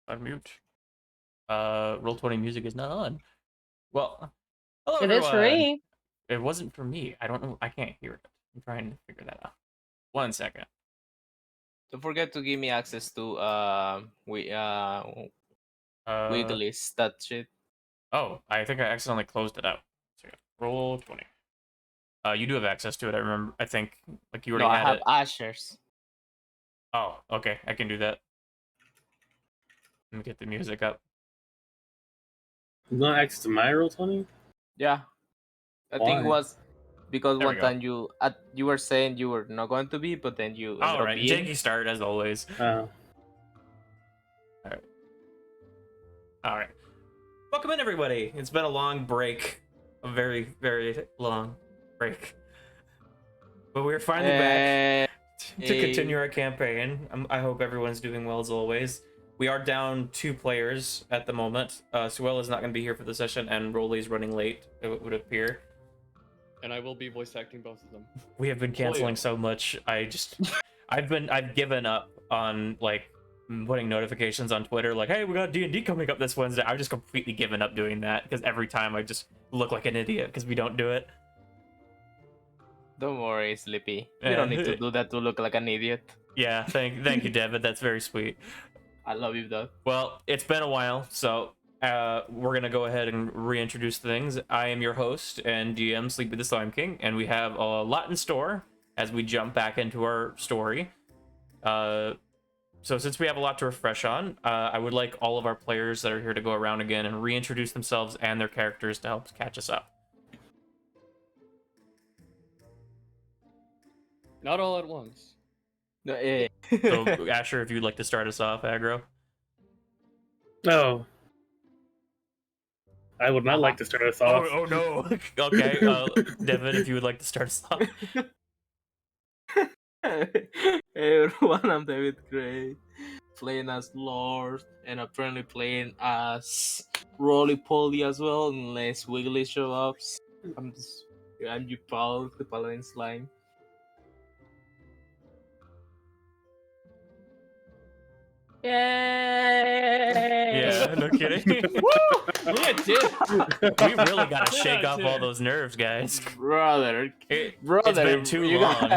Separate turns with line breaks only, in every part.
Unmute. Roll20 music is not on. Well, hello
It
everyone.
is for me.
It wasn't for me. I don't know. I can't hear it. I'm trying to figure that out. 1 second.
Don't forget to give me access to Wiggly's that shit.
Oh, I think I accidentally closed it out. Roll20. You do have access to it. I remember. I think like you already
No,
had
I have
it.
Asher's.
Oh, okay. I can do that. Let me get the music up.
You want access to my Roll20?
Yeah, I think it
Why?
was because
There we
one
go.
time you were saying you were not going to be, but then you ended
All
up
right,
being.
janky start as always.
Oh.
All right. Welcome in, everybody. It's been a long break, a very, very long break, but we're finally back to continue our campaign. I hope everyone's doing well as always. We are down 2 players at the moment. Suelle is not going to be here for the session, and Rolly's running late, it would appear.
And I will be voice acting both of them.
We have been canceling so much. I've given up on like putting notifications on Twitter like, hey, we got D&D coming up this Wednesday. I've just completely given up doing that because every time I just look like an idiot because we don't do it.
Don't worry, Slippy. You don't need to do that to look like an idiot.
Yeah, thank you, Devid. That's very sweet.
I love you, though.
Well, it's been a while, so we're gonna go ahead and reintroduce things. I am your host and DM, Sleepy the Slime King, and we have a lot in store as we jump back into our story. So since we have a lot to refresh on, I would like all of our players that are here to go around again and reintroduce themselves and their characters to help catch us up.
Not all at once.
No,
So, Asher, if you'd like to start us off, Aggro.
No. I would not like to start us off.
Oh no. Okay, Devid, if you would like to start us off.
Hey everyone, I'm Devid Grade, playing as Lord, and I'm currently playing as Roly Poly as well, unless Wiggly shows up. I'm your pal, the Paladin Slime.
Yay!
Yeah, no kidding.
Yeah, it did.
We really gotta shake off all those nerves, guys.
Brother,
It's
brother,
been too
you
long.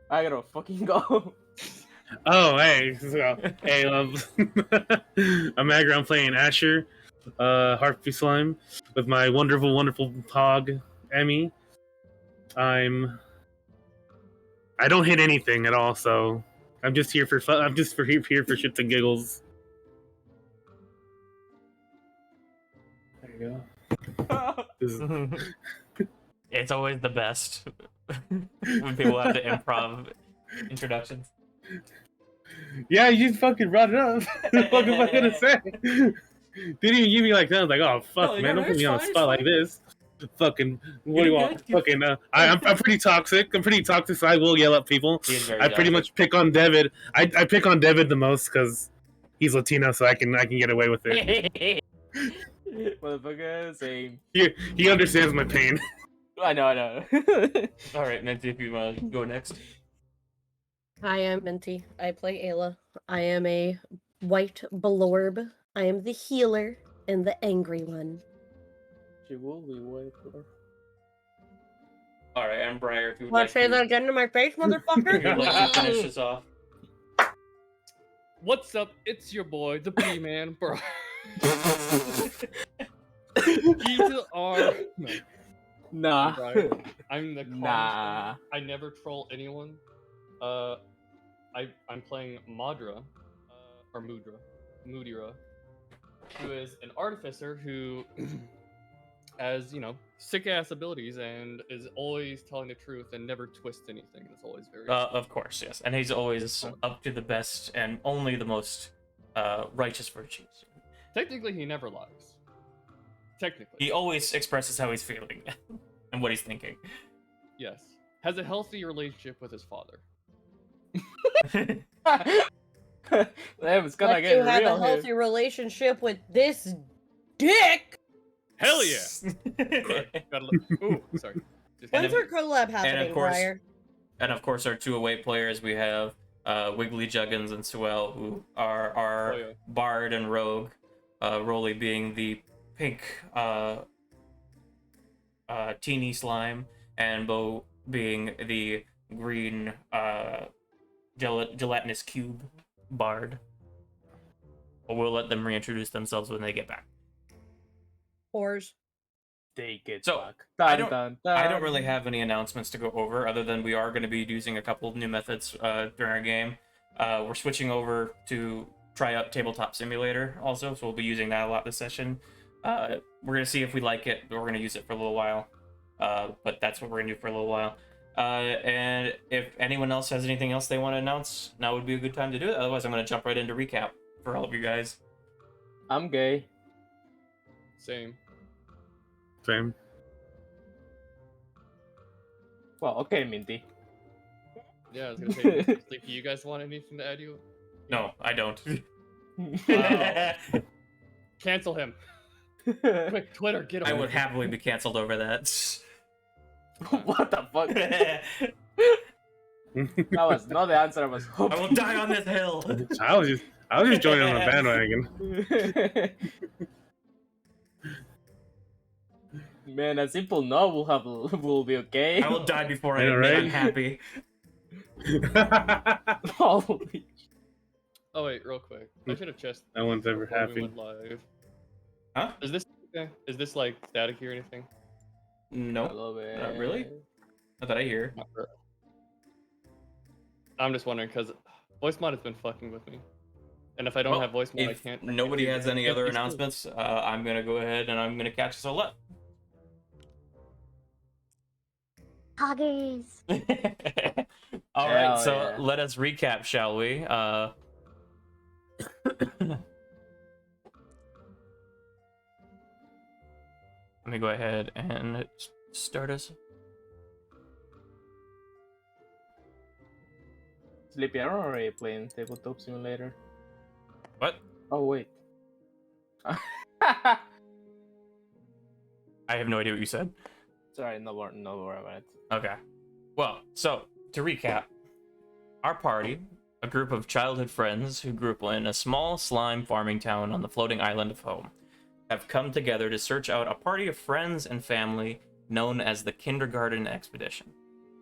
I gotta fucking go.
Oh, hey. Hey, I'm Aggro. I'm playing Asher, Harpy Slime, with my wonderful, wonderful Pog, Emmy. I don't hit anything at all, so I'm just here for fun. I'm just here for shits and giggles. There you go.
It's always the best when people have to improv introductions.
Yeah, you just fucking brought it up. What the fuck am I gonna say? Didn't even give me like that. I was like, oh fuck,
No,
man, don't put me on a spot like this. Fucking, what do you want?
good.
Fucking, I'm pretty toxic. I'm pretty toxic, so I will yell at people. I pretty much pick on Devid. I pick on Devid the most because he's Latino, so I can get away with it.
Motherfucker, same.
He understands my pain.
I know.
All right, Minty, if you want to go next.
I am Minty. I play Ayla. I am a white Balorb. I am the healer and the angry one.
She will be white.
All right, I'm Briar. If you would
Want
like
to say that again to my face,
if you'd
motherfucker?
like to finish this off.
What's up? It's your boy, the P-Man, bro. You are... No,
Nah.
Briar. I'm the calm
Nah.
one. I never troll anyone. I'm playing Madra, or Mudira, who is an artificer who has, sick-ass abilities and is always telling the truth and never twists anything. It's always very...
Of course, yes. And he's always up to the best and only the most righteous virtues.
Technically, he never lies. Technically.
He always expresses how he's feeling and what he's thinking.
Yes. Has a healthy relationship with his father.
Damn, it's gonna
Like
get
you have
real
a healthy
here.
relationship with this dick.
Hell yeah! Ooh, sorry. Just
And
When's our collab happening,
course-
Briar?
And of course, our 2 away players, we have Wiggly Juggins and Suelle, who are our
Oh, yeah.
bard and rogue. Rolly being the pink teeny slime, and Bo being the green gelatinous cube bard. But we'll let them reintroduce themselves when they get back.
Whores.
Take it
So,
back.
I
Dun,
don't-
dun,
I
dun.
don't really have any announcements to go over, other than we are going to be using a couple of new methods during our game. We're switching over to try out Tabletop Simulator also, so we'll be using that a lot this session. We're going to see if we like it, but we're going to use it for a little while. But that's what we're going to do for a little while. And if anyone else has anything else they want to announce, now would be a good time to do it. Otherwise, I'm going to jump right into recap for all of you guys.
I'm gay.
Same.
Same.
Well, okay, Minty.
Yeah, I was gonna say, like, do you guys want anything to add? You
No, I don't.
Wow. Cancel him. Quick, Twitter, get him.
I would happily be canceled over that.
What the fuck? That was not the answer I was
I
hoping.
will die on this hill.
I was just joining on the bandwagon.
Man, a simple no will be okay.
I will die before I
I know,
admit I'm
right?
happy.
Holy.
Oh wait, real quick. I should have checked.
No one's ever
before we
happy.
went live.
Huh?
Is this like static or anything?
I
Nope.
love it.
Not really? Not that I hear.
I'm just wondering because voice mod has been fucking with me, and if I don't
Well,
have voice mod, I
If
can't.
nobody has any other
It's cool.
announcements, I'm gonna go ahead and I'm gonna catch us all up.
Hoggers.
All right,
Hell
so
yeah.
let us recap, shall we? Let me go ahead and start us.
Sleepy, I'm already playing Tabletop Simulator.
What?
Oh, wait.
I have no idea what you said.
Sorry, no worry about it.
Okay. Well, so to recap, our party, a group of childhood friends who grew up in a small slime farming town on the floating island of home, have come together to search out a party of friends and family known as the Kindergarten Expedition,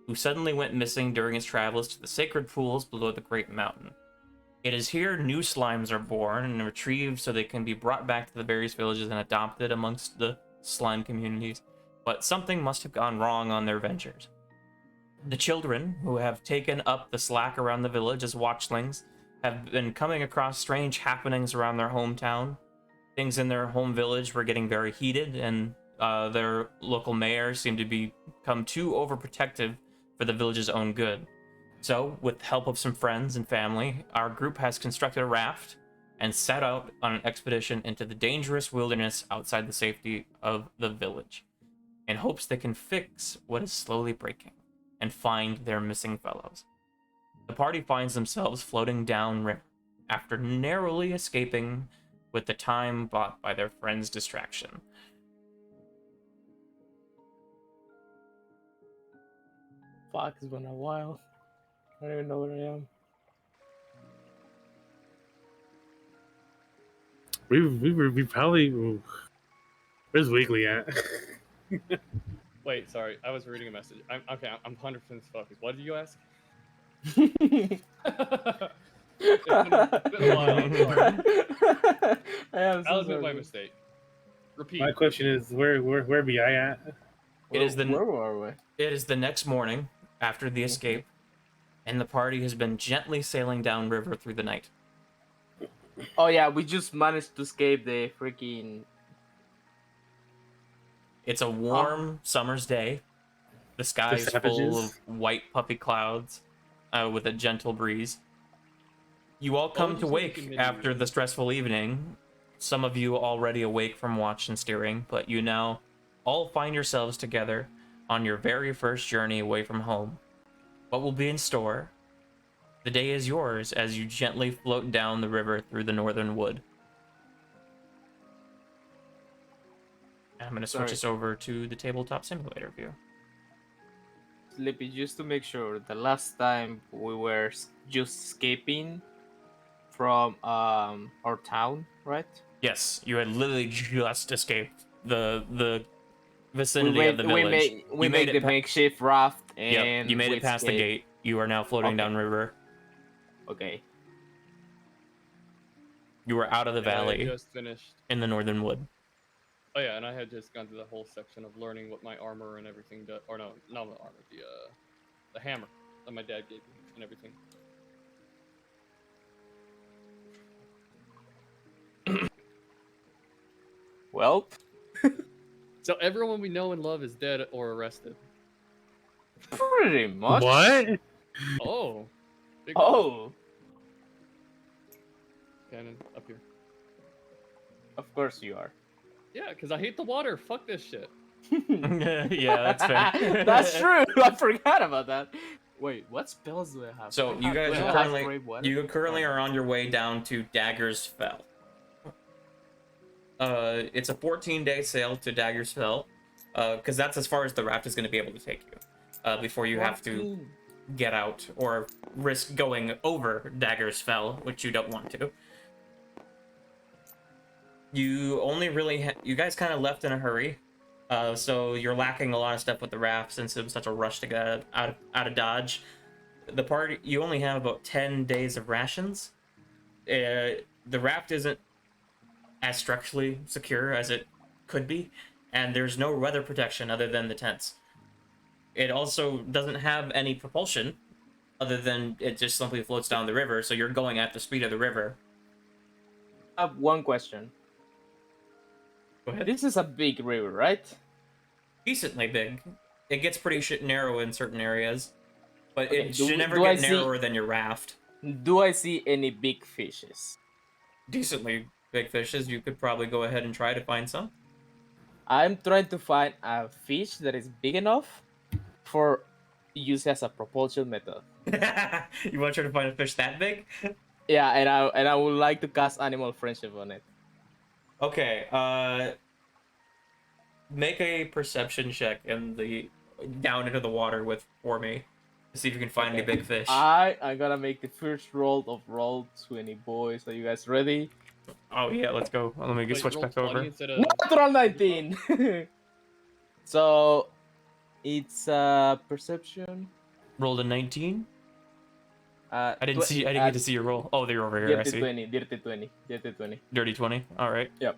who suddenly went missing during his travels to the sacred pools below the Great Mountain. It is here new slimes are born and retrieved so they can be brought back to the various villages and adopted amongst the slime communities, but something must have gone wrong on their ventures. The children, who have taken up the slack around the village as watchlings, have been coming across strange happenings around their hometown. Things in their home village were getting very heated, and their local mayor seemed to become too overprotective for the village's own good. So, with the help of some friends and family, our group has constructed a raft and set out on an expedition into the dangerous wilderness outside the safety of the village, in hopes they can fix what is slowly breaking and find their missing fellows. The party finds themselves floating downriver after narrowly escaping with the time bought by their friend's distraction.
Fuck, it's been a while. I don't even know where I am.
We probably. Ooh. Where's Wiggly at?
Wait, sorry, I was reading a message. I'm 100% focused. What did you ask? It's been a while. I'm sorry.
I am so
I'll admit my
sorry.
mistake. Repeat.
My question is, where be I at?
It is the
Where were we?
It is the next morning after the escape, and the party has been gently sailing downriver through the night.
Oh yeah, we just managed to escape the freaking.
It's a warm summer's day. The sky is full of
savages.
white puffy clouds with a gentle breeze. You all come to
just
wake
making
after
videos.
the stressful evening. Some of you already awake from watch and steering, but you now all find yourselves together on your very first journey away from home. What will be in store? The day is yours as you gently float down the river through the northern wood. And I'm going to switch
Sorry.
us over to the tabletop simulator view.
Sleepy, just to make sure, the last time we were just escaping from our town, right?
Yes, you had literally just escaped the vicinity of the village.
We
You
made the
pa-
makeshift raft,
Yep,
and
you made
we
it past the
escaped.
gate. You are now floating
Okay.
down river.
Okay.
You were out of the
And I had
valley
just finished.
in the northern wood.
Oh yeah, and I had just gone through the whole section of learning what my armor and everything does. Or no, not the armor, the hammer that my dad gave me and everything.
Well,
So everyone we know and love is dead or arrested.
pretty much.
What?
Oh. Big
Oh,
cannon up here.
of course you are.
Yeah, because I hate the water. Fuck this shit.
Yeah, that's fair.
That's true. I forgot about that. Wait, what spells do I have?
So you
Do I
guys
have
are currently
brave water?
are on your way down to Dagger's Fell. It's a 14-day sail to Dagger's Fell, because that's as far as the raft is going to be able to take you, before you have to
14.
get out or risk going over Dagger's Fell, which you don't want to. You only really you guys kind of left in a hurry, so you're lacking a lot of stuff with the raft since it was such a rush to get out of Dodge. The party, you only have about 10 days of rations. The raft isn't as structurally secure as it could be, and there's no weather protection other than the tents. It also doesn't have any propulsion other than it just simply floats down the river, so you're going at the speed of the river.
I have one question.
Go ahead.
This is a big river, right?
Decently big. It gets pretty narrow in certain areas, but
Okay,
it should never
do I
get
see-
narrower than your raft.
Do I see any big fishes?
Decently big fishes, you could probably go ahead and try to find some.
I'm trying to find a fish that is big enough for use as a propulsion method.
You want to try to find a fish that big?
Yeah, and I would like to cast animal friendship on it.
Okay, make a perception check in the down into the water for me to see if you can find any
Okay.
big fish.
I'm gonna make the first roll of roll 20, boys. Are you guys ready?
Oh yeah, let's go. Let me
Wait,
switch
roll
back
20
over.
instead of...
Natural 19. So it's perception.
Rolled a 19.
I
I didn't get to see your roll. Oh, they're over here. I see.
Dirty 20.
Dirty 20. All right.
Yep.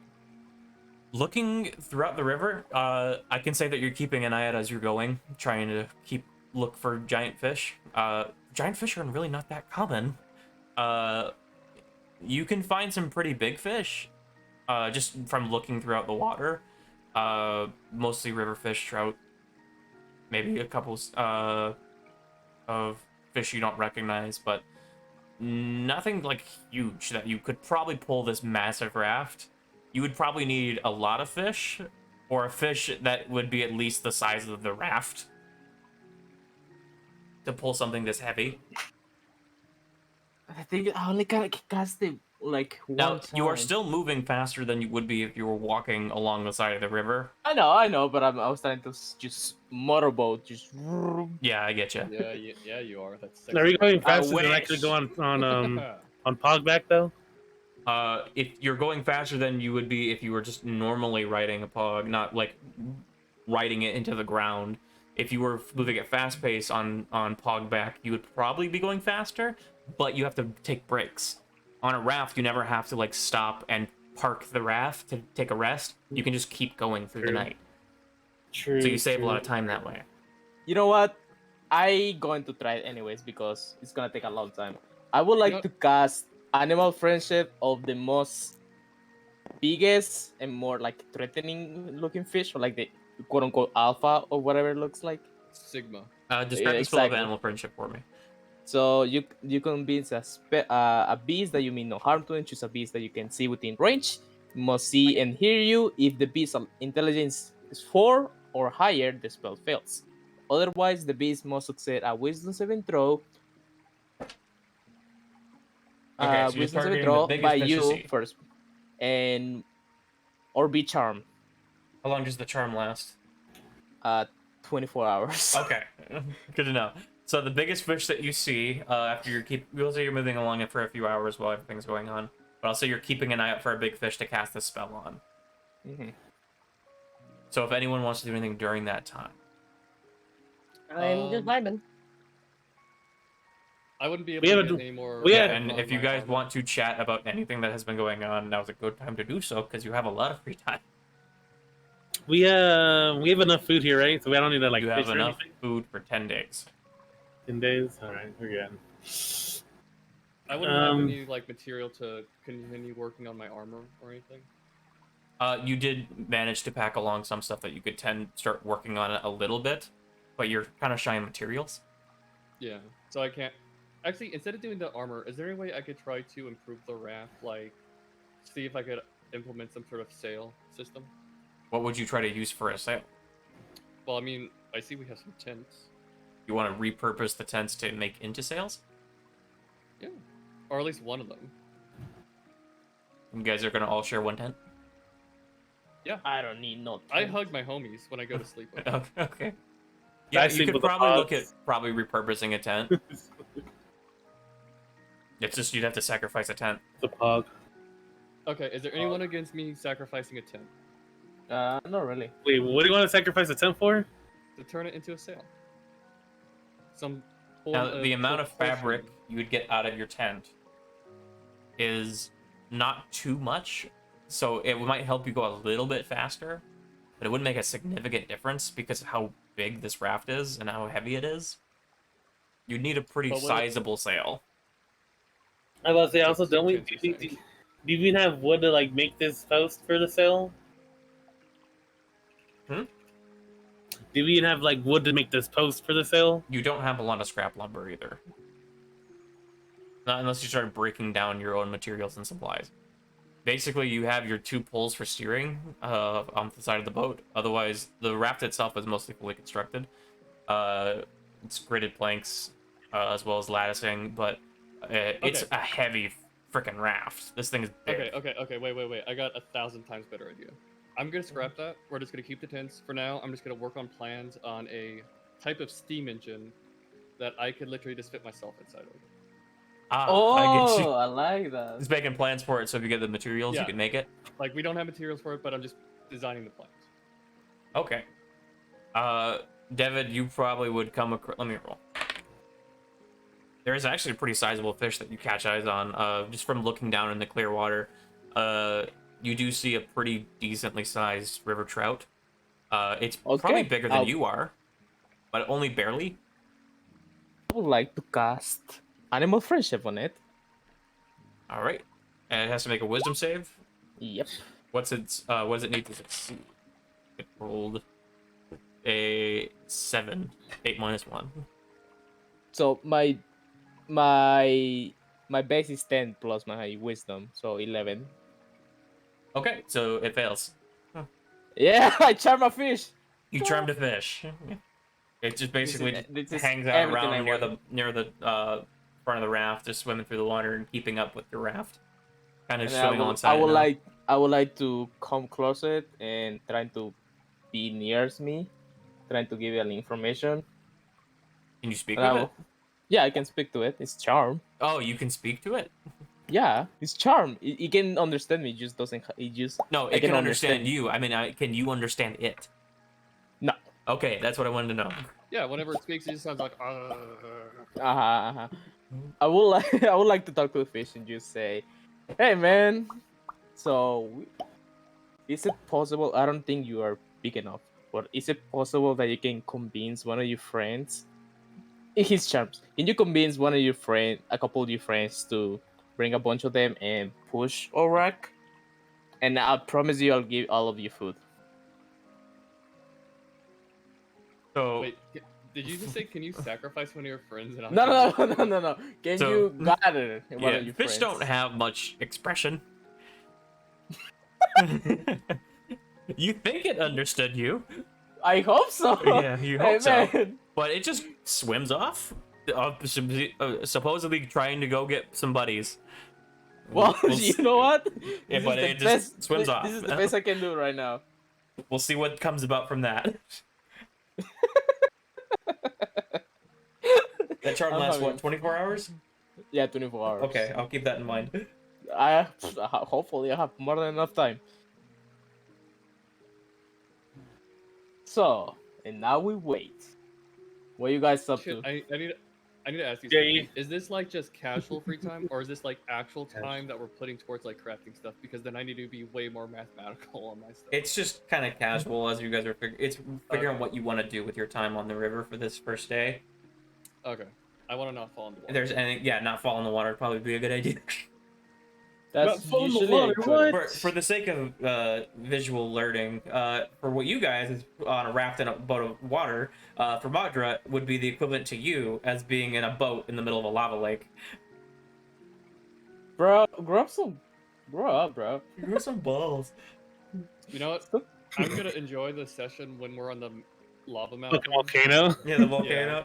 Looking throughout the river, I can say that you're keeping an eye out as you're going, trying to look for giant fish. Giant fish are really not that common. You can find some pretty big fish, just from looking throughout the water. Mostly river fish, trout, maybe a couple of fish you don't recognize, but nothing like huge that you could probably pull this massive raft. You would probably need a lot of fish, or a fish that would be at least the size of the raft to pull something this heavy.
I think I only gotta cast it like one
Now,
time.
you are still moving faster than you would be if you were walking along the side of the river.
I know, but I was trying to just motorboat, just.
Yeah, I get you.
Yeah, you are. That's
Are we going faster than
wish.
actually go on on Pogback though?
If you're going faster than you would be if you were just normally riding a pog, not like riding it into the ground. If you were moving at fast pace on Pogback, you would probably be going faster, but you have to take breaks. On a raft, you never have to like stop and park the raft to take a rest. You can just keep going through the night.
True.
So you save a lot of time that way.
You know what? I going to try it anyways because it's gonna take a long time. I would like to cast animal friendship of the most biggest and more like threatening looking fish, or like the quote unquote alpha or whatever it looks like.
Sigma.
Describe
Yeah,
the spell of
exactly.
animal friendship for me.
So you convince a beast that you mean no harm to, and choose a beast that you can see within range. Must see and hear you. If the beast's intelligence is 4 or higher, the spell fails. Otherwise, the beast must succeed a wisdom saving throw.
Okay, so you're
Wisdom saving
targeting the
throw
biggest
by
fish you
you
see.
first, and or be charmed.
How long does the charm last?
24 hours.
Okay, good to know. So the biggest fish that you see after we'll say you're moving along it for a few hours while everything's going on, but also you're keeping an eye out for a big fish to cast the spell on.
Mm-hmm.
So if anyone wants to do anything during that time,
I'm just vibing.
I wouldn't be able
We have
to
a-
get any more.
we have-
and if you guys want to chat about anything that has been going on, now's a good time to do so because you have a lot of free time.
We have enough food here, right? So we don't need to like
You
fish
have
or
enough
anything.
food for 10 days.
10 days. All right, we're good.
I wouldn't have any like material to continue working on my armor or anything.
You did manage to pack along some stuff that you could start working on it a little bit, but you're kind of shy on materials.
Yeah, so I can't. Actually, instead of doing the armor, is there any way I could try to improve the raft? Like, see if I could implement some sort of sail system?
What would you try to use for a sail?
Well, I mean, I see we have some tents.
You want to repurpose the tents to make into sails?
Yeah. Or at least one of them.
You guys are going to all share one tent?
I don't need no.
I hug my homies when I go to sleep with them.
Okay. Yeah,
I
you
sleep
could
with the
probably look at
pods.
probably repurposing a tent. It's just you'd have to sacrifice a tent.
The pog.
Okay, is there anyone against me sacrificing a tent
Not really.
Wait, what do you want to sacrifice a tent for?
to turn it into a sail? Some form
Now, the amount of
propulsion.
fabric you would get out of your tent is not too much, so it might help you go a little bit faster, but it wouldn't make a significant difference because of how big this raft is and how heavy it is. You'd need a pretty
But what-
sizable sail.
I was say also, don't we?
Tents,
Do,
you're
do,
saying.
do we have wood to like make this post for the sail?
Hmm?
Do we have like wood to make this post for the sail?
You don't have a lot of scrap lumber either. Not unless you start breaking down your own materials and supplies. Basically, you have your 2 poles for steering on the side of the boat. Otherwise, the raft itself is mostly fully constructed. It's gridded planks as well as latticing, but it's
Okay.
a heavy freaking raft. This thing is big.
Okay, wait. I got 1,000 times better idea. I'm gonna scrap that. We're just gonna keep the tents for now. I'm just gonna work on plans on a type of steam engine that I could literally just fit myself inside of.
I get you.
I like that.
Just making plans for it, so if you get the materials, you
Yeah.
can make it.
Like, we don't have materials for it, but I'm just designing the plans.
Okay. Devid, you probably would come across. Let me roll. There is actually a pretty sizable fish that you catch eyes on. Just from looking down in the clear water, you do see a pretty decently sized river trout. It's probably bigger than you are, but only barely.
I would like to cast Animal Friendship on it.
All right, and it has to make a Wisdom save.
Yep.
What does it need to succeed? It rolled a 7, 8 minus 1.
So my base is 10 plus my wisdom, so 11.
Okay, so it fails.
Yeah, I charm a fish.
You charmed a fish. It just basically
this is
hangs out
everything I
around near the front of the raft, just swimming through the water and keeping up with your raft, kind of
And
swimming alongside.
I would like to come closer and trying to be near me, trying to give you information.
Can you speak
And
with it?
Yeah, I can speak to it. It's charm.
Oh, you can speak to it?
Yeah, it's charm. It can understand me. It just doesn't. It just
No,
I
it can understand you. I mean, can you understand it?
No.
Okay, that's what I wanted to know.
Yeah, whenever it speaks, it just sounds like.
I would like to talk to the fish and just say, "Hey, man. So, is it possible? I don't think you are big enough, but is it possible that you can convince one of your friends? His charms. Can you convince one of your friends, a couple of your friends, to bring a bunch of them and push Orak? And I promise you, I'll give all of you food."
So,
Wait, did you just say, can you sacrifice one of your friends? And I'll
No. Can
So-
you gather one
yeah,
of your
fish
friends?
don't have much expression. You think it understood you?
I hope so.
Yeah, you hope so.
man.
But it just swims off, supposedly trying to go get some buddies.
Well,
We'll
you
see-
know what?
Yeah,
This
but
is the
it just swims
this
off.
is the best I can do right now.
We'll see what comes about from that. That charm
I'm
lasts
having-
what, 24 hours?
Yeah, 24 hours.
Okay, I'll keep that in mind.
Hopefully I have more than enough time. So, and now we wait. What are you guys up
Shit,
to?
I need to ask you
Yeah,
something. Is this like just casual free time, or is this like actual time that we're putting towards like crafting stuff? Because then I need to be way more mathematical on my stuff.
It's just kind of casual as you guys are figuring
Okay.
out what you want to do with your time on the river for this first day.
Okay. I want to not fall into
If
water.
there's anything, yeah, not fall in the water would probably be a good idea.
That's
But phone the
usually
water,
a good-
what?
For the sake of visual learning, for what you guys is on a raft in a boat of water, for Madra would be the equivalent to you as being in a boat in the middle of a lava lake.
Bro, grow up, bro.
Grow some balls.
You know what? I'm gonna enjoy this session when we're on the lava
Fucking
mountain.
volcano.
Yeah, the volcano.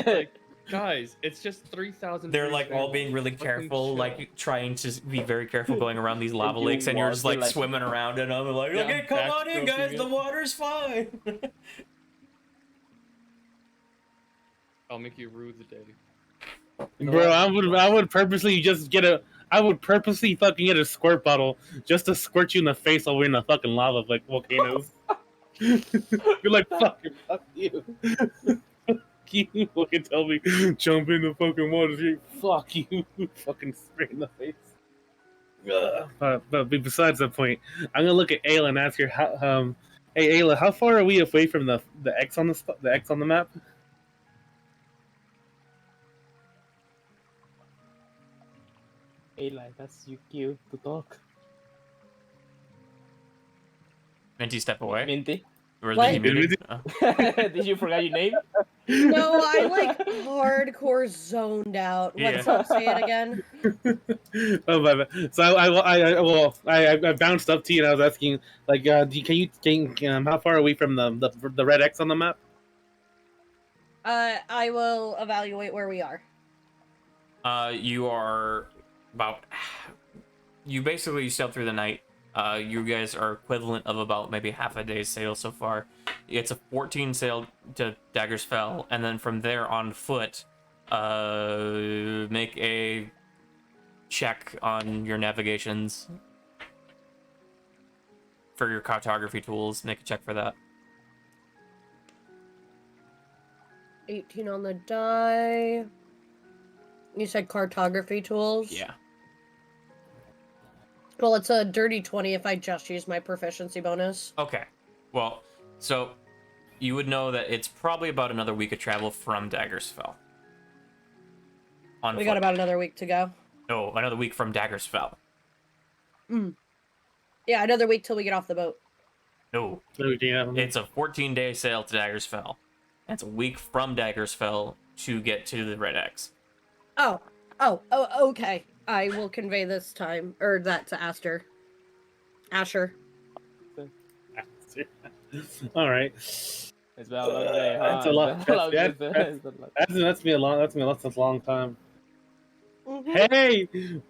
Like, guys, it's just 3,000.
They're like all being really careful, like trying to be very careful going around these lava
you
lakes, and you're
walk,
just like
you're like-
swimming around in them. And like,
Yeah,
okay, come on in,
backstroking
guys,
it.
the water's fine.
I'll make you rue the day.
Bro, I would purposely just get a. I would purposely fucking get a squirt bottle just to squirt you in the face while we're in the fucking lava like volcanoes. You're like fucking fuck you. You fucking tell me jump in the fucking water. Fuck you. Fucking spray in the face. But besides that point, I'm gonna look at Ayla and ask her how. Hey Ayla, how far are we away from the X on the X on the map?
Hey, like, that's you cute to talk.
Minty, step away.
Minty,
Where's
What?
Minty muted?
did you forget your name?
No, I like hardcore zoned out. What's
Yeah.
up? Say it again.
Oh my bad. So I bounced up to you and I was asking like, how far are we from the red X on the map?
I will evaluate where we are.
You are about. You basically sailed through the night. You guys are equivalent of about maybe half a day's sail so far. It's a 14 sail to Dagger's Fell, and then from there on foot, make a check on your navigations for your cartography tools. Make a check for that.
18 on the die. You said cartography tools?
Yeah.
Well, it's a dirty 20 if I just use my proficiency bonus.
Okay. Well, so you would know that it's probably about another week of travel from Dagger's Fell. On
We
foot.
got about another week to go.
No, another week from Dagger's Fell.
Yeah, another week till we get off the boat.
No, it's a 14-day sail to Dagger's Fell. That's a week from Dagger's Fell to get to the Red X.
Oh, okay. I will convey this time, or that to Asher.
All right.
It's been a long day, huh?
That's a lot.
It's been a long
That's
day.
that's been a long. That's been a long time.
Mhm.
Hey,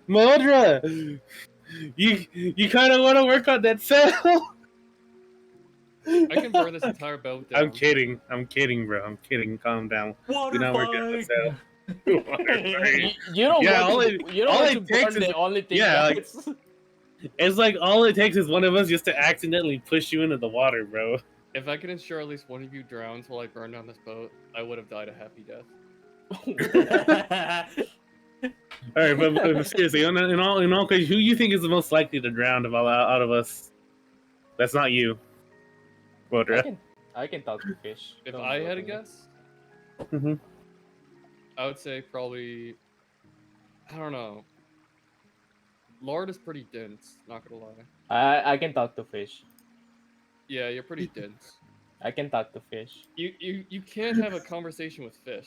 Modra, you kind of want to work on that sail?
I can burn this entire boat down.
I'm kidding, bro. I'm kidding. Calm down.
Water
You're not working on the sail. Water fight.
You don't
Yeah,
want
all
to,
it-
you don't
all
want
it
to
takes
burn
is-
the only thing
yeah, like-
that's...
It's like all it takes is one of us just to accidentally push you into the water, bro.
If I can ensure at least one of you drowns while I burn down this boat, I would have died a happy death.
All right, but seriously, in all cases, who you think is the most likely to drown out of us? That's not you, Modra.
I can talk to fish.
If
Don't
I
go
had to
to me.
guess,
Mm-hmm.
I would say probably, I don't know. Lord is pretty dense, not gonna lie.
I can talk to fish.
Yeah, you're pretty dense.
I can talk to fish.
You can't have a conversation with fish.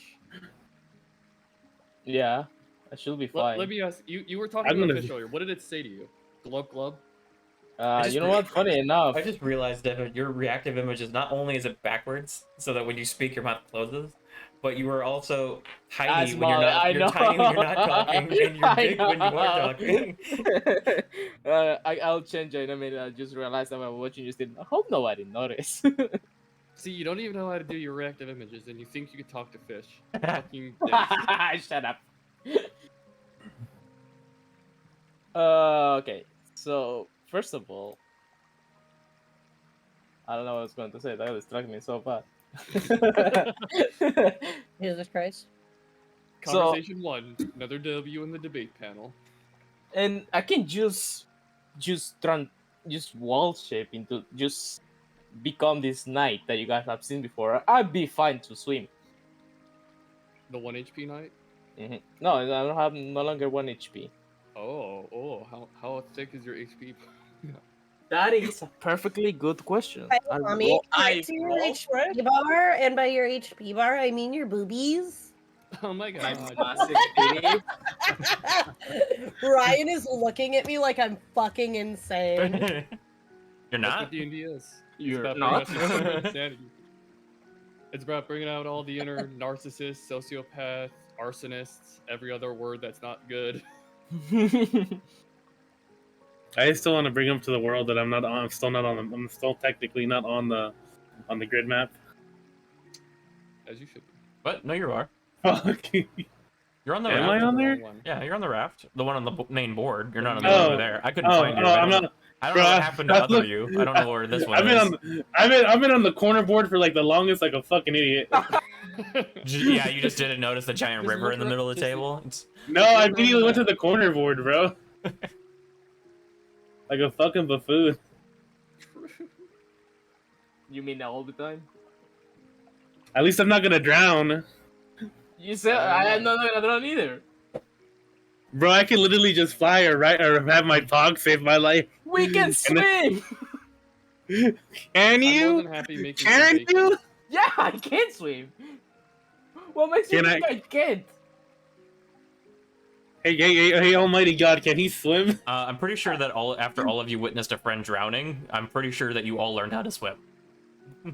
Yeah, I should be fine.
Let me ask you were talking
I'm
about
gonna-
fish earlier. What did it say to you? Glub glub?
You know what? Funny enough,
I just realized, Devid, your reactive image is not only is it backwards, so that when you speak your mouth closes, but you are also tiny
As
when you're
small,
not.
I
You're
know.
tiny when you're not talking, and you're
I
big when you are
know.
talking.
I'll change it in a minute. I just realized that I'm watching you still. I hope nobody noticed.
See, you don't even know how to do your reactive images, and you think you could talk to fish. Fucking dick.
Shut up. Okay. So first of all, I don't know what I was going to say. That distracted me so bad.
Jesus Christ.
Conversation 1, another W in the debate panel.
And I can just wall shape into just become this knight that you guys have seen before. I'd be fine to swim.
The 1 HP knight?
No, I don't have no longer 1 HP.
Oh, how thick is your HP?
That is a perfectly good question.
Hey, mommy, correct your HP bar, and by your HP bar, I mean your boobies.
Oh my god.
Massive titty.
Ryan is looking at me like I'm fucking insane.
You're
That's
not?
what D&D is.
You're
It's about
not.
progressing through insanity. It's about bringing out all the inner narcissists, sociopaths, arsonists, every other word that's not good.
I still want to bring him to the world that I'm not on. I'm still not on. I'm still technically not on the grid map.
As you should be.
What? No, you are.
Fuck.
You're on the
Am
raft.
I on there?
One.
Yeah, you're on the raft. The one on the main board. You're not on the
Oh.
one over there. I couldn't
Oh,
find you.
oh,
I
I'm
don't,
not.
I don't know
Bro,
what happened to
I
other
look-
you. I don't know where this one
I've been
is.
I've been on the corner board for like the longest, like a fucking idiot.
Yeah, you just didn't notice the giant
Just
river in the
look
middle of the
just-
table. It's...
No, I immediately went to the corner board, bro. Like a fucking buffoon.
You mean that all the time?
At least I'm not gonna drown,
You said I'm not gonna drown either.
bro. I can literally just fly or have my pog save my life.
We can swim.
Can
I'm more
you?
than happy making
Can
some bacon.
you?
Yeah, I can swim. What makes you
Can
think I can't?
Hey, Almighty God, can he swim?
I'm pretty sure that after all of you witnessed a friend drowning, I'm pretty sure that you all learned how to swim.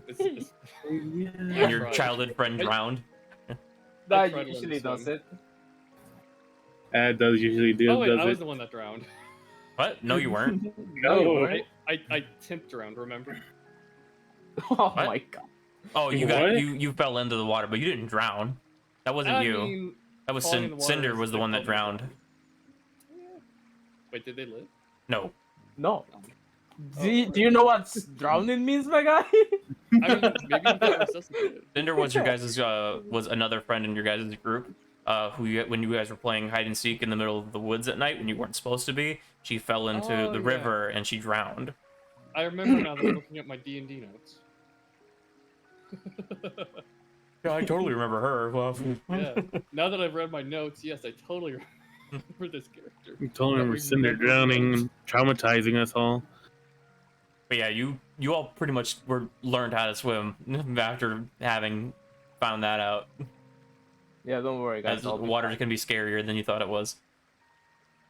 It's-
And
Yeah.
your
Right.
childhood friend
I-
drowned.
That
tried to
usually
learn to
does
swim.
it.
It does usually do.
Oh wait,
does
I was
it?
the one that drowned.
What? No, you weren't.
No, you weren't.
I tipped around, remember?
Oh
What?
my god.
Oh, you
What?
you fell into the water, but you didn't drown. That wasn't
I
you.
mean,
That was
falling in the water
Cinder
is
was the one that
equivalent.
drowned.
Wait, did they live?
No.
No.
Oh,
Do you know what drowning means, my guy?
I mean, maybe you got resuscitated.
Cinder was your guys' was another friend in your guys' group. When you guys were playing hide and seek in the middle of the woods at night when you weren't supposed to be, she fell into
Oh,
the
yeah.
river and she drowned.
I remember now that I'm looking at my D&D notes.
Yeah, I totally remember her. Well,
Yeah. Now that I've read my notes, yes, I totally remember this character.
I totally remember
That
Cinder
remember
drowning,
notes.
and traumatizing us all.
But yeah, you all pretty much learned how to swim after having found that out.
Yeah, don't worry, guys.
As
I'll be
water
fine.
can be scarier than you thought it was.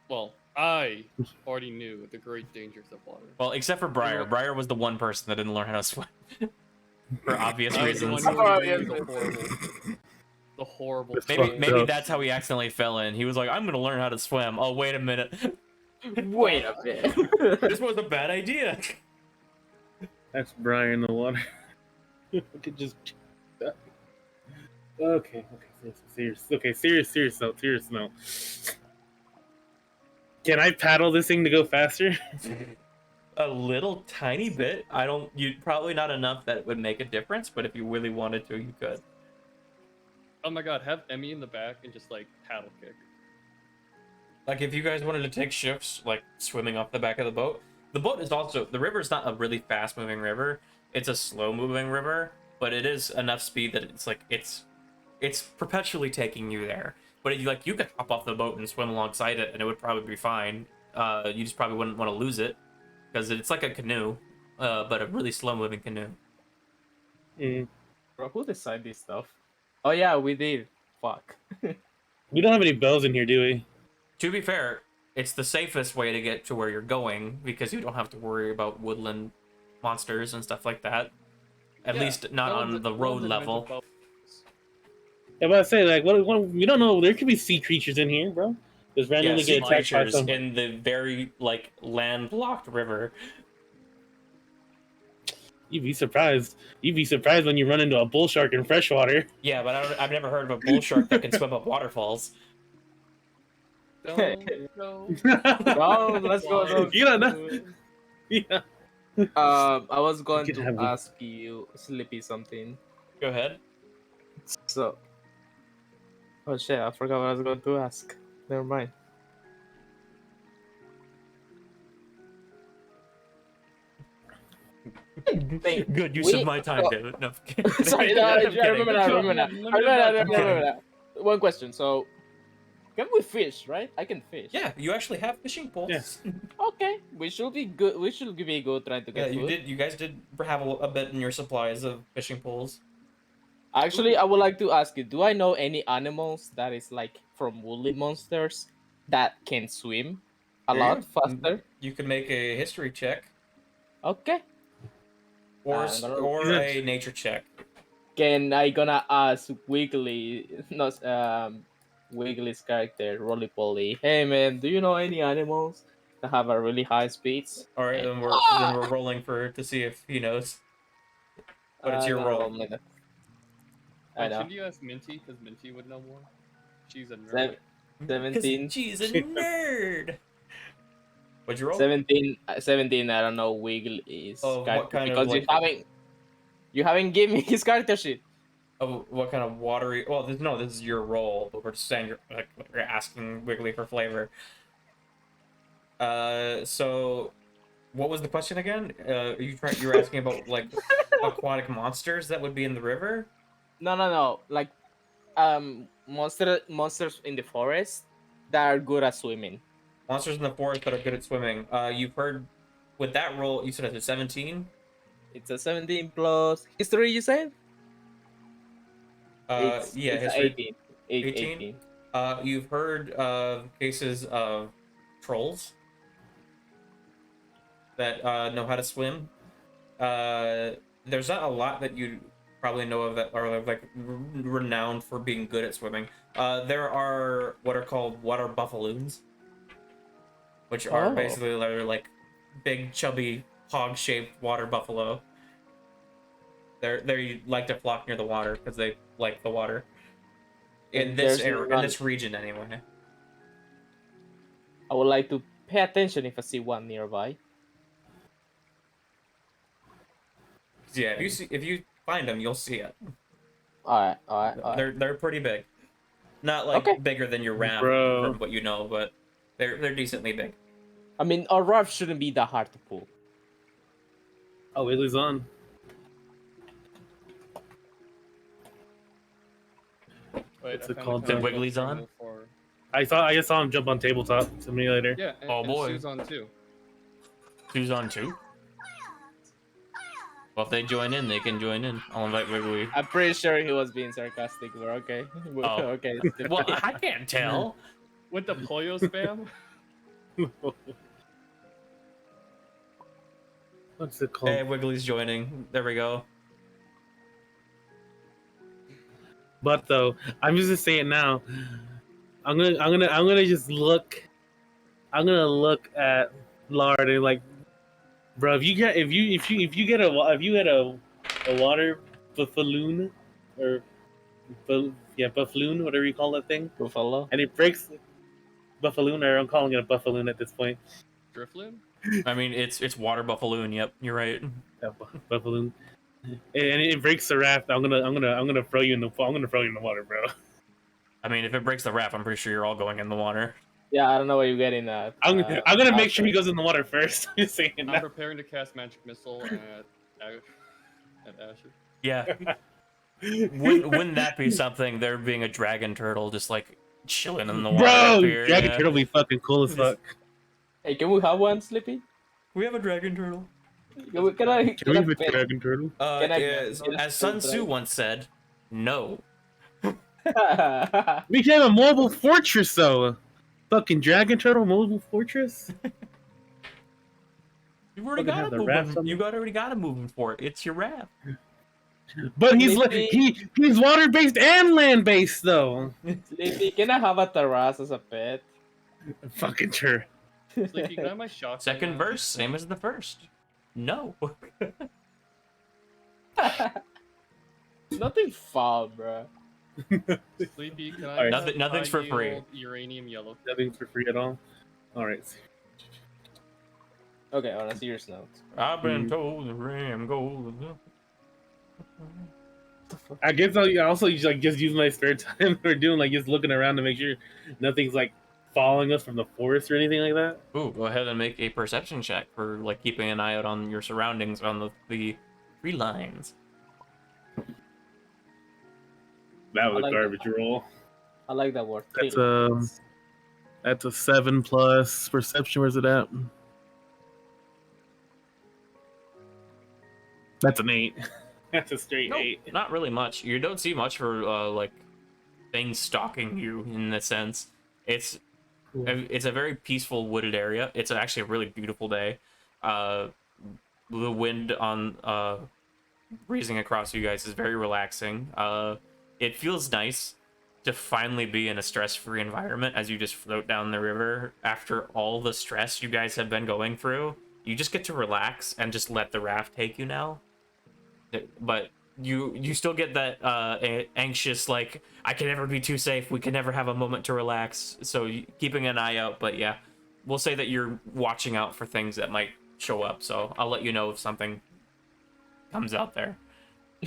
Well, I already knew the great dangers of water.
Well, except for Briar.
Well-
Briar was the one person that didn't learn how to swim. For obvious
I was the
reasons.
one who
Oh,
was doing
yeah.
the horrible.
It's
Maybe
fucked
maybe
up.
that's how he accidentally fell in. He was like, I'm gonna learn how to swim. Oh, wait a minute.
Wait a bit.
This was a bad idea.
That's Briar in the water. I could just. Okay, serious note. Can I paddle this thing to go faster?
A little tiny bit. You'd probably not enough that it would make a difference, but if you really wanted to, you could.
Oh my god, have Emmy in the back and just like paddle kick.
Like if you guys wanted to take shifts, like swimming off the back of the boat the river's not a really fast moving river. It's a slow moving river, but it is enough speed that it's perpetually taking you there. But if you could hop off the boat and swim alongside it and it would probably be fine. You just probably wouldn't want to lose it because it's like a canoe, but a really slow moving canoe.
Mm.
Bro, who decided this stuff? Oh yeah, we did. Fuck.
We don't have any bells in here, do we?
To be fair, it's the safest way to get to where you're going because you don't have to worry about woodland monsters and stuff like that. At
Yeah,
least not on the road level.
Yeah, but I say what you don't know. There could be sea creatures in here, bro. Just randomly
Sea
get attacked by
creatures
some.
in the very landlocked river.
You'd be surprised. You'd be surprised when you run into a bull shark in freshwater.
Yeah, but I've never heard of a bull shark that can swim up waterfalls.
Don't go.
No, let's go. No.
You don't know. Yeah.
I was going
can
to
have it.
ask you, Slippy, something.
Go ahead.
So, oh shit, I forgot what I was going to ask. Never mind.
Good use of my time, David. No.
Sorry, no, I remember now. I remember now.
Let me
I
back.
remember now. One question. So, can we fish? Right? I can fish.
Yeah, you actually have fishing poles.
Yeah.
Okay, we should be good. We should be good trying to
Yeah,
get
you
food.
did. You guys did have a bit in your supplies of fishing poles.
Actually, I would like to ask you: do I know any animals that is like from woolly monsters that can swim a
Yeah.
lot faster?
You can make a history check
Okay.
or
I'm
gonna-
a nature check.
Can I gonna ask Wiggly, not Wiggly's character, Roly Poly? Hey man, do you know any animals that have a really high speeds?
All right,
And-
then we're rolling to see if he knows. But it's your
no,
roll.
no, no. I
Wait,
know.
should you ask Minty? Because Minty would know more. She's a nerd.
17.
She's a nerd. What'd you roll?
17, 17. I don't know Wiggly is
Oh, what kind of,
because
like-
you haven't given me his character sheet.
Oh, what kind of watery? Well, this is your roll, but we're just saying you're asking Wiggly for flavor. So, what was the question again? You were asking about like aquatic monsters that would be in the river?
No. Like, monsters in the forest that are good at swimming.
Monsters in the forest that are good at swimming. You've heard with that roll. You said it's a 17.
It's a 17 plus history. You said? It's
history.
18.
18? You've heard of cases of trolls that know how to swim. There's not a lot that you probably know of that are like renowned for being good at swimming. There are what are called water buffaloons, which are basically like big, chubby, hog-shaped water buffalo. They like to flock near the water because they like the water. In this area, in this region, anyway.
I would like to pay attention if I see one nearby.
Yeah, if you find them, you'll see it.
All right.
They're pretty big. Not like
Okay.
bigger than your raft,
Bro.
from what you know, but they're decently big.
I mean, our raft shouldn't be that hard to pull.
Oh, Wiggly's on.
Wait,
What's
I
it
found
called?
the
Did
contact
Wiggly's
info
on?
for-
I just saw him jump on tabletop simulator.
Yeah. And,
Oh,
and
boy.
Sue's on too.
Who's on too? Well, if they join in, they can join in. I'll invite Wiggly.
I'm pretty sure he was being sarcastic, but okay.
Oh.
Okay.
Well, I can't tell.
With the Pollo spam?
What's it called?
Hey, Wiggly's joining. There we go.
But though, I'm just gonna say it now. I'm gonna just look. I'm gonna look at Lard and like, bro, if you get a water buffaloon or buffaloon, whatever you call that thing,
Buffalo.
and it breaks buffaloon, or I'm calling it a buffaloon at this point.
Drifloon?
I mean, it's water buffaloon. Yep, you're right.
Yeah, buffaloon. And it breaks the raft. I'm gonna throw you in the water, bro.
I mean, if it breaks the raft, I'm pretty sure you're all going in the water.
Yeah, I don't know where you're getting that.
I'm gonna make sure he goes in the water first. I'm just saying
I'm
that.
preparing to cast Magic Missile at Asher.
Yeah. Wouldn't that be something? There being a dragon turtle just like chilling in the water.
Bro,
up here,
dragon
yeah.
turtle be fucking cool as fuck.
Hey, can we have one, Slippy?
We have a dragon turtle.
Can we
Can we have a
pet?
dragon turtle?
Can I-
As Sun Tzu once said, no.
We can have a mobile fortress though. Fucking dragon turtle mobile fortress.
You've already
Fucking
got
have
a
the raft
movement.
on
You already got a movement for it. It's your raft.
But he's
Maybe-
he's water based and land based though.
Slippy, can I have a terrace as a pet?
Fucking sure.
Sleepy, can I have my shotgun
Second
now?
verse, same as the first. No.
Nothing foul, bro.
Sleepy, can I
Alright.
have
Nothing's for free.
high-yield uranium yellow?
Nothing for free at all. All right.
Okay, on a serious note.
I've been told the ram goes.
I guess I also like just use my spare time for doing like just looking around to make sure nothing's like following us from the forest or anything like that.
Ooh, go ahead and make a perception check for like keeping an eye out on your surroundings on the tree lines.
That was
I
a
like
garbage roll.
I like that word.
That's a 7 plus perception. Where's it at? That's an 8. That's a straight
No,
8.
not really much. You don't see much for like things stalking you in the sense. It's a very peaceful wooded area. It's actually a really beautiful day. The wind on breezing across you guys is very relaxing. It feels nice to finally be in a stress-free environment as you just float down the river after all the stress you guys have been going through. You just get to relax and just let the raft take you now. But you still get that anxious, like, I can never be too safe, we can never have a moment to relax, so keeping an eye out. But yeah, we'll say that you're watching out for things that might show up, so I'll let you know if something comes out there.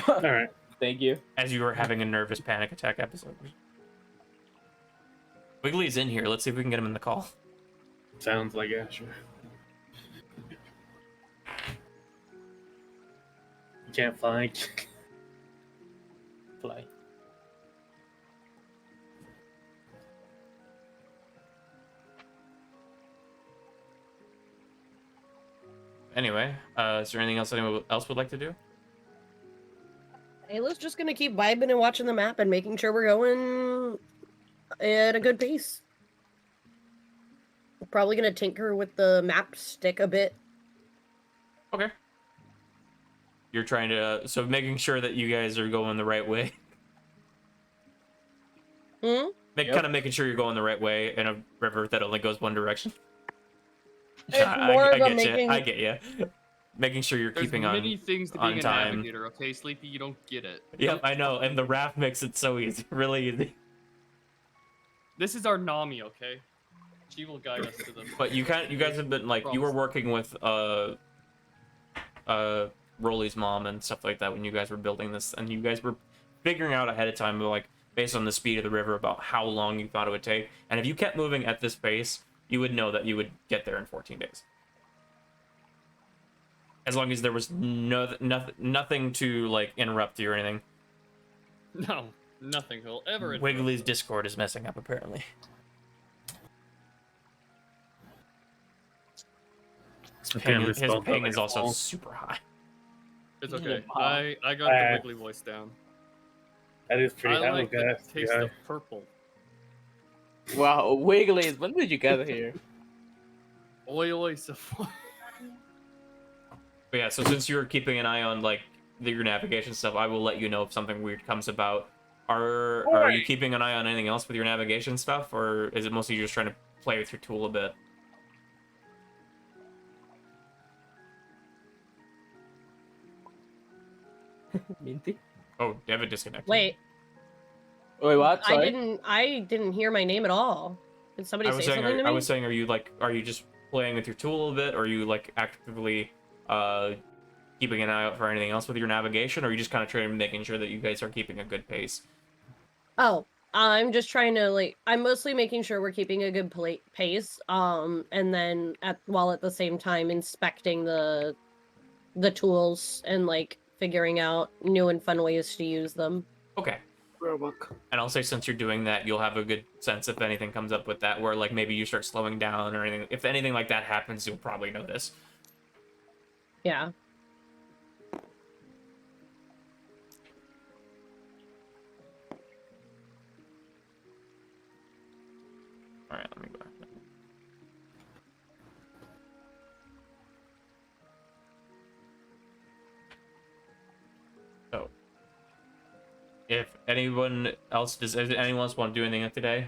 All right.
Thank you.
As you were having a nervous panic attack episode. Wiggly's in here, let's see if we can get him in the call.
Sounds like it. Sure. You can't fly.
Fly.
Anyway, is there anything else anyone else would like to do?
Ayla's just gonna keep vibing and watching the map and making sure we're going at a good pace. We're probably gonna tinker with the map stick a bit.
Okay. You're trying to, so making sure that you guys are going the right way.
Hmm?
Kind of making sure you're going the right way in a river that only goes one direction.
It's more of a
get
making.
you. I get you. Making sure you're
There's
keeping
many
on.
things to
on
being a
time.
navigator, okay, Sleepy? You don't get it.
Yep, I know, and the raft makes it so easy, really easy.
This is our Nami, okay? She will guide us to the.
But you guys have been like, you were working with Rolly's mom and stuff like that when you guys were building this, and you guys were figuring out ahead of time, like based on the speed of the river, about how long you thought it would take. And if you kept moving at this pace, you would know that you would get there in 14 days. As long as there was nothing to like interrupt you or anything.
No, nothing will ever.
Wiggly's Discord is messing up apparently. His ping is also super high.
It's okay.
Wow.
I got the Wiggly voice down.
That is pretty
I like the
high.
taste of purple.
Wow, Wiggly, when did you get here?
Oi oi Savoy.
But yeah, so since you're keeping an eye on like your navigation stuff, I will let you know if something weird comes about. Are you keeping an eye on anything else with your navigation stuff, or is it mostly just trying to play with your tool a bit?
Minty?
Oh, Devid disconnected.
Wait,
Wait, what? Sorry?
I didn't hear my name at all. Did somebody say something to me?
I was saying, are you just playing with your tool a bit, or are you like actively keeping an eye out for anything else with your navigation, or are you just kind of trying to making sure that you guys are keeping a good pace?
Oh, I'm just trying to I'm mostly making sure we're keeping a good pace. And then while at the same time inspecting the tools and figuring out new and fun ways to use them.
Okay. And I'll say since you're doing that, you'll have a good sense if anything comes up with that, where maybe you start slowing down or anything. If anything like that happens, you'll probably notice.
Yeah.
All right, let me go back. So, if anyone else does anyone else want to do anything today?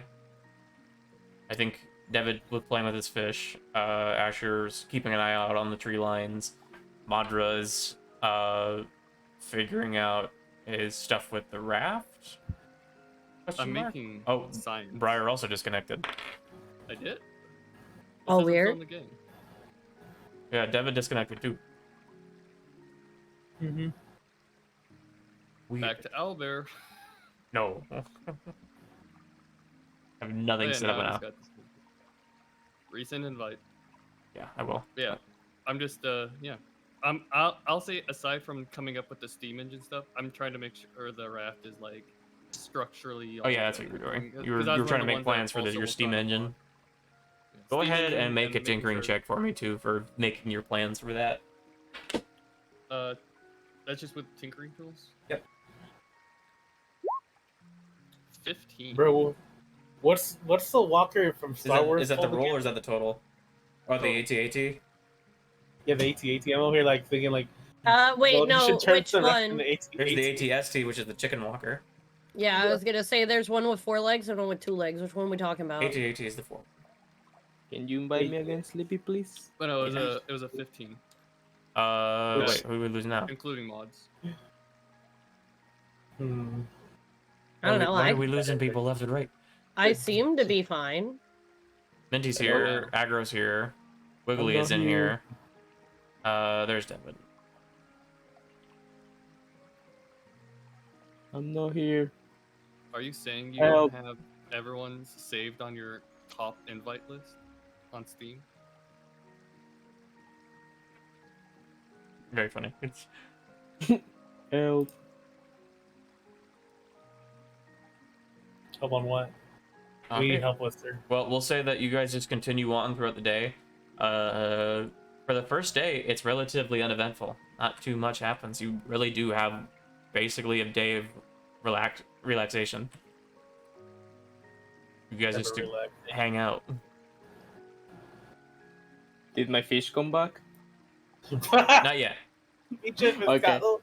I think Devid was playing with his fish. Asher's keeping an eye out on the tree lines. Madra's figuring out his stuff with the raft.
I'm
Question mark?
making
Oh,
science.
Briar also disconnected.
I did? It
Oh,
says I'm still
weird.
in the game.
Yeah, Devid disconnected too.
Mm-hmm.
Back to Owlbear.
No. I have nothing set up
I
now.
just got this. Recent invite.
Yeah, I will.
Yeah. I'm just yeah. I'll say aside from coming up with the steam engine stuff, I'm trying to make sure the raft is like structurally.
Oh yeah, that's what you were doing. You were trying to make plans for your steam engine. Go ahead and make a tinkering check for me too for making your plans for that.
That's just with tinkering tools.
Yep.
15.
Bro, what's the walker from Star Wars?
Is that the
called
roll
again?
or is that the total? Or the AT-AT?
Yeah, the AT-AT. I'm over here like thinking like.
Wait,
well, you
no,
should turn
which
the rest
one?
into AT-AT.
There's the AT-ST, which is the chicken walker.
Yeah, I was gonna say there's one with 4 legs and one with 2 legs. Which one are we talking about?
AT-AT is the 4.
Can you invite me again, Sleepy, please?
But no, it was a 15,
Wait, who we lose now?
including mods.
Hmm.
I don't know.
Why are we losing people left and right?
I seem to be fine.
Minty's here, Aggro's here, Wiggly is in here. There's Devid.
I'm not here.
Are you saying you
Help.
have everyone's saved on your top invite list on Steam?
Very funny. It's
Help.
Help on what? We need help with her.
Well, we'll say that you guys just continue on throughout the day. For the first day, it's relatively uneventful. Not too much happens. You really do have basically a day of relaxation. You guys just hang out.
Did my fish come back?
Not yet.
Pinche pescado.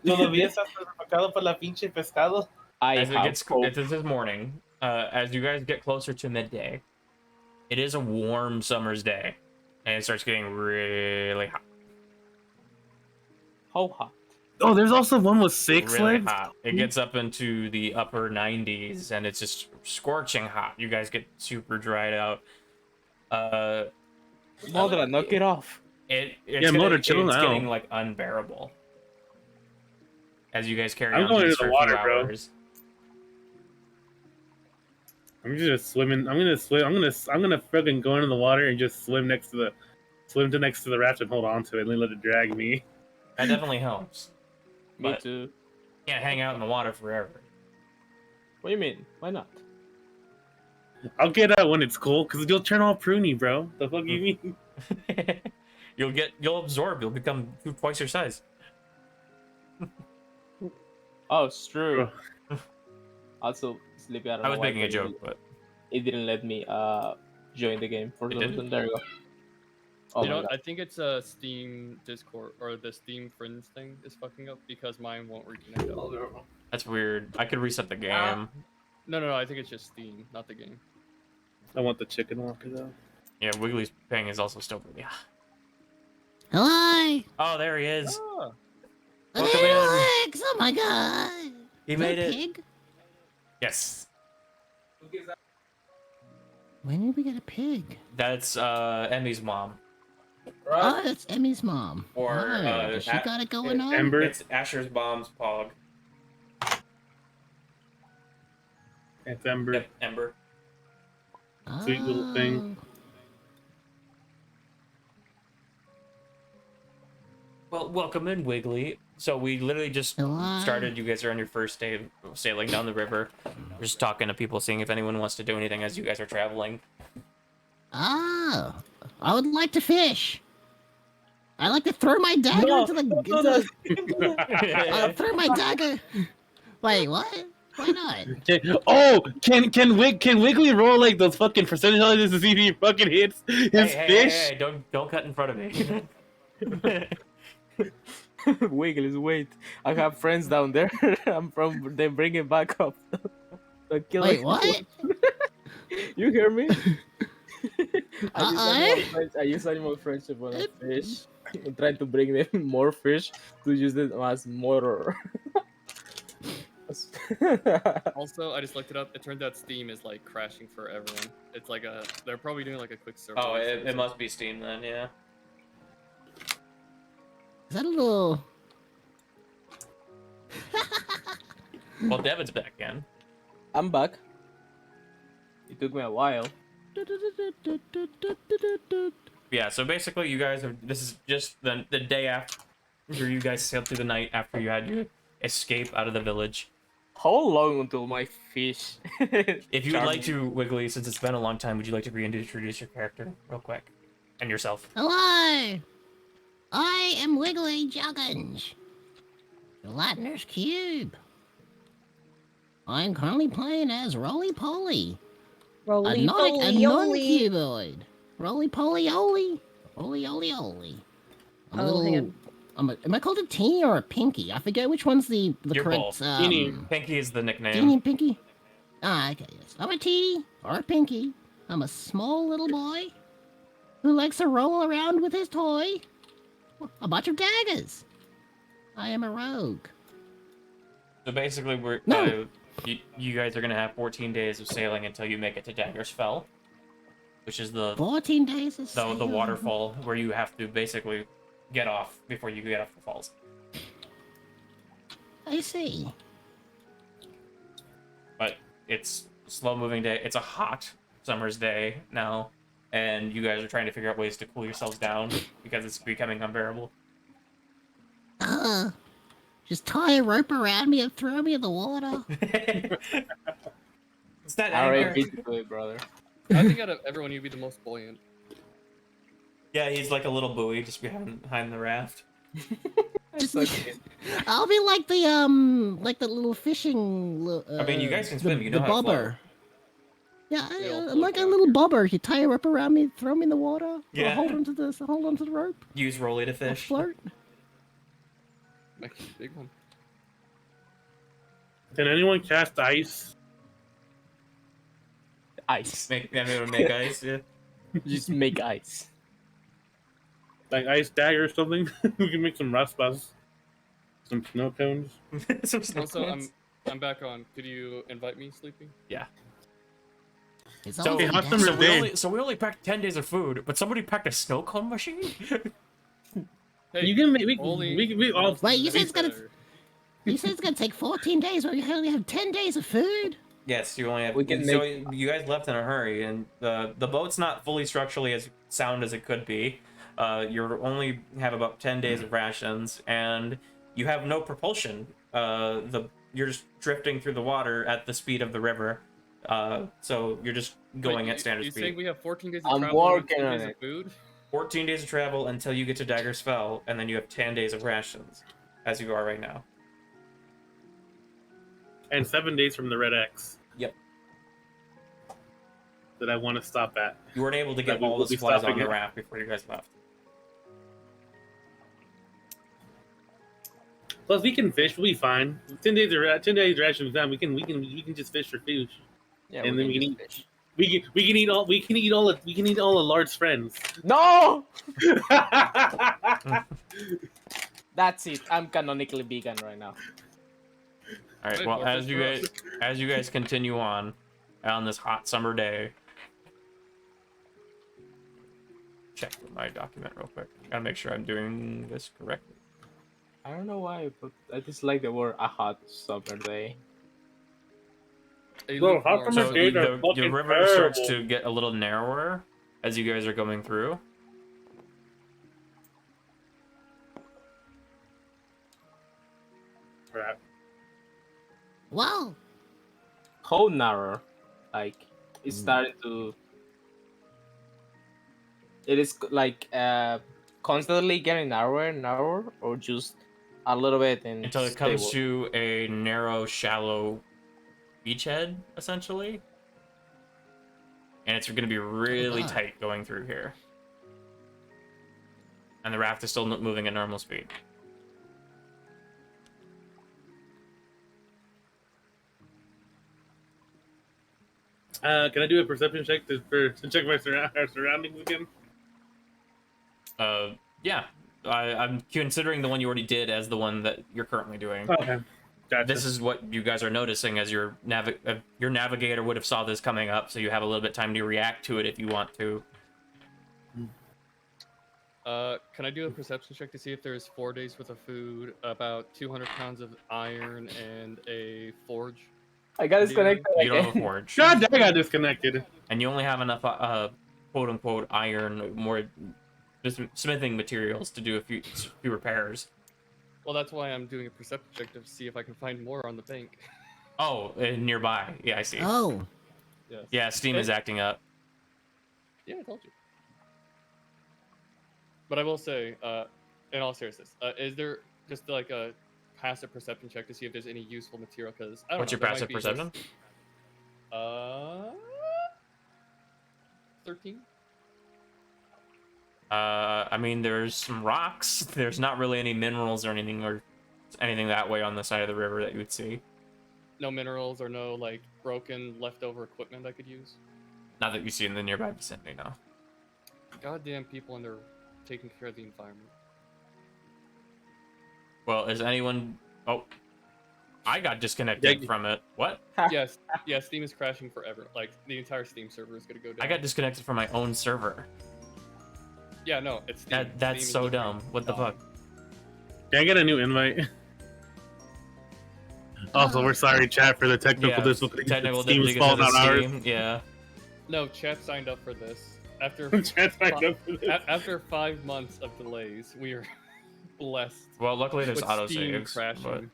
Todavía estás preocupado por la pinche pescado.
As this is morning, as you guys get closer to midday, it is a warm summer's day, and it starts getting really hot.
How hot?
Oh, there's also one with 6
Really
legs.
hot. It gets up into the upper 90s, and it's just scorching hot. You guys get super dried out.
Mother, knock it off.
It's
chill now.
getting like unbearable as you guys carry
I'm
on
going
these
to the
for a
water,
few
bro.
hours.
I'm just swimming. I'm gonna swim. I'm gonna fucking go into the water and just swim next to the raft and hold on to it and then let it drag me.
That definitely helps.
Me
But
too.
can't hang out in the water forever.
What do you mean? Why not?
I'll get out when it's cool because you'll turn all pruny, bro. The fuck you mean?
You'll absorb. You'll become twice your size.
Oh, it's true. Also, Sleepy, I don't
I
know
was
why,
making a
but
joke, but
it didn't let me join the game for some
didn't?
reason. There you go. Oh
You
my
know,
god.
I think it's a Steam Discord or the Steam Friends thing is fucking up because mine won't reconnect. Up.
that's weird. I could reset the game.
No, I think it's just Steam, not the game.
I want the chicken walker though.
Yeah, Wiggly's ping is also still pretty high.
Hello.
Oh, there he is.
Ah,
Welcome in.
Alex, oh my god.
He
Is that
made
a
it.
Pig?
Yes.
When did we get a pig?
That's Emmy's mom.
Oh, that's Emmy's mom.
Or,
Oh, does she got it going on?
Ember.
It's Asher's mom's pog.
It's Ember.
Yep, Ember.
Sweet little thing.
Oh.
Well, welcome in, Wiggly. So we literally just
Hello.
started. You guys are on your first day of sailing down the river. We're just talking to people, seeing if anyone wants to do anything as you guys are traveling.
Oh, I would like to fish. I like to throw my dagger
No,
into the. Throw my dagger. Wait, what? Why not?
Can Wiggly roll like those fucking percentages to see if he fucking hits his fish?
Hey, don't cut in front of me.
Wiggles, wait. I have friends down there. I'm from them. Bring it back up.
Wait, what?
You hear me? I use animal friendship when I fish. I'm trying to bring them more fish to use it as motor.
Also, I just looked it up. It turns out Steam is like crashing for everyone. It's like they're probably doing like a quick server.
Oh,
reset or
it
something.
must be Steam then, yeah.
Is that a little?
Well, Devin's back again.
I'm back. It took me a while.
Yeah, so basically you guys are, this is just the day after you guys sailed through the night after you had your escape out of the village.
How long until my fish?
If you would like to, Wiggly, since it's been a long time, would you like to reintroduce your character real quick? And yourself?
Hello, I am Wiggly Juggins, the Latner's Cube. I'm currently playing as Roly Poly, a
Roly poly,
non-cuboid. Roly Poly Oly, Oly Oly Oly. I'm a
Oh,
little.
hang on.
Am I called a teeny or a pinky? I forget which one's the
You're
correct.
both.
Teeny.
Pinky is the nickname.
Teeny and pinky. Ah, okay, yes. I'm a teeny or a pinky. I'm a small little boy who likes to roll around with his toy. A bunch of daggers. I am a rogue.
So basically, we're
No.
you guys are gonna have 14 days of sailing until you make it to Dagger's Fell, which is the
14 days of
the
sailing.
waterfall where you have to basically get off before you get off the falls.
I see.
But it's a slow-moving day. It's a hot summer's day now, and you guys are trying to figure out ways to cool yourselves down because it's becoming unbearable.
Just tie a rope around me and throw me in the water.
It's that
I already
anger.
beat you to it, brother.
I think out of everyone, you'd be the most buoyant.
Yeah, he's like a little buoy just behind the raft.
Just,
Okay.
I'll be like the little fishing.
I mean, you guys can swim. You know
the
how to float.
bobber. Yeah,
We all
I'm
float
like a
down
little
here.
bobber. You tie a rope around me, throw me in the water.
Yeah.
Or hold onto the rope.
Use Rolly to
I'll
fish.
float.
Make a big one.
Can anyone cast ice?
Ice.
Make ice. Yeah.
Just make ice.
Like ice dagger or something? We can make some raspas. Some snow cones.
Some snow
Also,
cones.
I'm back on. Could you invite me, Sleepy?
It's
So,
all
Hey, hot
down.
summer day.
so we only packed 10 days of food, but somebody packed a snow cone machine?
Hey,
You can make
only
we all.
Wait, you said
be
it's gonna-
better.
You said it's gonna take 14 days, but we only have 10 days of food.
Yes, you only have.
We can
so you guys left in a hurry, and the boat's not fully structurally as sound as it could be. You only have about 10 days of rations, and you have no propulsion. You're just drifting through the water at the speed of the river. So you're just going
Wait,
at standard
you
speed.
saying we have 14 days of
I'm
travel and
working
2
on
days of
it.
food?
14 days of travel until you get to Dagger's Fell, and then you have 10 days of rations, as you are right now.
And 7 days from the Red X.
Yep.
That I want to stop at.
You weren't able to get
That we
all
will
the
be
supplies on
stopping
the
at.
raft before you guys left.
Plus, we can fish. We'll be fine. 10 days of 10 days rations done. We can just fish for food.
Yeah,
And then we can
just
eat.
fish.
We can eat all the large friends.
No! That's it. I'm canonically vegan right now.
All right.
Wait,
Well,
more
as
fish
you
for
guys
us.
continue on this hot summer day, check my document real quick. Gotta make sure I'm doing this correctly.
I don't know why, but I just like the word a hot summer day.
Hey,
Bro,
Luke,
how
more-
come
So
days are
the
fucking
river starts
terrible.
to get a little narrower as you guys are going through.
Crap.
Wow.
How narrow? Like, it's starting to. It is like constantly getting narrower and narrower, or just a little bit and
Until it comes
stable?
to a narrow, shallow beachhead, essentially. And it's going to be really
God.
tight going through here. And the raft is still moving at normal speed.
Can I do a perception check to check my our surroundings again?
Yeah. I'm considering the one you already did as the one that you're currently doing.
Okay. Gotcha.
This is what you guys are noticing as your navigator would have saw this coming up, so you have a little bit of time to react to it if you want to.
Can I do a perception check to see if there's 4 days worth of food, about 200 pounds of iron, and a forge?
I got disconnected.
You don't have a
again.
forge.
God, I got disconnected.
And you only have enough quote unquote iron, more smithing materials to do a few repairs.
Well, that's why I'm doing a perception check to see if I can find more on the bank.
Oh, nearby. Yeah, I see.
Oh,
Yes.
Yeah, Steam is acting up.
Yeah, I told you. But I will say, in all seriousness, is there just like a passive perception check to see if there's any useful material? Because I don't
What's
know,
your
there
passive
might be
perception?
just, 13.
I mean, there's some rocks. There's not really any minerals or anything that way on the side of the river that you would see.
No minerals or no like broken leftover equipment I could use.
Not that you see in the nearby vicinity, no.
Goddamn people and they're taking care of the environment.
Well, is anyone... Oh, I got disconnected
Yeah.
from it. What?
Yes, yeah, Steam is crashing forever. Like the entire Steam server is gonna go down.
I got disconnected from my own server.
Yeah, no, it's Steam.
That's
Steam is
so
literally
dumb. What the
gone.
fuck?
Can I get a new invite? Also, we're sorry, chat, for the technical difficulties.
Technical
Steam is
difficulties
falling
because
on
of
ours.
Steam. Yeah.
No, chat signed up for this. After
Chat signed up for this.
after 5 months of delays, we are blessed.
Well, luckily there's
with
auto
Steam
saves.
crashing.
But...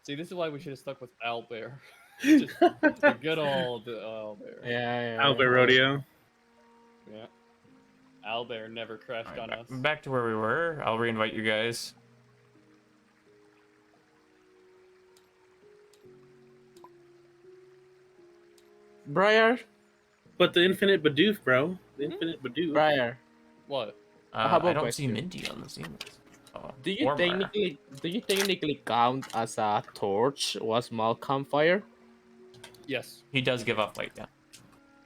See, this is why we should have stuck with Owlbear. Just the good old Owlbear.
Yeah.
Albert Rodeo.
Yeah. Owlbear never crashed
Alright,
on us.
back to where we were. I'll reinvite you guys.
Briar,
But the infinite Bidoof, bro. The infinite Bidoof.
Briar.
What?
How about
I don't see
question?
Minty on the scene list. Oh,
Do you
or Mara.
technically count as a torch or a small campfire?
Yes.
He does give off light, yeah.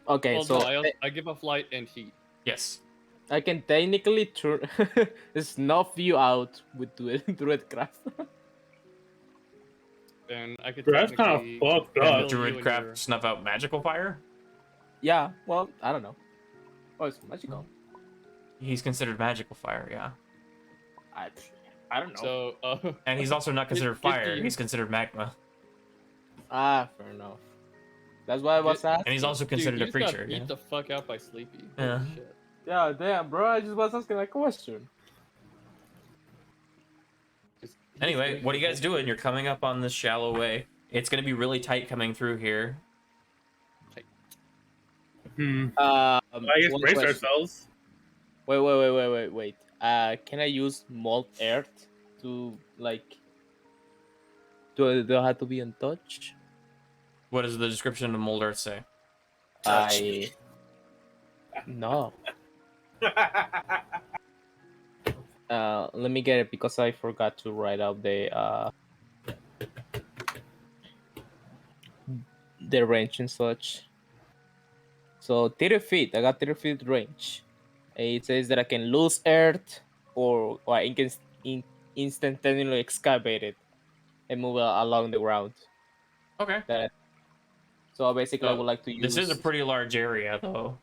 Okay,
Well,
so
no, I give off light and heat.
Yes.
I can technically turn snuff you out with Druidcraft.
And I could
Bro, that's kind of
technically
fucked
kill
up.
you
Druid
and
craft
your-
snuff out magical fire?
Yeah, well, I don't know. Oh, it's magical.
He's considered magical fire, yeah.
I don't know.
So,
And he's also not considered
Give
fire.
you-
He's considered magma.
Fair enough. That's why I was asking.
And he's also considered
dude,
a
you just got
preacher.
beat
Yeah.
the fuck out by Sleepy.
Yeah.
Holy shit.
Yeah, damn, bro. I just was asking a question.
Just- he's
Anyway,
great.
what are you guys doing? You're coming up on this shallow way. It's going to be really tight coming through here.
I guess
one
brace
question.
ourselves.
Wait. Can I use mold earth to like? Do I have to be in touch?
What does the description of Mold Earth say?
No. Let me get it because I forgot to write out the range and such. So 30 feet. I got 30 feet range. It says that I can lose earth or I can instantaneously excavate it and move it along the ground.
Okay.
So basically, I
So,
would like to use.
This is a pretty large area, though.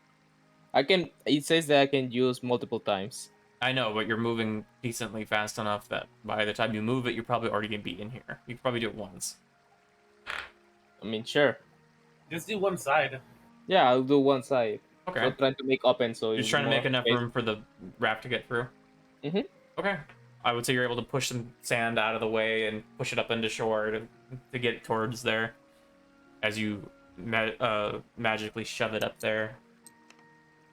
I can. It says that I can use multiple times.
I know, but you're moving decently fast enough that by the time you move it, you're probably already going to be in here. You can probably do it once.
I mean, sure.
Just do one side.
Yeah, I'll do one side.
Okay.
So trying to make open so
You're
it's
just trying to
more
make enough
space.
room for the raft to get through?
Mhm.
Okay. I would say you're able to push some sand out of the way and push it up into shore to get towards there as you magically shove it up there,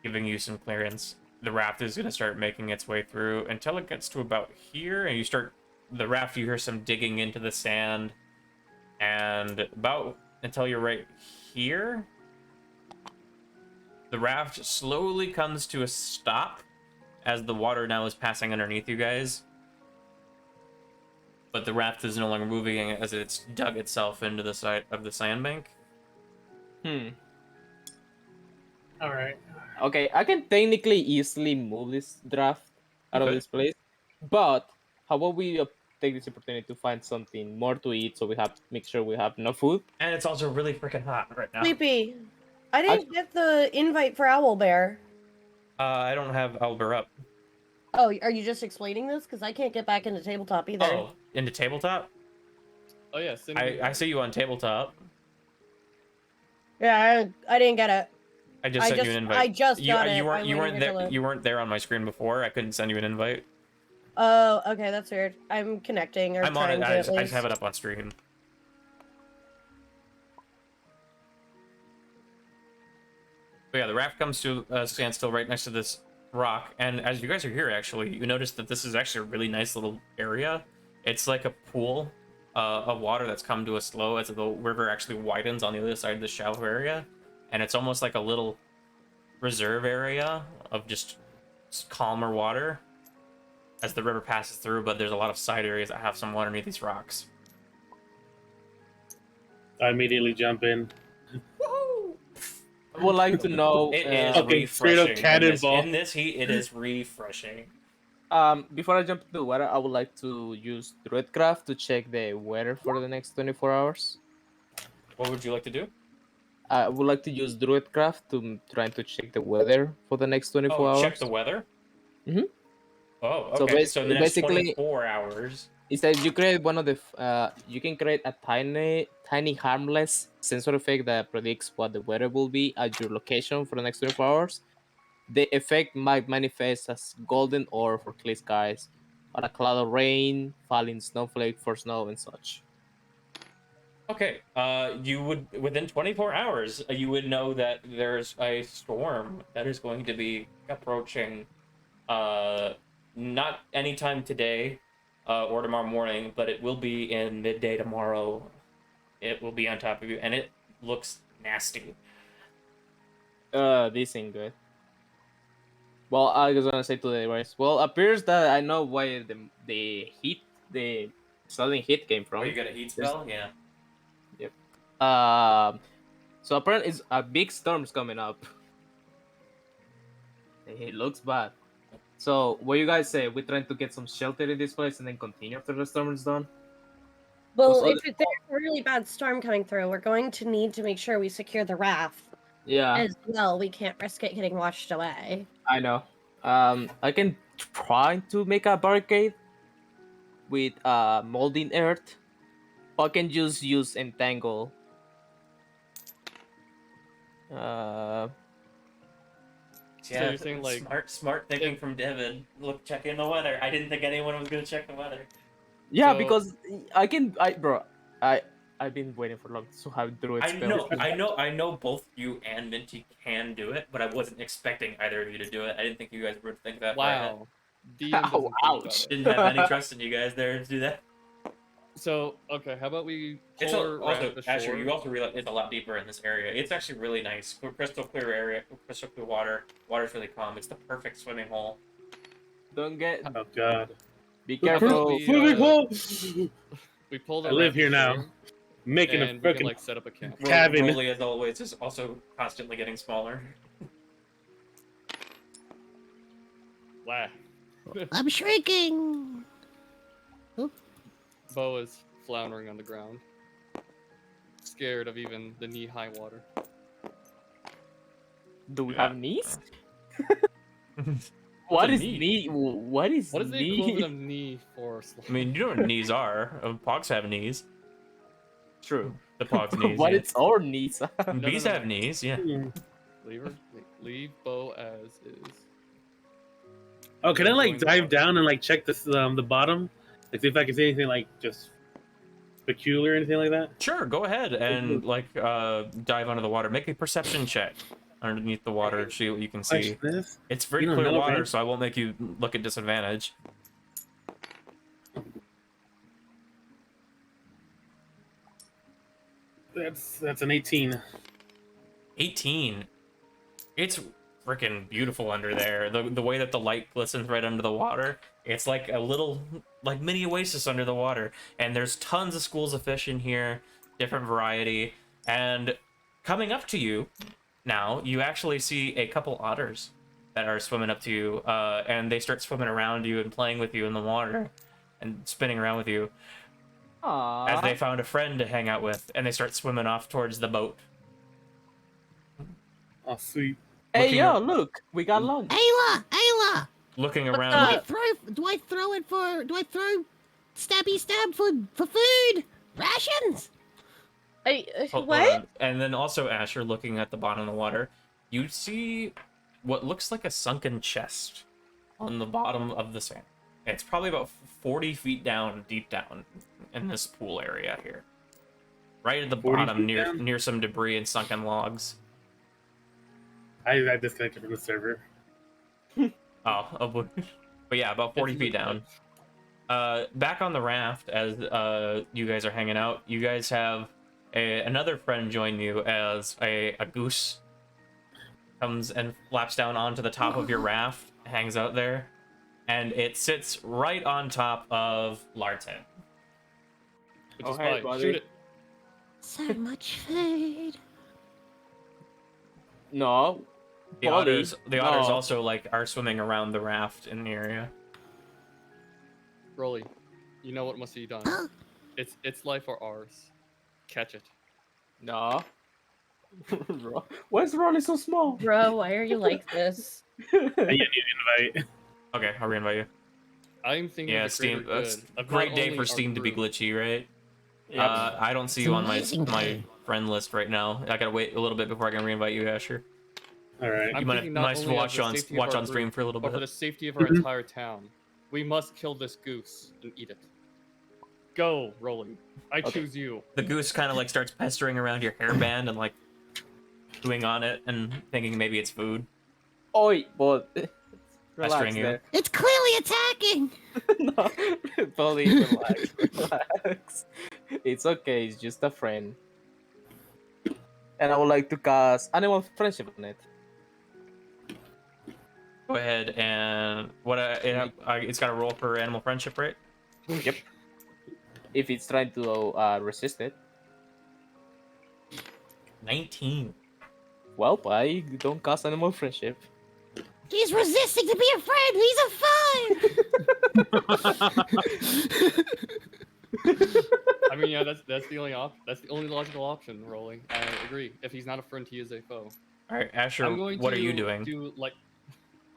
giving you some clearance. The raft is going to start making its way through until it gets to about here, and the raft, you hear some digging into the sand, and about until you're right here, the raft slowly comes to a stop as the water now is passing underneath you guys. But the raft is no longer moving as it's dug itself into the side of the sandbank.
Hmm.
All right.
Okay, I can technically easily move this draft out of
Okay.
this place, but how about we take this opportunity to find something more to eat so we have make sure we have enough food?
And it's also really freaking hot right now.
Sleepy. I didn't get the invite for Owlbear.
I don't have Albert up.
Oh, are you just explaining this? Because I can't get back into tabletop either.
Oh, into tabletop?
Oh yeah, send me
I see you on tabletop.
Yeah, I didn't get it.
I just sent you an invite.
I just
you,
got it.
you weren't
I'm
you
waiting
weren't
for it
there
to load.
you weren't there on my screen before. I couldn't send you an invite.
Oh, okay, that's weird. I'm connecting or
I'm on
trying
it.
to
I
at
just
least.
have it up on stream. But yeah, the raft comes to a standstill right next to this rock, and as you guys are here, actually, you notice that this is actually a really nice little area. It's like a pool of water that's come to a slow as the river actually widens on the other side of the shallow area, and it's almost like a little reserve area of just calmer water as the river passes through, but there's a lot of side areas that have some water underneath these rocks.
I immediately jump in.
I would like to know.
It is
Okay, straight up
refreshing.
cannonball.
In this heat, it is refreshing.
Before I jump into the water, I would like to use Druidcraft to check the weather for the next 24 hours.
What would you like to do?
I would like to use Druidcraft to try to check the weather for the next 24
Oh,
hours.
check the weather?
Mhm.
Oh,
So
okay. So, in the next
basically-
24 hours.
It says you create one of the you can create a tiny harmless sensor effect that predicts what the weather will be at your location for the next 24 hours. The effect might manifest as golden orb for clear skies, or a cloud of rain, falling snowflake for snow and such.
Okay, you would, within 24 hours, you would know that there's a storm that is going to be approaching, not anytime today, or tomorrow morning, but it will be in midday tomorrow. It will be on top of you, and it looks nasty.
This ain't good. Well, I was gonna say to the rest. Well, appears that I know why the heat, the sudden heat came from.
Oh, you got a heat spell? Yeah.
So apparently it's a big storm's coming up. It looks bad. So what you guys say? We're trying to get some shelter in this place and then continue after the storm is done.
Well,
Also-
if there's a really bad storm coming through, we're going to need to make sure we secure the raft
Yeah,
as well. We can't risk it getting washed away.
I know. I can try to make a barricade with molding earth. Or I can just use entangle.
So you're saying, like,
smart thinking from Devid. Look, checking the weather. I didn't think anyone was gonna check the weather.
Yeah,
So-
because I've been waiting for long to have druid spell.
I know both you and Minty can do it, but I wasn't expecting either of you to do it. I didn't think you guys would think that. far ahead.
wow. DM doesn't think about
ouch.
it.
Didn't have any trust in you guys there to do that.
So okay, how about we
It's
pull
also,
raft
Asher,
ashore?
you also realize it's a lot deeper in this area. It's actually really nice. Crystal clear area, crystal clear water. Water's really calm. It's the perfect swimming hole.
Don't get.
Oh god.
Be
How about
careful.
we,
Swimming hole!
we pull the
I live
raft
here now.
ashore,
Making a
and we can
freaking
like set up a camp.
Cabin.
Rolly, as always, is also constantly getting smaller.
Wow.
I'm shrinking.
Bo is floundering on the ground, scared of even the knee-high water.
Do we
Yeah.
have knees? What
a
is
knee?
knee? What is
What is the
knee?
equivalent of knee for?
I mean, you know what knees are. Pogs have knees.
True.
The pogs knees.
What
yeah.
it's our knees?
Bees
no.
have knees, yeah.
Leave Bo as is.
Oh, can I like
Going
dive
down.
down and like check this the bottom? Like see if I can see anything like just peculiar or anything like that?
Sure, go ahead and like dive under the water. Make a perception check underneath the water. See what you can see.
Watch this.
It's very
You don't
clear
know,
water,
right?
so I won't make you look at disadvantage.
That's an 18.
18. It's freaking beautiful under there. The way that the light glistens right under the water, it's like a little like mini oasis under the water. And there's tons of schools of fish in here, different variety. And coming up to you now, you actually see a couple otters that are swimming up to you, and they start swimming around you and playing with you in the water and spinning around with you as they
Aww.
found a friend to hang out with, and they start swimming off towards the boat.
Oh, sweet.
Hey,
Looking
yo,
ar-
look, we got lunch.
Ayla!
Looking
What's
around,
Do I
up?
throw stabby stab for food? Rations?
hold
What?
on. And then also, Asher, looking at the bottom of the water, you see what looks like a sunken chest on the bottom of the sand. It's probably about 40 feet down, deep down in this pool area here. Right at the
40
bottom,
feet down?
near some debris and sunken logs.
I disconnected from the server.
But yeah, about 40 feet down. Back on the raft, as you guys are hanging out, you guys have another friend join you as a goose comes and flaps down onto the top of your raft, hangs out there, and it sits right on top of Lart's head.
Which is
Oh, hey,
fine.
buddy.
Shoot it.
So much food.
No.
The
Buddy,
otters
no.
also like are swimming around the raft in the area.
Rolly, you know what must be done.
Huh?
It's life or ours. Catch it.
No. Why is Ronnie so small?
Bro, why are you like this?
I need an invite.
Okay, I'll reinvite you.
I'm thinking
Yeah,
of the greater
Steam.
good
It's a
of
great
not
day
only
for
our
Steam to be
crew,
glitchy, right?
Yep.
I don't see
It's
you on my
amazing day.
friend list right now. I gotta wait a little bit before I can reinvite you, Asher.
All right.
I'm
You might
thinking not only of
watch
the
on
safety of
watch
our
on stream
group,
for a little
but for the
bit.
safety of our
Mhm.
entire town. We must kill this goose and eat it. Go, Rolly. I
Okay.
choose you.
The goose kind of like starts pestering around your hairband and like chewing on it and thinking maybe it's food.
Oi, but relax
Pestering you.
there.
It's clearly attacking.
No, Polly, relax, relax. It's okay. It's just a friend. And I would like to cast animal friendship on it.
Go ahead and it's got a roll for animal friendship, right?
Yep. If it's trying to resist it,
19.
well, I don't cast animal friendship.
He's resisting to be a friend. He's a five.
I mean, yeah, that's the only that's the only logical option, Rolly. I agree. If he's not a friend, he is a foe.
All right, Asher,
I'm going
what
to
are you doing?
do like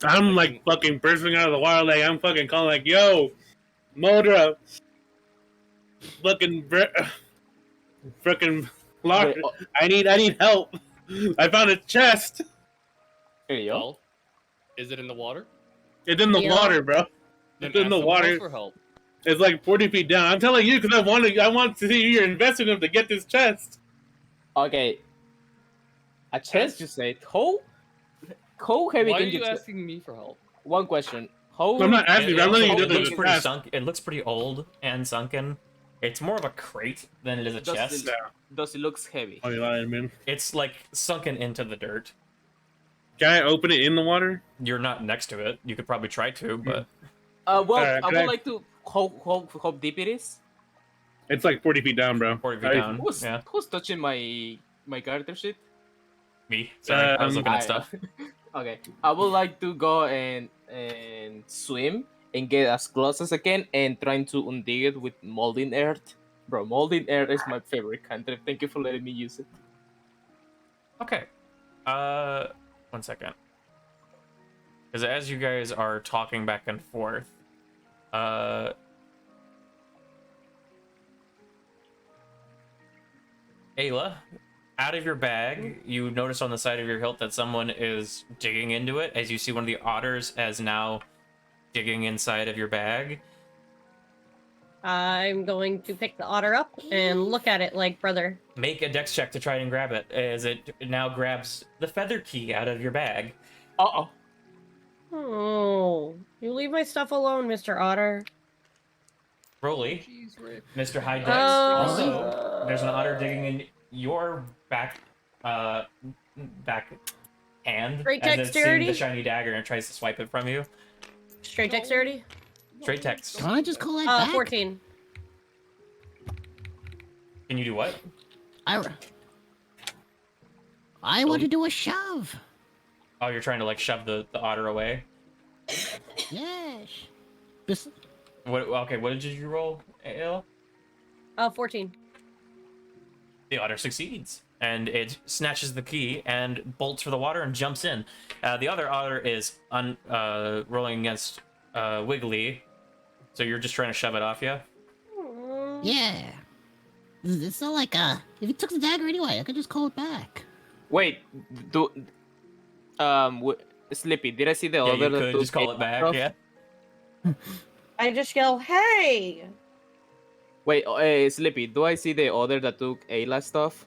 I'm like fucking bursting out of the water, like I'm fucking calling, like, yo, Modra, fucking, freaking, Lark,
Wait, oh,
I need help. I found a chest.
here you go.
well, is it in the water?
It's in the
Yeah.
water, bro.
Then
It's in
ask
the
someone else
water.
for help.
It's like 40 feet down. I'm telling you because I want to see you're investing in to get this chest.
Okay. A chest, you said. How heavy
Why are
can
you
you?
asking me for help?
One question. How?
I'm not asking. I'm letting you
It
do
looks
the
pretty
task.
It looks pretty old and sunken. It's more of a crate than it is a
Does
chest.
it- Does it looks heavy?
Oh, you lying, man.
It's like sunken into the dirt.
Can I open it in the water?
You're not next to it. You could probably try to, but
Well,
Alright,
I
can
would
I-
like to. How deep it is?
It's like 40 feet down, bro.
40 feet
I-
down.
Who's
Yeah,
who's touching my character sheet?
me. Sorry, I was looking at
I-
stuff.
Okay, I would like to go and swim and get as close as I can and trying to undig it with molding earth. Bro, molding earth is my favorite cantrip. Thank you for letting me use it.
Okay. 1 second. Because as you guys are talking back and forth, Ayla, out of your bag, you notice on the side of your hilt that someone is digging into it, as you see one of the otters as now digging inside of your bag.
I'm going to pick the otter up and look at it like, brother.
Make a dex check to try and grab it, as it now grabs the feather key out of your bag.
Uh-oh.
Oh, you leave my stuff alone, Mr. Otter.
Rolly,
Jeez, Rick.
Mr. High Dex.
Oh.
Also, there's an otter digging in your back hand.
Great
as it's seeing
dexterity?
the shiny dagger and it tries to swipe it from you.
Straight dexterity?
Straight text.
Can I just call that back?
14.
Can you do what?
I I want to do a shove.
Oh, you're trying to like shove the otter away.
Yes. Bes-
What? Okay, what did you roll, Ale?
14.
The otter succeeds, and it snatches the key and bolts for the water and jumps in. The other otter is rolling against Wiggly, so you're just trying to shove it off, yeah?
Yeah. It's not like if he took the dagger anyway, I could just call it back.
Wait, Slippy, did I see the
Yeah,
other
you
that
could
took
just call it back,
stuff?
yeah?
I just yell, hey!
Wait, Slippy, do I see the other that took Ayla's stuff?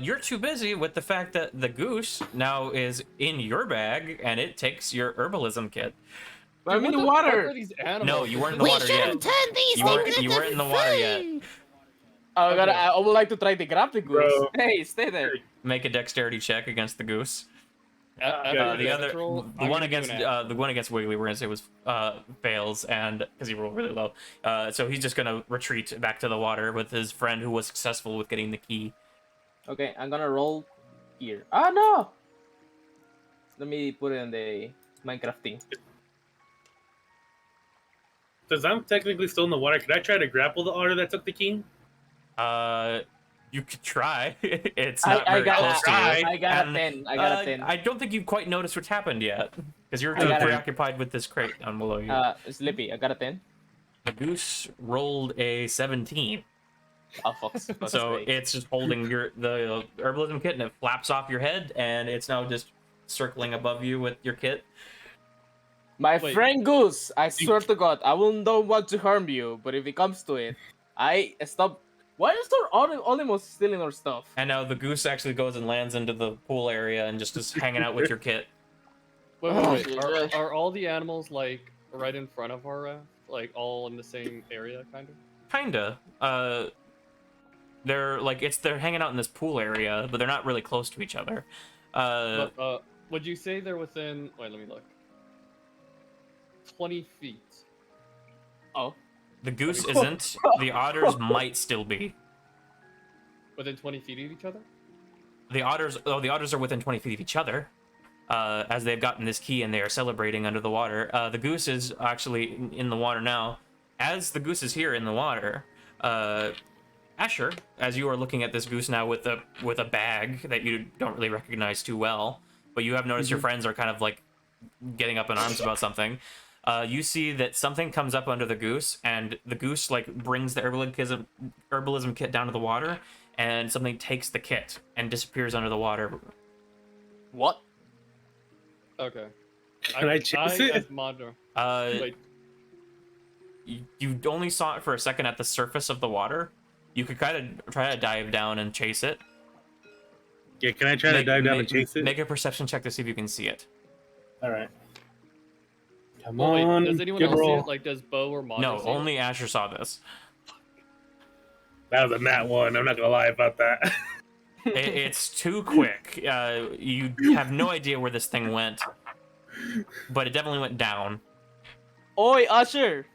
You're too busy with the fact that the goose now is in your bag, and it takes your herbalism kit.
But I'm in the
What fuck
water.
are these animals?
No, you weren't in the
We
water
should
yet.
have turned these
You
things
weren't-
into
you weren't in the water yet.
food.
Okay.
Okay.
I would like to try to grab the goose.
Bro.
Hey, stay there.
Make a dexterity check against the goose.
After
The other,
roll,
the
I'm
one
gonna do
against
an act.
the one against Wiggly, we're gonna say was fails, and because he rolled really low, so he's just gonna retreat back to the water with his friend who was successful with getting the key.
Okay, I'm gonna roll here. Ah, no! Let me put it in the Minecraft thing.
Since I'm technically still in the water, could I try to grapple the otter that took the key?
You could try. It's not
I
very
got
close to you.
I got
And,
a 10. I got a 10.
I don't think you've quite noticed what's happened yet, because you're
I
too
got it.
preoccupied with this crate down below you.
Slippy, I got a 10.
The goose rolled a 17.
Oh, fuck.
So it's just holding the herbalism kit, and it flaps off your head, and it's now just circling above you with your kit.
My
Wait.
friend Goose, I swear to God, I will not want to harm you, but if it comes to it, I stop. Why is there almost stealing our stuff?
And now the goose actually goes and lands into the pool area and just is hanging out with your kit.
Wait,
Oh,
wait.
Jesus.
Are all the animals like right in front of our raft? Like all in the same area, kind of?
Kinda. They're hanging out in this pool area, but they're not really close to each other.
But would you say they're within? Wait, let me look. 20 feet.
Oh,
The goose isn't. The otters might still be.
Within 20 feet of each other?
The otters are within 20 feet of each other, as they've gotten this key and they are celebrating under the water. The goose is actually in the water now. As the goose is here in the water, Asher, as you are looking at this goose now with a bag that you don't really recognize too well, but you have noticed your friends are kind of like getting up in arms about something. You see that something comes up under the goose, and the goose like brings the herbalism kit down to the water, and something takes the kit and disappears under the water.
what?
Okay.
Can I chase it?
As Madra. Wait.
You only saw it for a second at the surface of the water. You could kind of try to dive down and chase it.
Yeah, can I try to dive down and chase it?
Make a perception check to see if you can see it.
All right. Come
Oh, wait,
on.
does anyone
good
else see
roll.
it? Like, does Bo or Madra
No,
see it?
only Asher saw this.
That was a nat one. I'm not gonna lie about that.
It's too quick. You have no idea where this thing went, but it definitely went down.
Oi, Usher!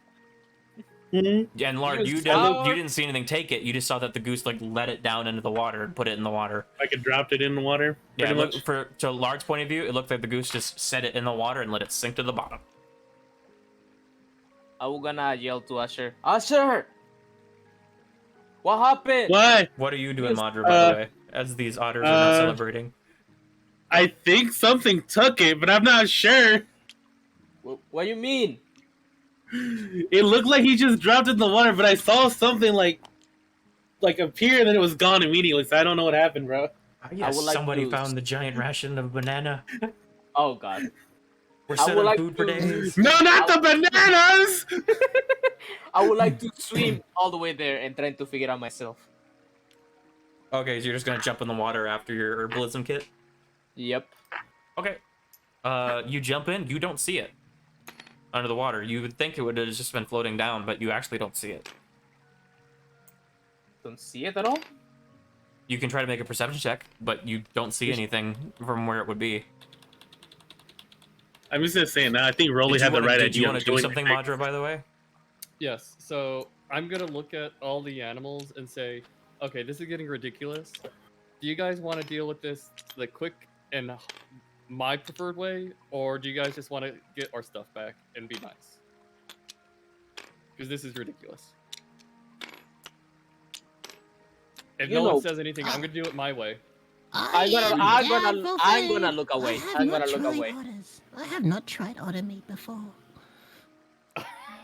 And Lard,
You
you
saw-
didn't see anything take it. You just saw that the goose like let it down into the water and put it in the water.
Like it dropped it in the water.
Yeah,
Pretty
look,
much.
to Lard's point of view, it looked like the goose just set it in the water and let it sink to the bottom.
I was gonna yell to Usher. Usher! What happened?
What?
What are you doing,
Yes,
Madra, by the way, as these otters are now celebrating?
I think something took it, but I'm not sure.
What do you mean?
It looked like he just dropped it in the water, but I saw something like appear and then it was gone immediately. So I don't know what happened, bro.
Yes,
would like
somebody
to-
found the giant ration of banana.
Oh, God.
We're
I would
selling
like
food for
to-
days.
No, not the bananas.
I would like to swim all the way there and trying to figure out myself.
Okay, so you're just gonna jump in the water after your herbalism kit?
Yep.
Okay. You jump in, you don't see it under the water. You would think it would have just been floating down, but you actually don't see it.
Don't see it at all?
You can try to make a perception check, but you don't see anything from where it would be.
I'm just gonna say it now. I think Rolly had the right
Did you
idea.
want
of
to do
doing
something,
the trick.
Madra, by the way?
Yes. So I'm gonna look at all the animals and say, okay, this is getting ridiculous. do you guys want to deal with this the quick and my preferred way, or do you guys just want to get our stuff back and be nice? Because this is ridiculous. If
You
no
know-
one says anything, I'm gonna do it my way.
I'm gonna look away. I'm gonna look away.
I have not tried otter meat before.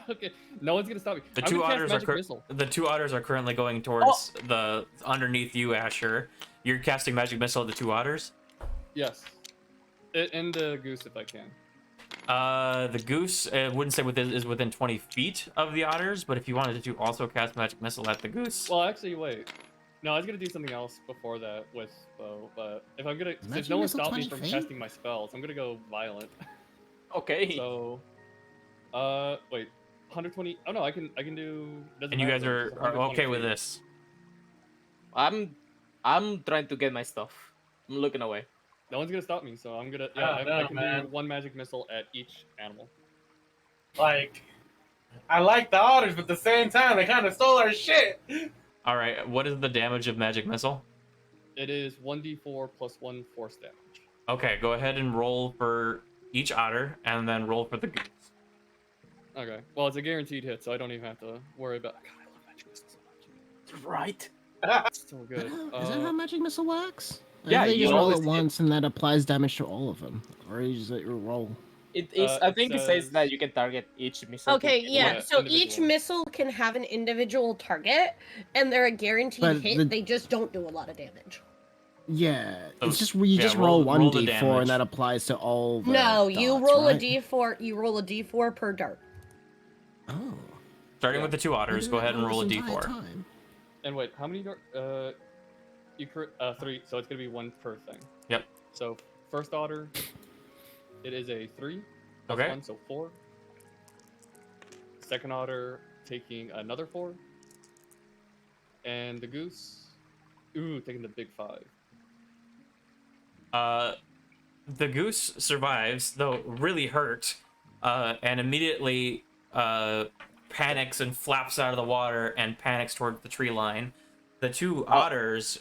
Okay, no one's gonna stop me.
The
I'm
two
gonna cast
otters
magic
are
missile.
the two otters are currently going towards the underneath you, Asher. You're casting magic missile at the two otters.
Yes, and the goose if I can.
The goose wouldn't say is within 20 feet of the otters, but if you wanted to also cast magic missile at the goose,
Well, actually, wait. No, I was gonna do something else before that with bow, but if I'm gonna, since
Magic
no one
missile
stopped me
20
from
feet?
casting my spells, I'm gonna go violent.
Okay.
So, wait, 120. Oh no, I can do. Doesn't
and you guys
matter,
are,
it's
are
120
okay with
feet.
this.
I'm trying to get my stuff. I'm looking away.
No one's gonna stop me, so I'm gonna.
Oh,
Yeah, I
no,
can
man.
do one magic missile at each animal.
Like, I like the otters, but at the same time, they kind of stole our shit.
All right, what is the damage of magic missile?
It is 1d4 plus 1 force damage.
Okay, go ahead and roll for each otter, and then roll for the goose.
Okay. Well, it's a guaranteed hit, so I don't even have to worry about. God, I love magic missile so much.
Right.
It's so good.
Is that how magic missile works?
Yeah,
I think
you
you roll
always
it
hit.
once and that applies damage to all of them. Or you just roll.
It is. I
It
think it
says-
says that you can target each missile.
Okay,
in
yeah.
Yeah,
So each
individual.
missile can have an individual target, and they're a guaranteed
But
hit.
the-
They just don't do a lot of damage.
Yeah,
So,
it's just you
yeah,
just
roll-
roll one
roll the
d4
damage.
and that applies to all the
No, you
dots,
roll
right?
a d4. You roll a d4 per dart.
Oh.
Starting with the two otters, go ahead and roll a
This entire
d4.
time.
And wait, how many? You 3. So it's gonna be 1 per thing.
Yep.
So first otter, it is a 3. Plus
Okay.
1, so 4. Second otter taking another 4. And the goose, taking the big 5.
The goose survives, though really hurt, and immediately panics and flaps out of the water and panics towards the tree line. The two otters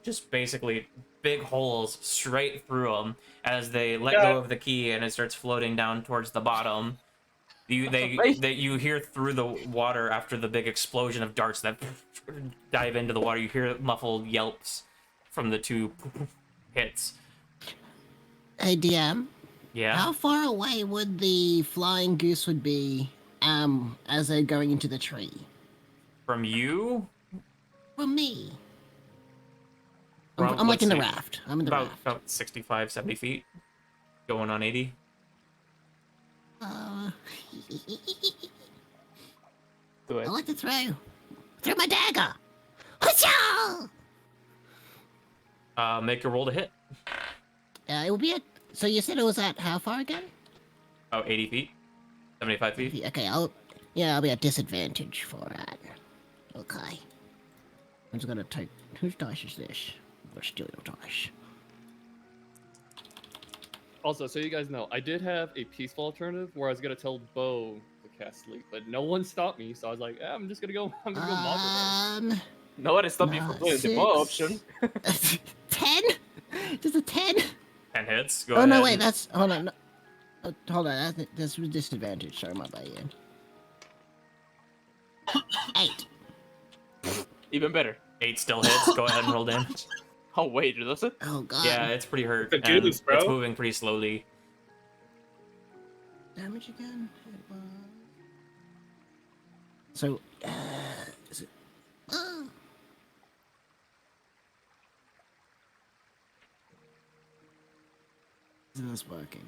just basically big holes straight through them as they let go of the key and it starts floating down towards the bottom. You hear through the water after the big explosion of darts that dive into the water. You hear muffled yelps from the two hits.
Hey DM,
Yeah.
how far away would the flying goose would be as they're going into the tree?
From you?
From me.
From-
I'm like
let's
in the
see.
raft. I'm in the
About
raft.
65, 70 feet. Going on 80.
Do
I
it.
like to throw my dagger. Husha!
Make a roll to hit.
It would be so you said it was at how far again?
Oh, 80 feet. 75 feet.
Okay, I'll be at disadvantage for that. Okay. I'm just gonna take whose dice is this? I'm gonna steal your dice.
Also, so you guys know, I did have a peaceful alternative where I was gonna tell Bo to cast sleep, but no one stopped me, so I was like, I'm just gonna go. I'm gonna go mob.
Nobody stopped you from doing the bow option.
10? Just a 10?
10 hits. Go
Oh
ahead.
no, wait, that's hold on. Hold on, that's with disadvantage. Sorry, my bad. 8.
Even better.
8 still hits. Go ahead and roll damage.
Oh wait, does it?
Oh god.
Yeah, it's pretty hurt.
The
and
goose, bro.
It's moving pretty slowly.
Damage again. So, is it? Isn't this working?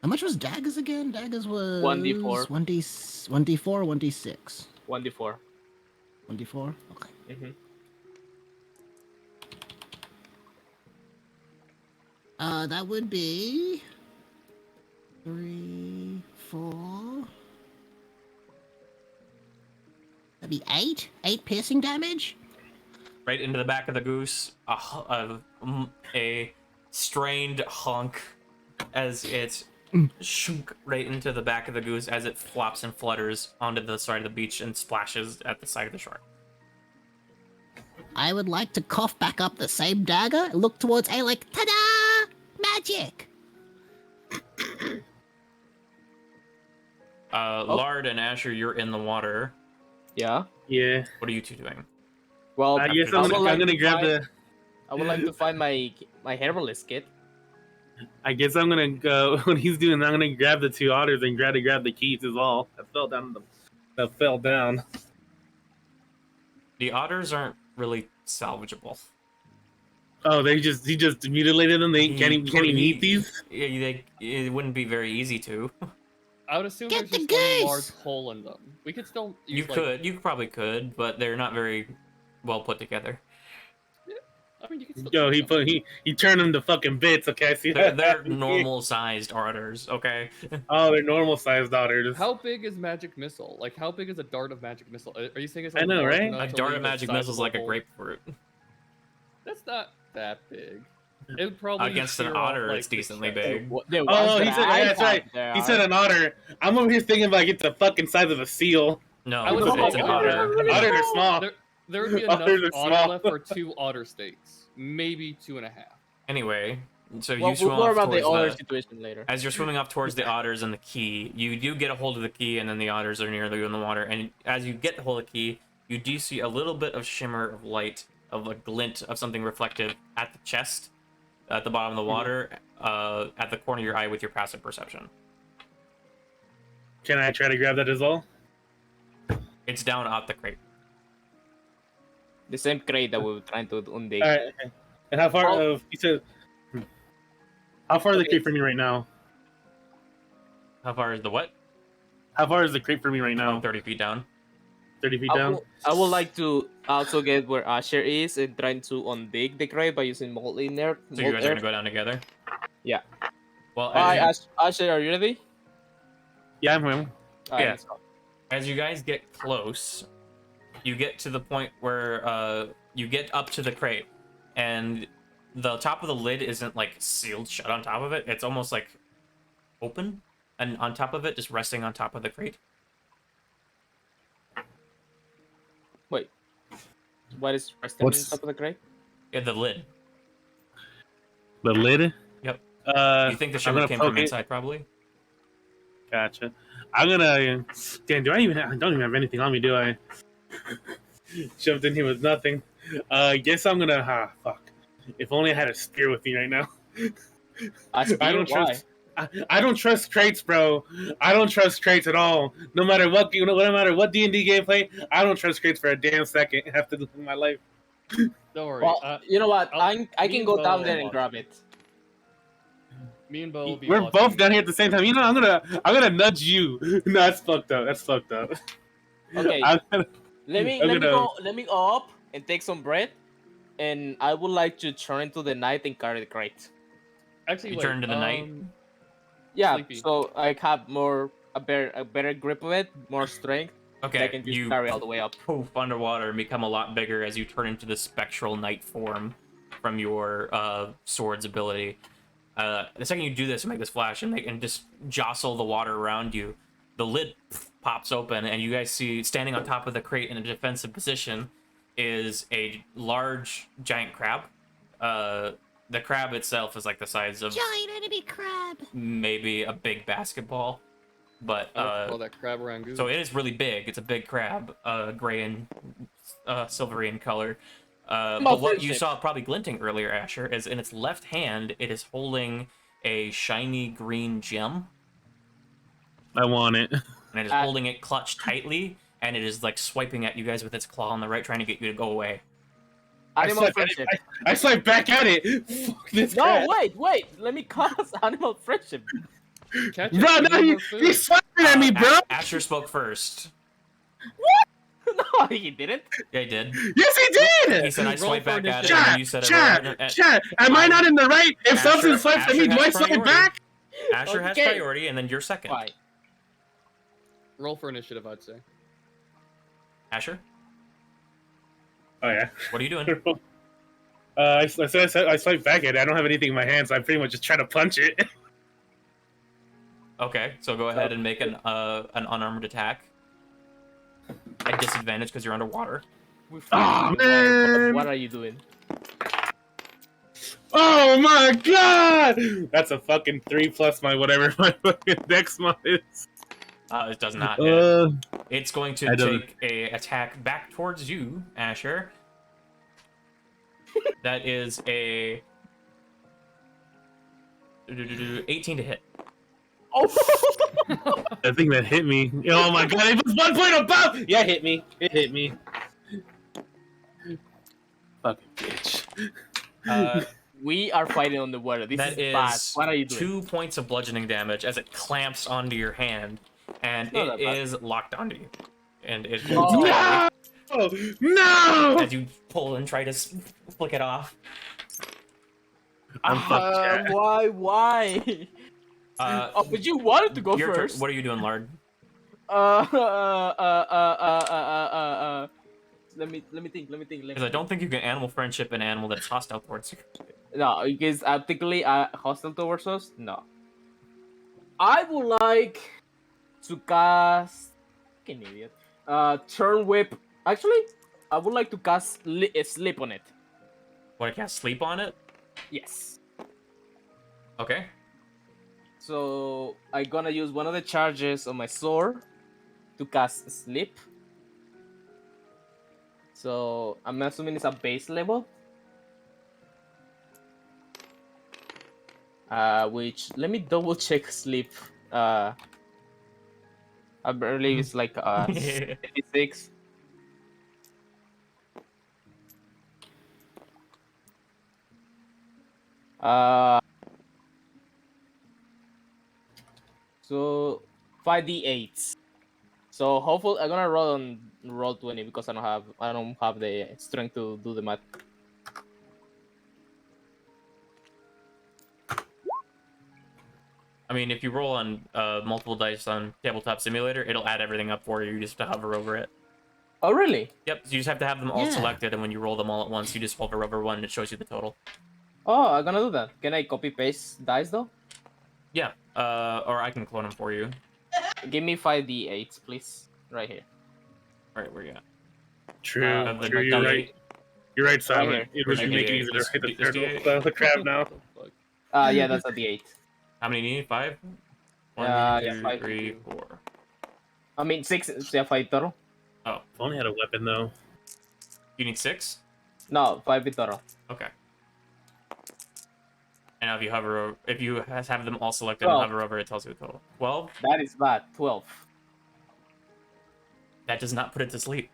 How much was daggers again? Daggers was
1d4.
1d4, 1d6.
1d4.
1d4? Okay.
Mm-hmm.
That would be 3, 4. That'd be 8. 8 piercing damage.
Right into the back of the goose. A strained honk as it shunk right into the back of the goose as it flops and flutters onto the side of the beach and splashes at the side of the shore.
I would like to cough back up the same dagger and look towards A like, ta-da! Magic!
Lard and Asher, you're in the water.
Yeah.
Yeah.
What are you two doing?
Well,
I guess
I
I'm
would
gonna,
like
I'm gonna
to
grab
find-
the.
I would like to find my herbalist kit.
I guess I'm gonna go when he's doing that. I'm gonna grab the 2 otters and grab the keys as well. That fell down.
The otters aren't really salvageable.
Oh, he just mutilated them. They can't even eat these.
Yeah, it wouldn't be very easy to.
I would assume
Get
there's
the
just one
goose!
large hole in them. We could still use,
You probably could, but they're not very well put together.
I mean, you could still
Yo,
shoot them.
he turned them to fucking bits. Okay, I see
They're,
that.
they're normal-sized otters, okay?
Oh, they're normal sized otters.
How big is magic missile? Like, how big is a dart of magic missile? Are you saying it's
I
like
know,
large
right?
enough
A
to
dart
leave
of
a
magic missile is like a
sizable hole?
grapefruit.
That's not that big. It would probably
Against an
shear off,
otter,
like,
it's
the
decently
chest.
big.
Oh, he said that's right. He said an otter. I'm over here thinking about it's the fucking size of a seal.
No,
I would
it's
say
an
otter.
otter.
Otters are small.
There would be enough
Otters are
otter
small.
left for 2 otter states. Maybe 2.5.
Anyway, so
Well,
you swim
more
off
about the
towards
otter
the...
situation later.
As you're swimming off towards the otters and the key, you do get a hold of the key, and then the otters are nearly in the water. And as you get a hold of the key, you do see a little bit of shimmer of light, of a glint of something reflective at the chest, at the bottom of the water, at the corner of your eye with your passive perception.
Can I try to grab that as well?
It's down at the crate.
The same crate that we were trying to undig.
All right. And how far?
Oh.
He said. How far is the
Okay.
crate from me right now?
How far is the what?
How far is the crate from me right now?
30 feet down.
30 feet down.
I would like to also get where Asher is and trying to undig the crate by using mold in there.
So you guys are gonna go down together?
Yeah.
Well,
Alright,
as
Asher, are you ready?
Yeah, I'm him.
Alright,
Yeah.
let's go.
as you guys get close, you get to the point where you get up to the crate, and the top of the lid isn't like sealed shut on top of it. It's almost like open, and on top of it, just resting on top of the crate.
Wait. What is resting on top of the crate?
Yeah, the lid.
The lid.
Yep.
You
You think the shimmer came from inside, probably?
Gotcha. I'm gonna. Damn, I don't even have anything on me, do I? Jumped in here with nothing. Guess I'm gonna. Fuck. If only I had a spear with me right now. I don't trust. I don't trust crates, bro. I don't trust crates at all. No matter what, no matter what D&D gameplay, I don't trust crates for a damn second. After in my life.
Don't worry.
Well, you know what? I
me
can
and
go
Bo
down
will
there and
watch.
grab it.
Me and Bo will be
We're
watching.
both down here at the same time. You know, I'm gonna nudge you. No, that's fucked up. That's fucked up.
Okay,
I'm gonna,
let me go up and take some bread, and I would like to turn into the night and carry the crate.
Actually,
You
wait,
turn to the night?
Yeah,
Sleepy.
so I have a better grip of it, more strength.
Okay,
that I can just
you
carry all the way up.
poof underwater and become a lot bigger as you turn into the spectral night form from your sword's ability. The second you do this and make this flash and just jostle the water around you, the lid pops open and you guys see standing on top of the crate in a defensive position is a large giant crab. The crab itself is like the size of
Giant enemy crab.
maybe a big basketball, but
I would call that crab rangoon.
so it is really big. It's a big crab, gray and silvery in color. But what you saw probably glinting earlier, Asher, is in its left hand, it is holding a shiny green gem,
I want it.
and it is holding it clutched tightly, and it is like swiping at you guys with its claw on the right, trying to get you to go away.
Animal friendship.
I swipe back at it. Fuck this
No,
crap.
wait. Let me cast animal friendship.
Catch
Bro,
it,
no,
give
he,
him food.
he's swiping at me, bro.
Asher spoke first.
No, he didn't.
Yeah, he did.
Yes, he did.
He said I
Roll
swipe
for
back at it,
initiative.
and you said
Chat. Am I not in the right? If
Asher-
something swipes at me,
Asher
do I
has
swipe
priority.
back?
Asher has
Okay.
priority, and then you're second.
Why?
Roll for initiative, I'd say.
Asher,
Oh yeah.
what are you doing?
I swipe back at it. I don't have anything in my hands, so I pretty much just try to punch it.
Okay, so go ahead and make an unarmored attack. At disadvantage because you're underwater.
Oh, man.
What are you doing?
Oh my god! That's a fucking 3 plus my whatever my fucking dex mod is.
It does not hit.
Uh,
It's going to
I don't-
take a attack back towards you, Asher. That is a 18 to hit.
Oh!
I think that hit me. Oh my god, it was 1 point above! Yeah, it hit me. It hit me. Fucking bitch.
We are fighting on the water. This
That
is bad.
is
What are you doing?
2 points of bludgeoning damage as it clamps onto your hand, and
Not that
it
bad.
is locked onto you. And it
No! No!
as you pull and try to flick it off.
I'm fucked, chat.
Why? Oh, but you wanted to go
Your
first.
what are you doing, Lard?
Let me think.
Because I don't think you can animal friendship an animal that's hostile towards you.
No, because technically hostile towards us. No. I would like to cast. Fucking idiot. Turn whip. Actually, I would like to cast sleep on it.
What, I can't sleep on it?
Yes.
Okay.
So I'm gonna use one of the charges on my sword to cast sleep. So I'm assuming it's a base level. Which let me double check sleep. I believe it's like 86. So 5d8s. So hopefully I'm gonna roll 20 because I don't have the strength to do the math.
I mean, if you roll on multiple dice on Tabletop Simulator, it'll add everything up for you. You just have to hover over it.
Oh really?
Yep, so you just have to have them all
Yeah.
selected, and when you roll them all at once, you just hover over one, and it shows you the total.
Oh, I'm gonna do that. Can I copy paste dice though?
Yeah, or I can clone them for you.
Give me 5d8s, please. Right here.
All right, where you at?
True,
The
true, you're
D8.
right. You're right, Simon.
here.
It would
Right
make it
here.
easier to hit the
This
turtle, the crab now.
Yeah, that's a d8.
How many do you need? 5? 1,
Yeah,
2,
5.
3, 4.
I mean 6. Yeah, 5 total.
Oh,
If only had a weapon though.
you need 6?
No, 5 total.
Okay. And now if you hover over, if you have them all selected
12.
and hover over, it tells you the total. 12?
That is bad. 12.
That does not put it to sleep.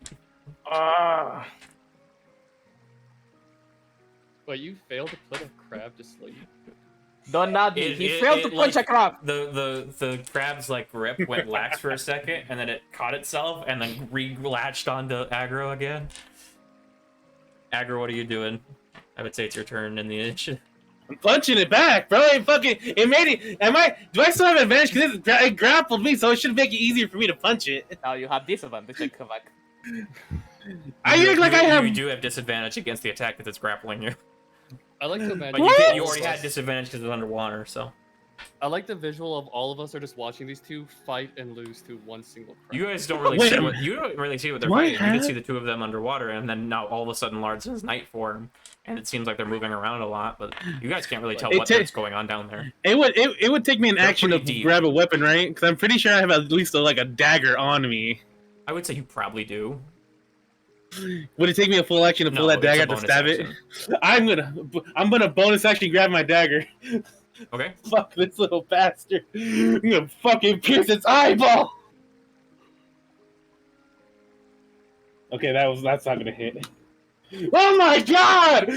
Ah.
Wait, you failed to put a crab to sleep?
Don't nod me.
It-
He
it-
failed
it,
to punch
like-
a crab.
The crab's like grip went lax for a second, and then it caught itself, and then re-latched onto Aggro again. Aggro, what are you doing? I would say it's your turn in the initiative.
I'm punching it back, bro. It made it. Do I still have advantage? Because it grappled me, so it should make it easier for me to punch it.
Now you have disadvantage. I come back.
I act like I have.
You do have disadvantage against the attack because it's grappling you.
I like to
But
imagine.
you already
all of
had
us-
disadvantage because it's underwater, so.
I like the visual of all of us are just watching these two fight and lose to one single crab.
You guys don't really
Wait
see
a
what
minute.
you don't really see what they're
Do I
fighting. You can
have-
see the two of them underwater, and then now all of a sudden Lard says night form, and it seems like they're moving around a lot, but you guys can't really tell
It
what's going on down there.
It would take me an
They're
action to
pretty deep.
grab a weapon, right? Because I'm pretty sure I have at least a dagger on me.
I would say you probably do.
Would it take me a full action to pull
No,
that dagger
it's a
to
bonus
stab
action.
it? I'm gonna bonus action grab my dagger.
Okay.
Fuck this little bastard. I'm gonna fucking pierce its eyeball. Okay, that's not gonna hit. Oh my god!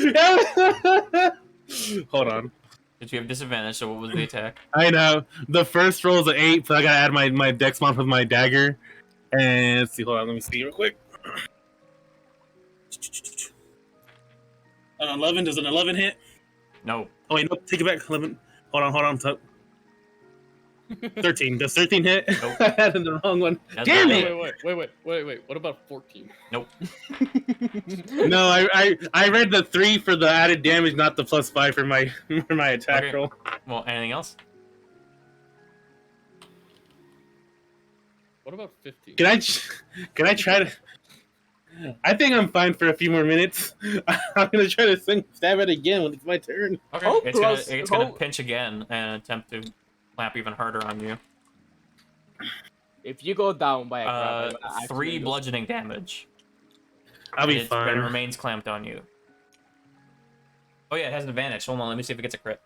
Hold on.
Did you have disadvantage? So what was the attack?
I know. The first roll is an 8, so I gotta add my dex mod with my dagger. And let's see, hold on, let me see real quick. 11, does an 11 hit?
No.
Oh wait, no, take it back. 11. Hold on. 13. Does 13 hit?
Nope.
I had the wrong one.
That's
Damn
not
it!
Wait. What about 14?
Nope.
No, I read the 3 for the added damage, not the +5 for my attack
Okay.
roll.
Well, anything else?
What about 15?
Can I try to? I think I'm fine for a few more minutes. I'm gonna try to stab it again when it's my turn.
Okay,
How
it's
close-
gonna
how-
pinch again and attempt to clamp even harder on you.
If you go down by a crab, I'm gonna actually
3
lose.
bludgeoning damage.
I'll be
But it
fine.
remains clamped on you. Oh yeah, it has an advantage. Hold on, let me see if it gets a crit.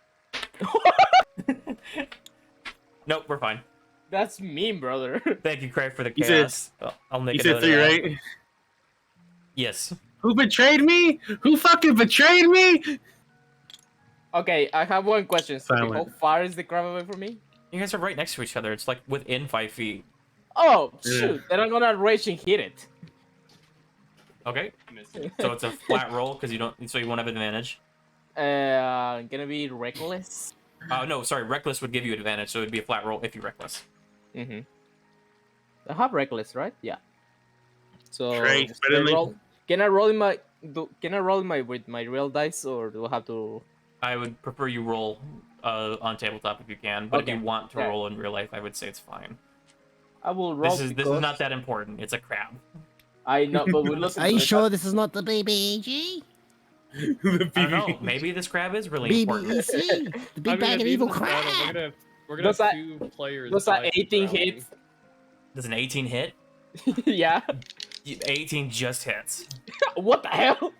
Nope, we're fine.
That's mean, brother.
Thank you, Craig, for the
You said-
chaos. I'll make
You
a
said
note of
3,
that.
right?
Yes.
Who betrayed me? Who fucking betrayed me?
Okay, I have one question. Okay,
Silent.
how far is the crab away from me?
You guys are right next to each other. It's like within 5 feet.
Oh,
Yeah.
shoot. Then I'm gonna rage and hit it.
Okay,
Miss.
so it's a flat roll because you won't have advantage.
Gonna be reckless.
No, sorry, reckless would give you advantage, so it'd be a flat roll if you reckless.
Mm-hmm. I have reckless, right? Yeah. So
Trey,
should
better
I
than-
roll- can I roll in my with my real dice, or do I have to?
I would prefer you roll on tabletop if you can, but if
Okay.
you want to
Yeah.
roll in real life, I would say it's fine.
I will roll.
This is
because
not that important. It's a crab.
I know, but we look.
Are you sure this is not the BBG?
The
I don't know.
BB.
Maybe this crab is really important.
BBC? The Big
I mean,
Bag
at
of
the
Evil
end of the battle,
Crab!
We're gonna
Does
have
that-
2 players.
Does that
die from
18
drowning.
hit?
Does an 18 hit?
Yeah.
18 just hits.
What the hell?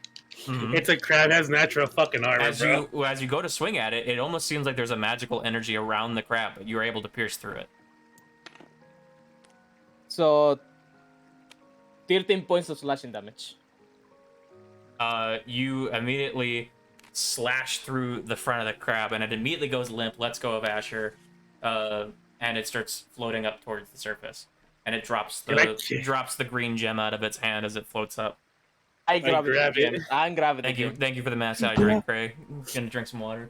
Mhm.
It's a crab has natural fucking armor,
As
bro.
you go to swing at it, it almost seems like there's a magical energy around the crab, but you're able to pierce through it.
So 13 points of slashing damage.
You immediately slash through the front of the crab, and it immediately goes limp, lets go of Asher, and it starts floating up towards the surface. And it drops the green gem out of its hand as it floats up.
I grab
grab
it.
it.
Again. I'm grabbing
Thank
it.
you,
again.
thank you for the mass hydrate, Craig. Gonna drink some water.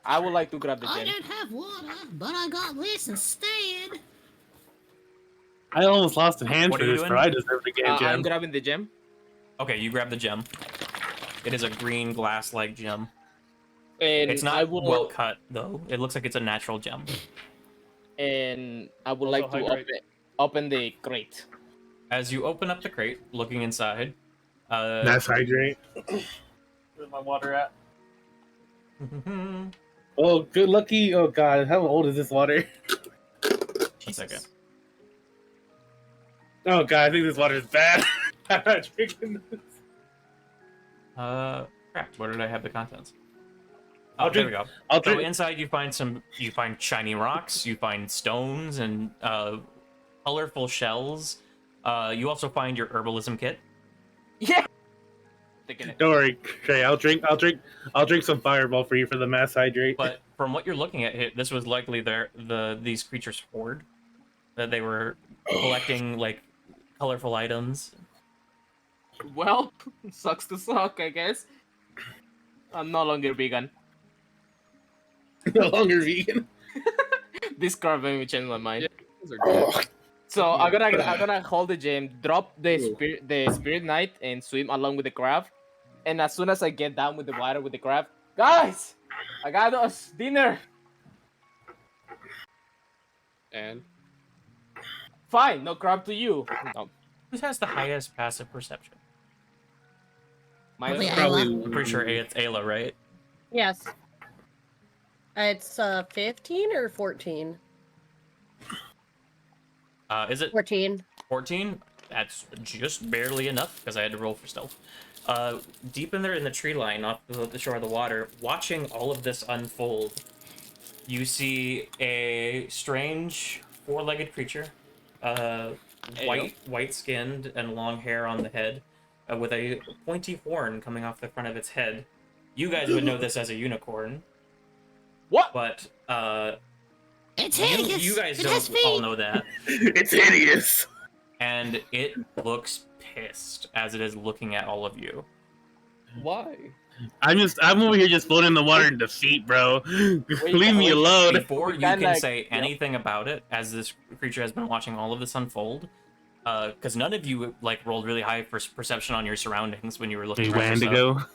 I would like to grab the
I
gem.
don't have water, but I got this instead.
I almost lost a hand
What
for
are you
this,
doing?
bro. I deserve the game,
I'm
Jam.
grabbing the gem.
Okay, you grab the gem. It is a green glass-like gem.
And
It's
I
not
will,
well cut though. It looks like it's a natural gem.
and I would
Also
like to
hydrate.
open the crate.
As you open up the crate, looking inside,
Mass hydrate. Where's my water at? Oh, good lucky. Oh god, how old is this water?
One second.
Oh god, I think this water is bad. I'm not drinking this.
Crap. Where did I have the contents?
I'll
Oh, there we
drink-
go.
I'll
So
drink.
inside you find shiny rocks, you find stones and colorful shells. You also find your herbalism kit.
Yeah. Taking it.
Don't worry, Trey. I'll drink some fireball for you for the mass hydrate.
But from what you're looking at, this was likely these creatures' hoard. That they were collecting like colorful items.
Well, sucks to suck, I guess. I'm no longer vegan.
No longer vegan.
This crab made me change my mind.
Yeah. Those are good.
Oh,
So I'm gonna hold the gem, drop the spirit knight, and swim along with the crab. And as soon as I get down with the water with the crab, guys, I got us dinner.
And
Fine, no crab to you. No,
Who has the highest passive perception?
mine
Probably
is-
probably.
I'm pretty sure it's Ayla, right?
Yes. It's 15 or 14?
Is it
14.
14? That's just barely enough because I had to roll for stealth. Deep in there in the tree line off the shore of the water, watching all of this unfold, you see a strange four-legged creature, white-skinned and long hair on the head, with a pointy horn coming off the front of its head. You guys would know this as a unicorn,
What?
but
It's hideous!
you guys
it has
don't all
feet!
know that.
It's hideous.
And it looks pissed as it is looking at all of you.
why?
I'm over here just floating in the water in defeat, bro. Leave me
wait.
alone.
Before you
Kinda
can
like-
say
yep.
anything about it, as this creature has been watching all of this unfold, because none of you like rolled really high for perception on your surroundings when you were looking
Hey,
around yourself.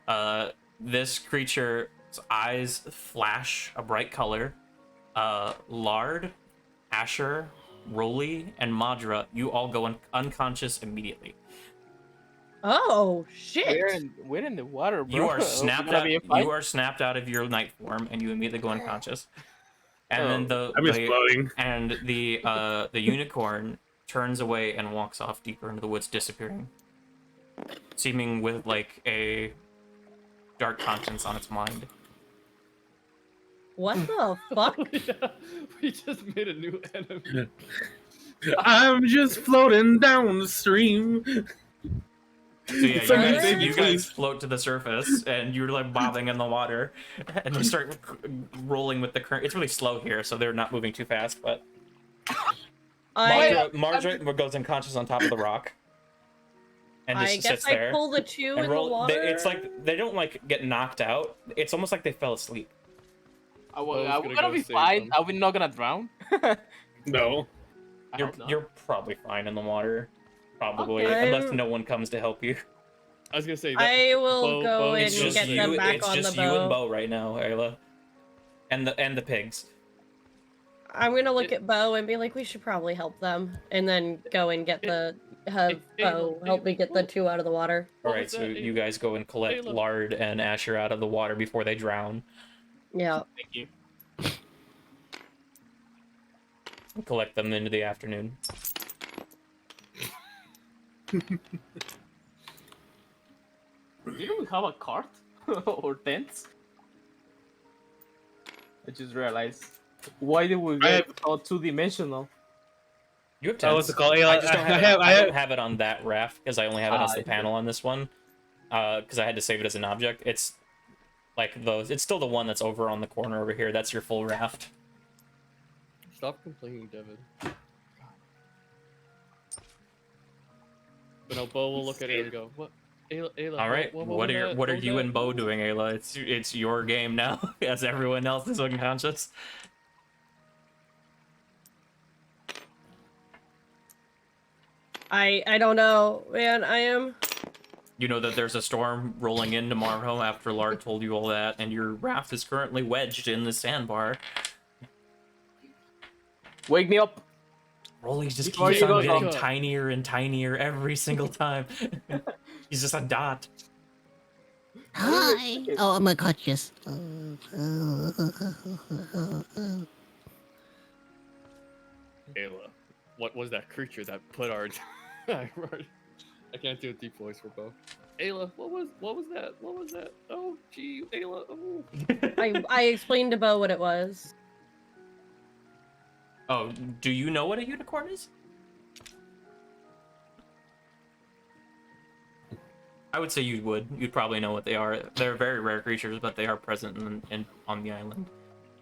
Wendigo.
This creature's eyes flash a bright color. Lard, Asher, Rolly, and Madra, you all go unconscious immediately.
Oh shit!
We're in the water, bro.
You are
Is it
snapped
gonna
out.
be a fight?
You are snapped out of your night form, and you immediately go unconscious. And then
I'm just floating.
the unicorn turns away and walks off deeper into the woods, disappearing, seeming with like a dark conscience on its mind.
What the fuck?
Yeah, we just made a new enemy.
I'm just floating down the stream.
So yeah,
Somebody save me,
you guys
please.
float to the surface, and you're like bobbing in the water, and they start rolling with the current. It's really slow here, so they're not moving too fast. But Margaret goes unconscious on top of the rock, and just
I guess
sits
I
there.
pull the two
And
in the water.
It's like they don't like get knocked out. It's almost like they fell asleep.
Are
Bo's
we
gonna
gonna
go
be
save
fine?
them.
Are we not gonna drown?
No.
I hope not.
You're probably fine in the water, probably,
Okay.
unless no one comes to help you.
I was gonna say that.
I will
Bo-
go
Bo-
and
It's
It's
just
get them back on the
you and
boat.
Bo right now, Ayla, and the pigs.
I'm gonna look at Bo and be like, we should probably help them, and then go and get have Bo help me get the two out of the water.
All
What
right,
was
so
that,
you
Ayla?
guys go and collect
Ayla.
Lard and Asher out of the water before they drown.
Yeah.
Thank you.
And collect them into the afternoon.
Didn't we have a cart or tents? I just realized. Why did we get all two-dimensional?
You have
Oh,
tents.
what's it called?
I just don't have it. I
have-
don't have it on that raft because I only have it
Ah,
as the
I see.
panel on this one. Because I had to save it as an object. It's like those. It's still the one that's over on the corner over here. That's your full raft.
Stop complaining, Devid. But no, Bo will look at it and go, "What, Ayla?
All right.
What
What are
was
you
that?
and Bo doing, Ayla? It's your game now, as everyone else is unconscious.
I don't know, man. I am.
You know that there's a storm rolling in tomorrow after Lard told you all that, and your raft is currently wedged in the sandbar.
Wake me up!
Rolly just
Before
keeps
you
on
go,
getting
go.
tinier and tinier every single time. He's just a dot.
Hi. Oh, I'm unconscious.
Ayla, what was that creature that put our? I can't do a deep voice for Bo. Ayla, what was that? What was that? Oh, gee, Ayla. Oh.
I explained to Bo what it was.
Oh, do you know what a unicorn is? I would say you would. You'd probably know what they are. They're very rare creatures, but they are present on the island.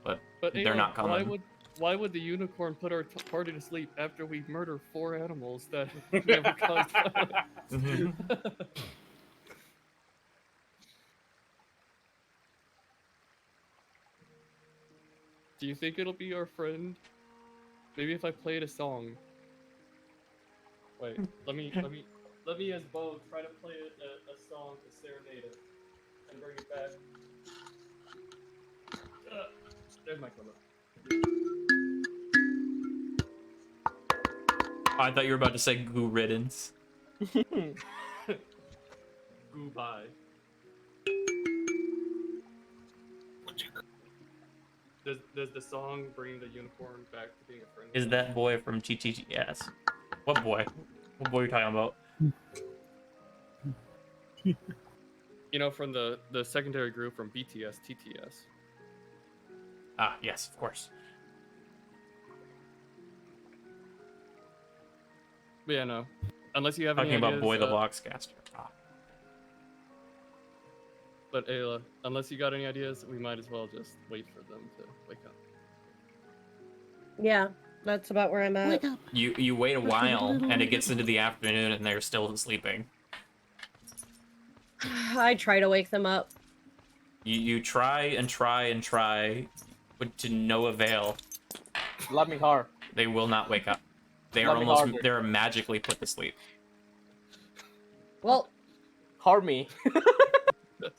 But
But
they're
Ayla,
not common.
Why would the unicorn put our party to sleep after we murder 4 animals that never caused violence?
Mhm.
Do you think it'll be our friend? Maybe if I played a song. Wait, let me as Bo try to play a song to serenade it and bring it back. There's my cover.
I thought you were about to say goo riddance.
Goodbye. Does the song bring the unicorn back to being a friend?
Is that boy from TTT? Yes. What boy? What boy are you talking about?
You know, from the secondary group from BTS, TTS.
Ah, yes, of course.
But yeah, no. Unless you have
Talking
any
about
ideas,
Boy the Boxcaster. Ah.
But Ayla, unless you got any ideas, we might as well just wait for them to wake up.
Yeah, that's about where I'm at.
Wake up.
You wait a while, and it gets into the afternoon, and they're still sleeping.
I try to wake them up.
You try and try and try, but to no avail.
Love me hard.
They will not wake up. They
Let
are
me
almost
harder.
they're magically put to sleep.
Well,
Hard me.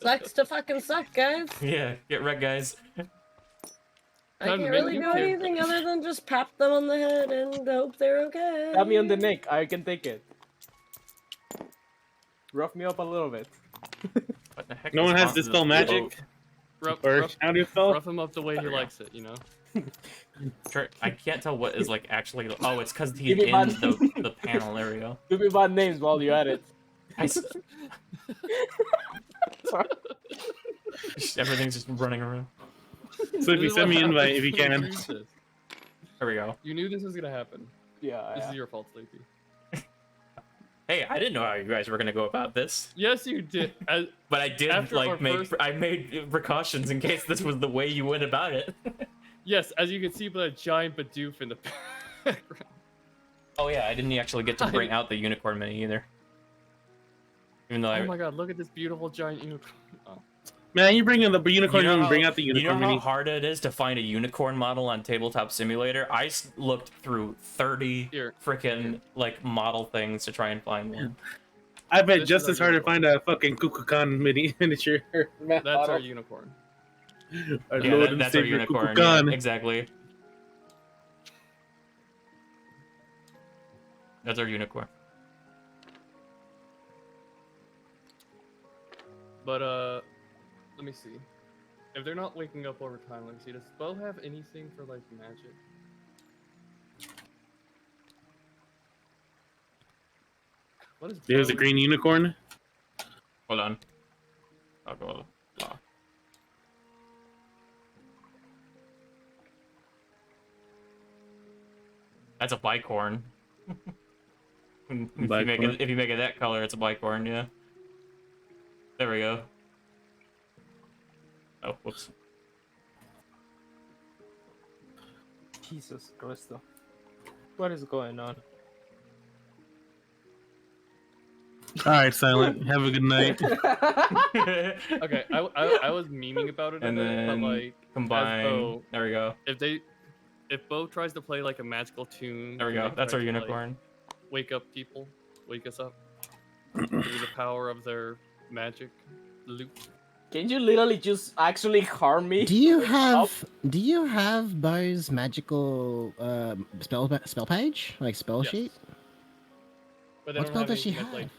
sucks to fucking suck, guys.
Yeah, get wrecked, guys.
I
Cut
can't
Mint,
really
you
do
can't-
anything other than just pat them on the head and hope they're okay.
Tap me on the neck. I can take it. Rough me up a little bit.
What the heck?
No one has
responses
dispel
of-
magic
Rough,
or
rough,
how do you spell?
rough him up the way he likes it, you know?
Sure, I can't tell what is like actually. Oh, it's because he's
Give me
in
my-
the panel. There we go.
Give me bad names while you're at it.
I s-
Sorry.
Everything's just running around.
So if you
This is
send
what
me an invite, if you
happens when
can.
we do this.
There we go.
You knew this was gonna happen.
Yeah.
This
yeah.
is your fault, Sleepy.
Hey, I didn't know how you guys were gonna go about this,
Yes, you did.
but I did
After our
like make
first-
I made precautions in case this was the way you went about it.
Yes, as you can see by the giant Bidoof in the background.
Oh yeah, I didn't actually get to bring out the unicorn mini either. Even though
Oh my god, look at this beautiful giant unicorn. Oh.
Man, you bring in the unicorn,
You know
and
how-
bring out the
you
unicorn
know how
mini.
hard it is to find a unicorn model on Tabletop Simulator? I looked through 30
Here.
freaking like model things to try and find one.
I bet
This
just
is
as
our
hard to
unicorn.
find a fucking Kukulkan miniature.
That's our unicorn.
Our
Yeah,
Lord and
that's our
Savior
unicorn.
Kukulkan.
Yeah, exactly. That's our unicorn.
But let me see. If they're not waking up over time, let me see. Does Bo have anything for like magic? What is
There's a
Bo-
green unicorn.
Hold on. I'll go. Oh. That's a bicorn.
Bicorn.
If you make it that color, it's a bicorn, yeah. There we go. Oh, whoops.
Jesus Christ. What is going on?
All right, Silent. Have a good night.
Okay, I was memeing about it,
And
a bit, but
then
like
Combine.
Bo-
There we go.
if Bo tries to play like a magical tune,
There we
and
go.
they
That's
try
our
to, like,
unicorn.
wake up people, wake us up through the power of their magic loop.
Can you literally just actually harm me?
Do you have Bo's magical spell page, like spell
Yes.
sheet?
But they
What
don't
spell
have
does she
anything that,
have?
like,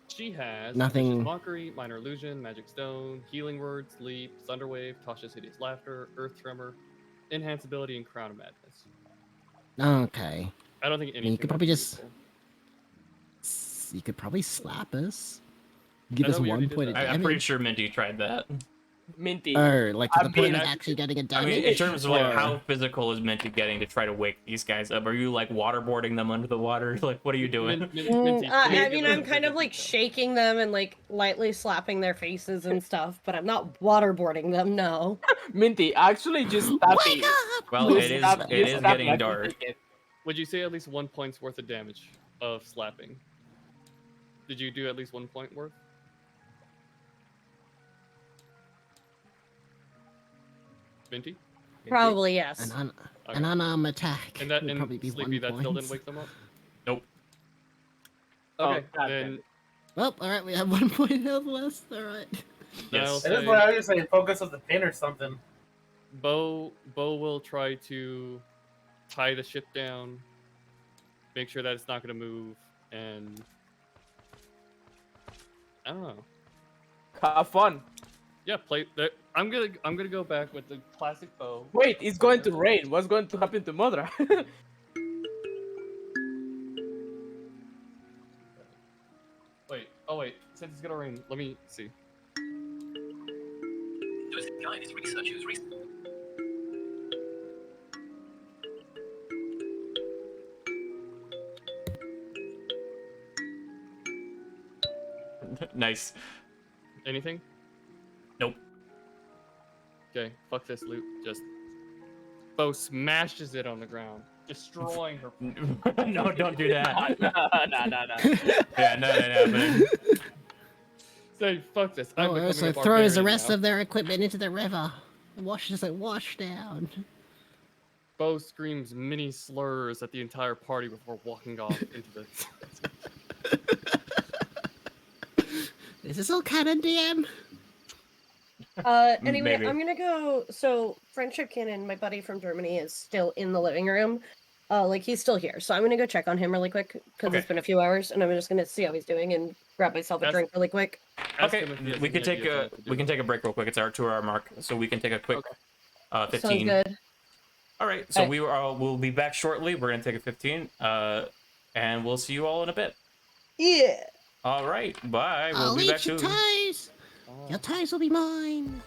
she has
Nothing-
Vicious Mockery, Minor Illusion, Magic Stone, Healing Word, Sleep, Thunderwave, Tasha's Hideous Laughter, Earth Tremor, Enhance Ability, and Crown of Madness.
Okay.
I don't think anything.
could probably
that's
just-
useful.
You could probably slap us. Give
I
us
thought we already
1
did
point of
that.
damage.
I'm pretty sure Minty tried that.
Minty.
Oh, like to
I
the point
mean,
of actually getting a
I
damage?
mean, in terms of like
Or-
how physical is Minty getting to try to wake these guys up? Are you like waterboarding them under the water? Like, what are you doing?
Minty,
I
please
mean,
give us
I'm
a
kind
bit
of like
detail.
shaking them and like lightly slapping their faces and stuff, but I'm not waterboarding them, no.
Minty, actually just stab me.
Wake up!
Well,
Just
it is
stab-
it
just
is
stab me, I
getting
can
dark.
take it.
Would you say at least 1 point's worth of damage of slapping? Did you do at least 1 point worth? Minty?
Probably yes.
An
Okay.
unarmed attack
And that
would
and
probably be
Sleepy,
1
that
point.
still didn't wake them up?
Nope.
Oh,
Okay,
God
then
damn it.
Well, alright, we have 1 point health less. Alright.
then I'll
Yes.
say
That's what I was saying. Focus on the pin or something.
Bo will try to tie the ship down, make sure that it's not going to move, and I don't know.
Have fun.
Yeah, play. I'm gonna go back with the classic Bo.
Wait, it's going to rain. What's going to happen to Mother?
Wait. Oh wait. Since it's gonna rain, let me see.
Nice.
Anything?
Nope.
Okay. Fuck this loot. Just Bo smashes it on the ground, destroying her.
No, don't do that.
nah.
Yeah, no, that happening.
Say fuck this. I'm
Oh,
becoming
also
a
throws the
barbarian
rest
now.
of their equipment into the river. Washes it wash down.
Bo screams many slurs at the entire party before walking off into the.
Is this all canon, DM?
Anyway,
Maybe.
I'm gonna go. So Friendship Cannon, my buddy from Germany, is still in the living room. Like he's still here, so I'm gonna go check on him really quick because
Okay.
it's been a few hours, and I'm just gonna see how he's doing and grab myself a
That's-
drink really quick.
Ask
Okay,
him if he has
we
any
can take
ideas on
a
what to do.
we can take a break real quick. It's our 2-hour mark, so we can take a quick
Okay.
15.
Sounds good.
All right, so
Alright.
we'll be back shortly. We're gonna take a 15, and we'll see you all in a bit.
Yeah.
All right, bye. We'll
I'll
be back
eat your
soon.
toys. Your toys will be mine.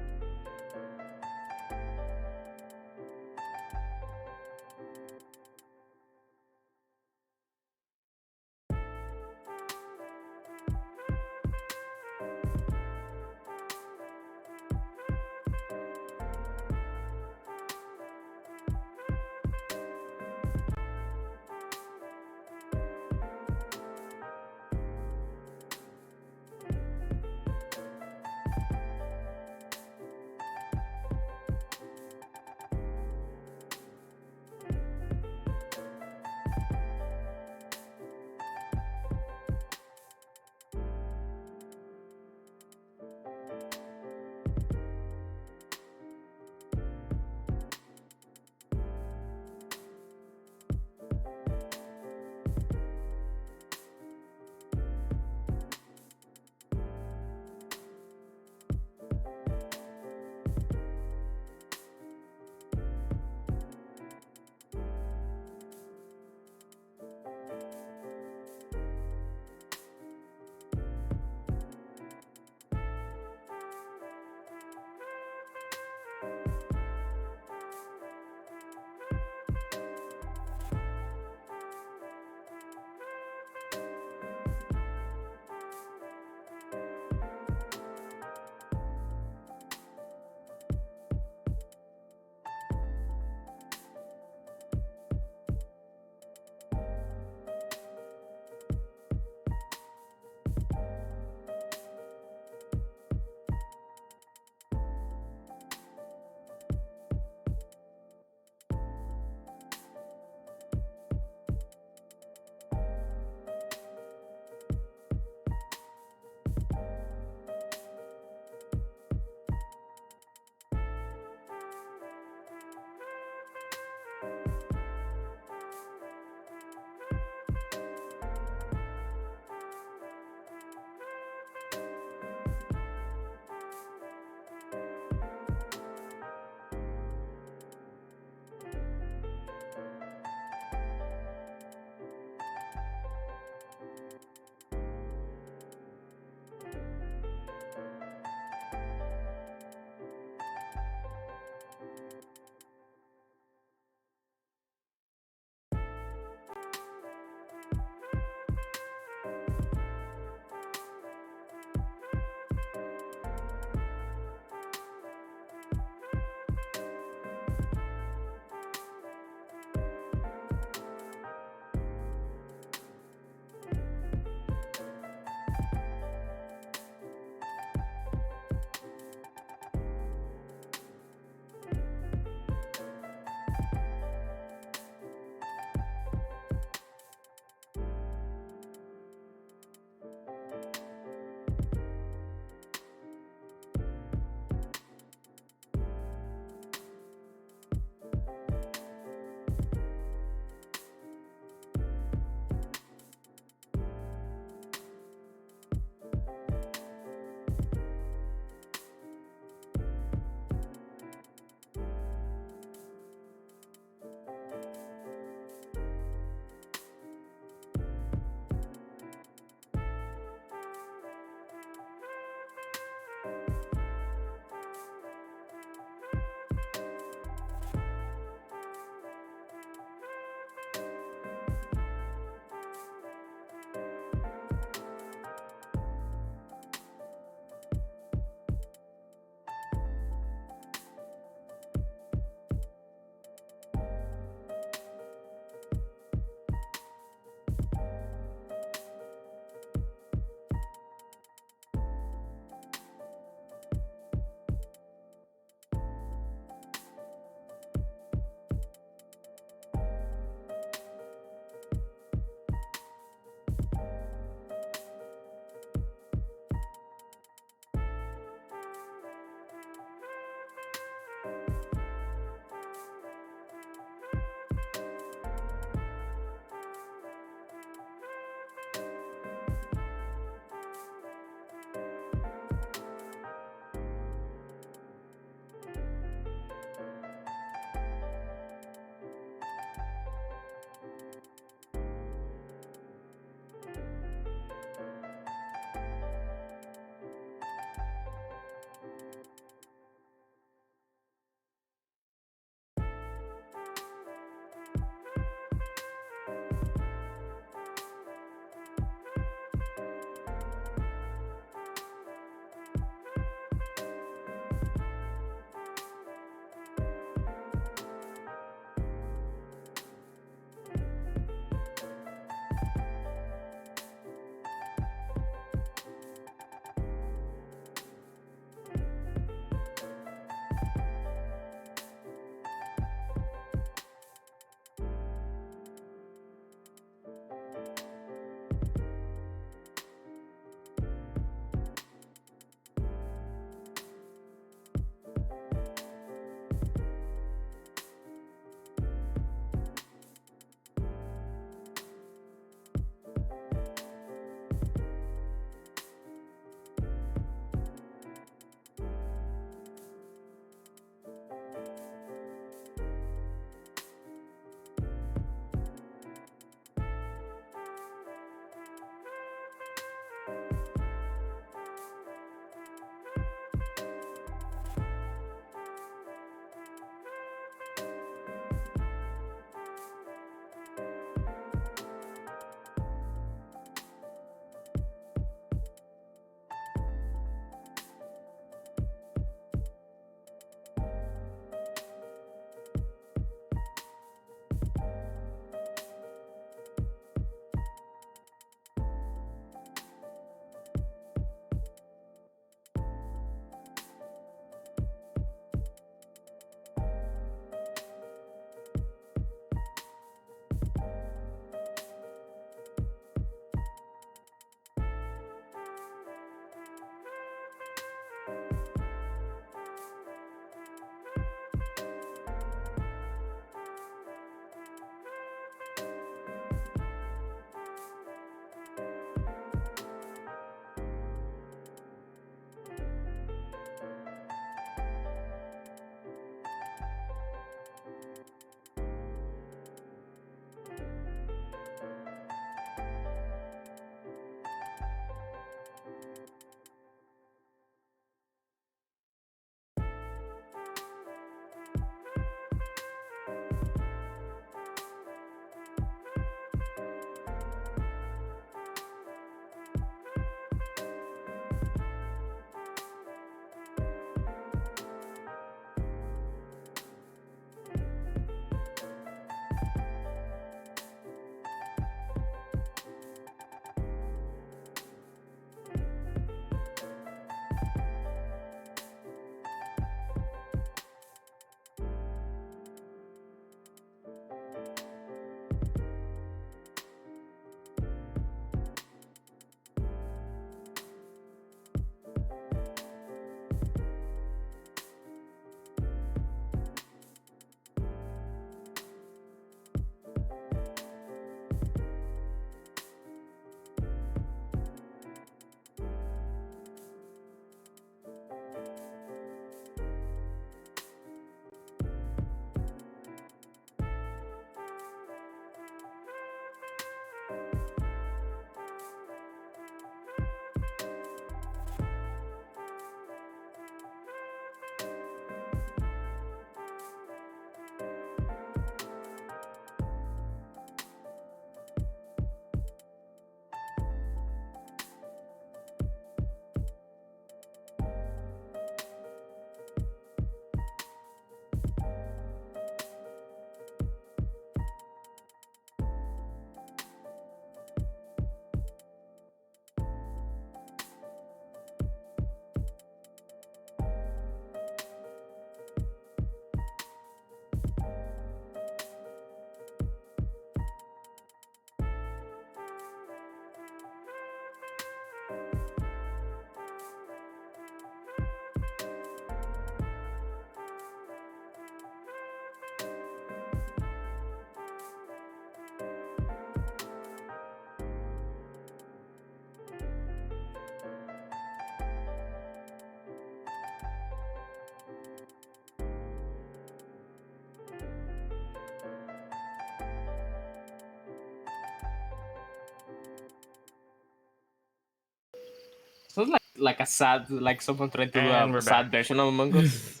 So it's like a sad, like someone trying to do
And
a
we're
sad
back.
version of Among Us.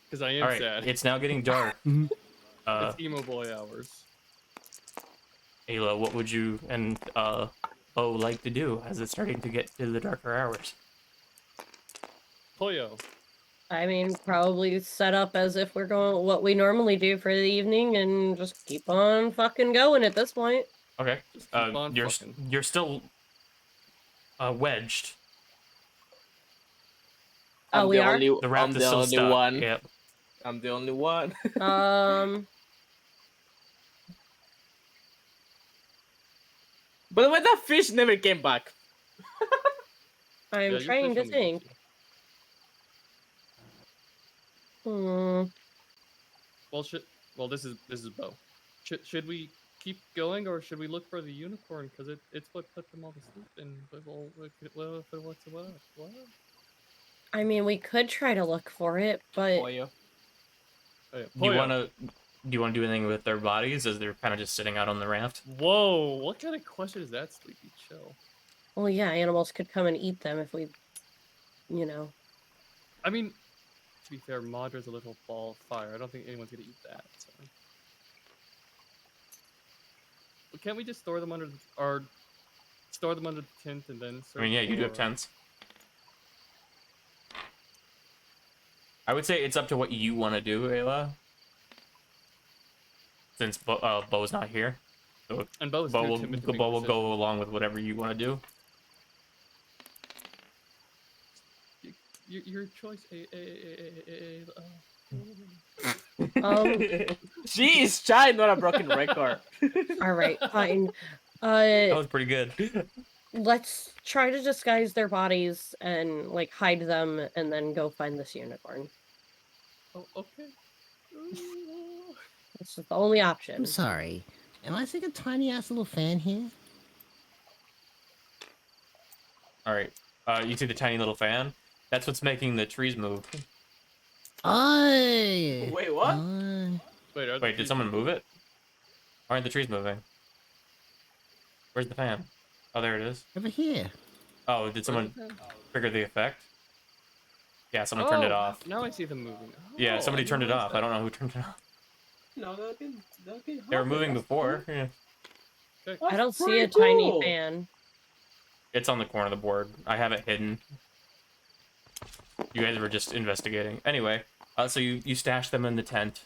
Because I am
All right,
sad.
it's now getting dark.
It's emo boy hours.
Ayla, what would you and Bo like to do as it's starting to get to the darker hours?
Pollo.
I mean, probably set up as if we're going what we normally do for the evening and just keep on fucking going at this point.
Okay.
Just keep on
You're
fucking.
you're still wedged.
Oh, we are?
The raft
I'm
is
the
still
only
stuck.
one.
Yep.
I'm the only one. By the way, that fish never came back.
I'm
Yeah, your
trying
fish
to
will meet
think.
you. Well, this is Bo. Should we keep going or should we look for the unicorn? Because it's what put them all to sleep. And what?
I mean, we could try to look for it, but
Pollo.
Oh, yeah.
Do you
Pollo.
want to do anything with their bodies as they're kind of just sitting out on the raft?
Whoa! What kind of question is that, Sleepy? Chill.
well, yeah, animals could come and eat them if we, you know.
I mean, to be fair, Madra's a little ball of fire. I don't think anyone's gonna eat that. So. But can't we just store them under the tent and then?
I mean, yeah, you do have tents. I would say it's up to what you want to do, Ayla. Since Bo's not here, so
And Bo
Bo will go along with whatever you want to do.
Your choice.
She is shy, not a broken record.
All right, fine.
That was pretty good.
Let's try to disguise their bodies and like hide them, and then go find this unicorn.
Oh, okay.
It's the only option.
I'm sorry. Am I seeing a tiny ass little fan here?
All right. You see the tiny little fan? That's what's making the trees move.
Aye.
Wait, what?
Wait, did someone move it? Why aren't the trees moving? Where's the fan? Oh, there it is.
Over here.
Oh, did someone trigger the effect? Yeah, someone turned it off.
Now I see them moving.
Yeah,
Oh,
somebody
I
turned it
noticed
off.
that.
I don't know who turned it off.
No, that can
They were
happen,
moving
that's
before.
cool.
Yeah.
Okay.
I don't see a
That's
tiny
cool.
fan.
It's on the corner of the board. I have it hidden. You guys were just investigating. Anyway, so you stash them in the tent.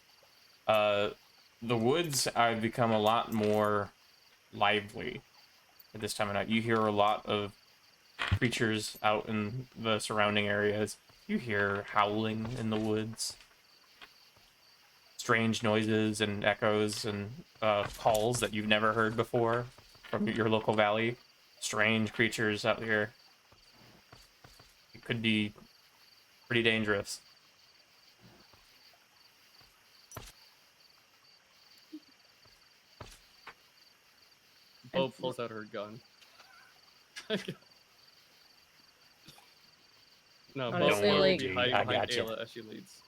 The woods have become a lot more lively at this time of night. You hear a lot of creatures out in the surrounding areas. You hear howling in the woods. Strange noises and echoes and calls that you've never heard before from your local valley. Strange creatures out here. It could be pretty dangerous.
Bo pulls out her gun. No, Bo
Honestly,
will
like-
be hiding
I
behind
gotcha.
Ayla as she leads.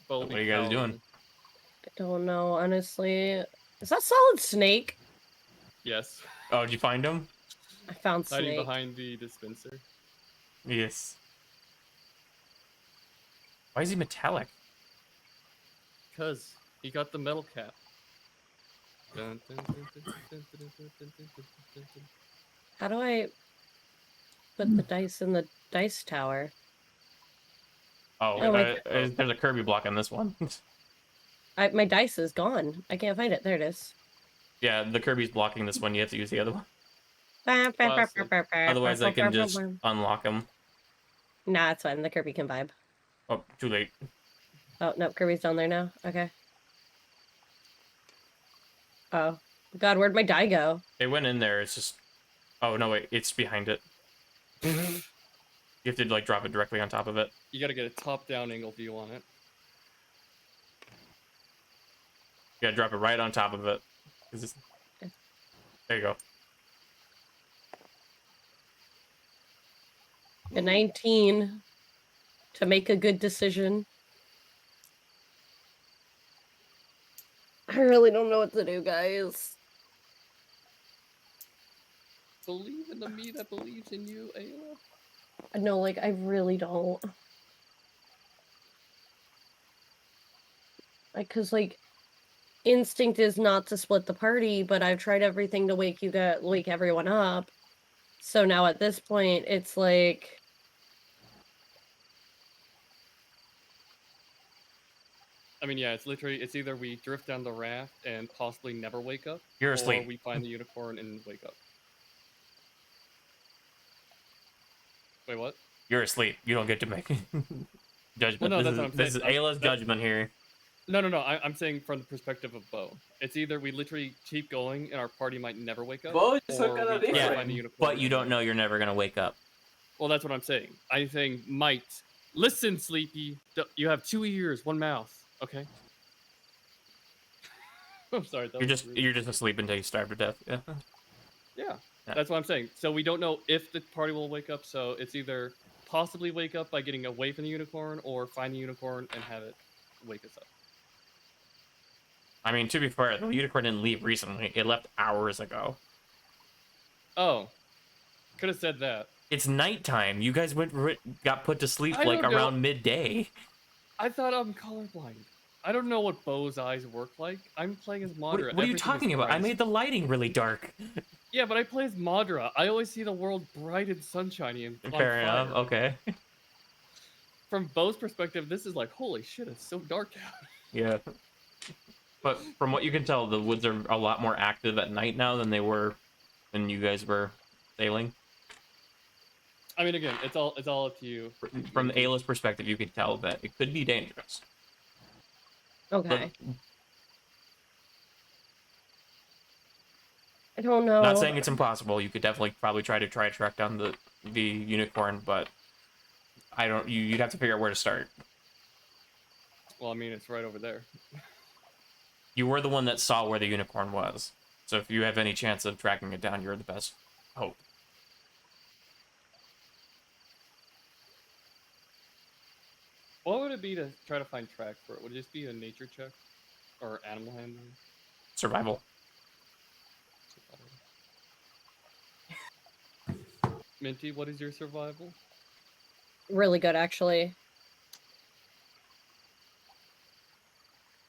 Bo will
What
be
are you guys doing?
howling.
I don't know, honestly. Is that Solid Snake?
Yes.
Oh, did you find him?
I found
Hiding
Snake.
behind the dispenser.
Yes. Why is he metallic?
Because he got the metal cap. Dun, dun, dun, dun, dun, dun, dun, dun, dun, dun, dun, dun.
How do I put the dice in the dice tower?
Oh,
Oh,
there's a Kirby block on this one.
My dice is gone. I can't find it. There it is.
Yeah, the Kirby's blocking this one. You have to use the other one.
Classic.
Otherwise, I can just unlock them.
Nah, it's fine. The Kirby can vibe.
Oh, too late.
Oh, no, Kirby's down there now. Okay. Oh. God, where'd my die go?
It went in there. It's just... Oh, no, wait. It's behind it. You have to, like, drop it directly on top of it.
You gotta get a top-down angle view on it.
You gotta drop it right on top of it. There you go.
A 19 to make a good decision. I really don't know what to do, guys.
believe in the me that believes in you, Ayla.
No, like, I really don't. Like, cause, like, instinct is not to split the party, but I've tried everything to wake everyone up. So now at this point, it's like...
I mean, yeah, it's either we drift down the raft and possibly never wake up,
You're
or
asleep.
we find the unicorn and wake up. Wait, what?
You're asleep. You don't get to make judgment.
Well, no, that's what I'm
This
saying.
is Ayla's judgment here.
No. I'm saying from the perspective of Bo. It's either we literally keep going and our party might never wake up,
Bo is so
or
kinda
we try to
different.
find the unicorn.
But you don't know you're never gonna wake up.
Well, that's what I'm saying. I'm saying might. Listen, Sleepy. You have 2 ears, 1 mouth. Okay. I'm sorry. That was rude.
You're just asleep until you starve to death. Yeah.
Yeah,
Yeah.
that's what I'm saying. So we don't know if the party will wake up. So it's either possibly wake up by getting away from the unicorn, or find the unicorn and have it wake us up.
I mean, to be fair, the unicorn didn't leave recently. It left hours ago.
Oh, could have said that.
It's nighttime. You guys got put to sleep
I
like
don't know.
around midday.
I thought I'm colorblind. I don't know what Bo's eyes work like. I'm playing as
What
Madra.
are you
Everything is
talking about? I
bright.
made the lighting really dark.
Yeah, but I play as Madra. I always see the world bright and sunshiny and on
Fair enough.
fire.
Okay.
From Bo's perspective, this is like, holy shit, it's so dark out.
Yeah. But from what you can tell, the woods are a lot more active at night now than they were when you guys were sailing.
I mean, again, it's all up to you.
From Ayla's perspective, you could tell that it could be dangerous.
Okay.
But
I don't know.
not saying it's impossible. You could definitely probably try to track down the unicorn, but I don't. You'd have to figure out where to start.
Well, I mean, it's right over there.
You were the one that saw where the unicorn was, so if you have any chance of tracking it down, you're the best hope.
What would it be to try to find track for it? Would it just be a nature check? Or animal handling?
Survival.
Minty, what is your survival?
Really good, actually.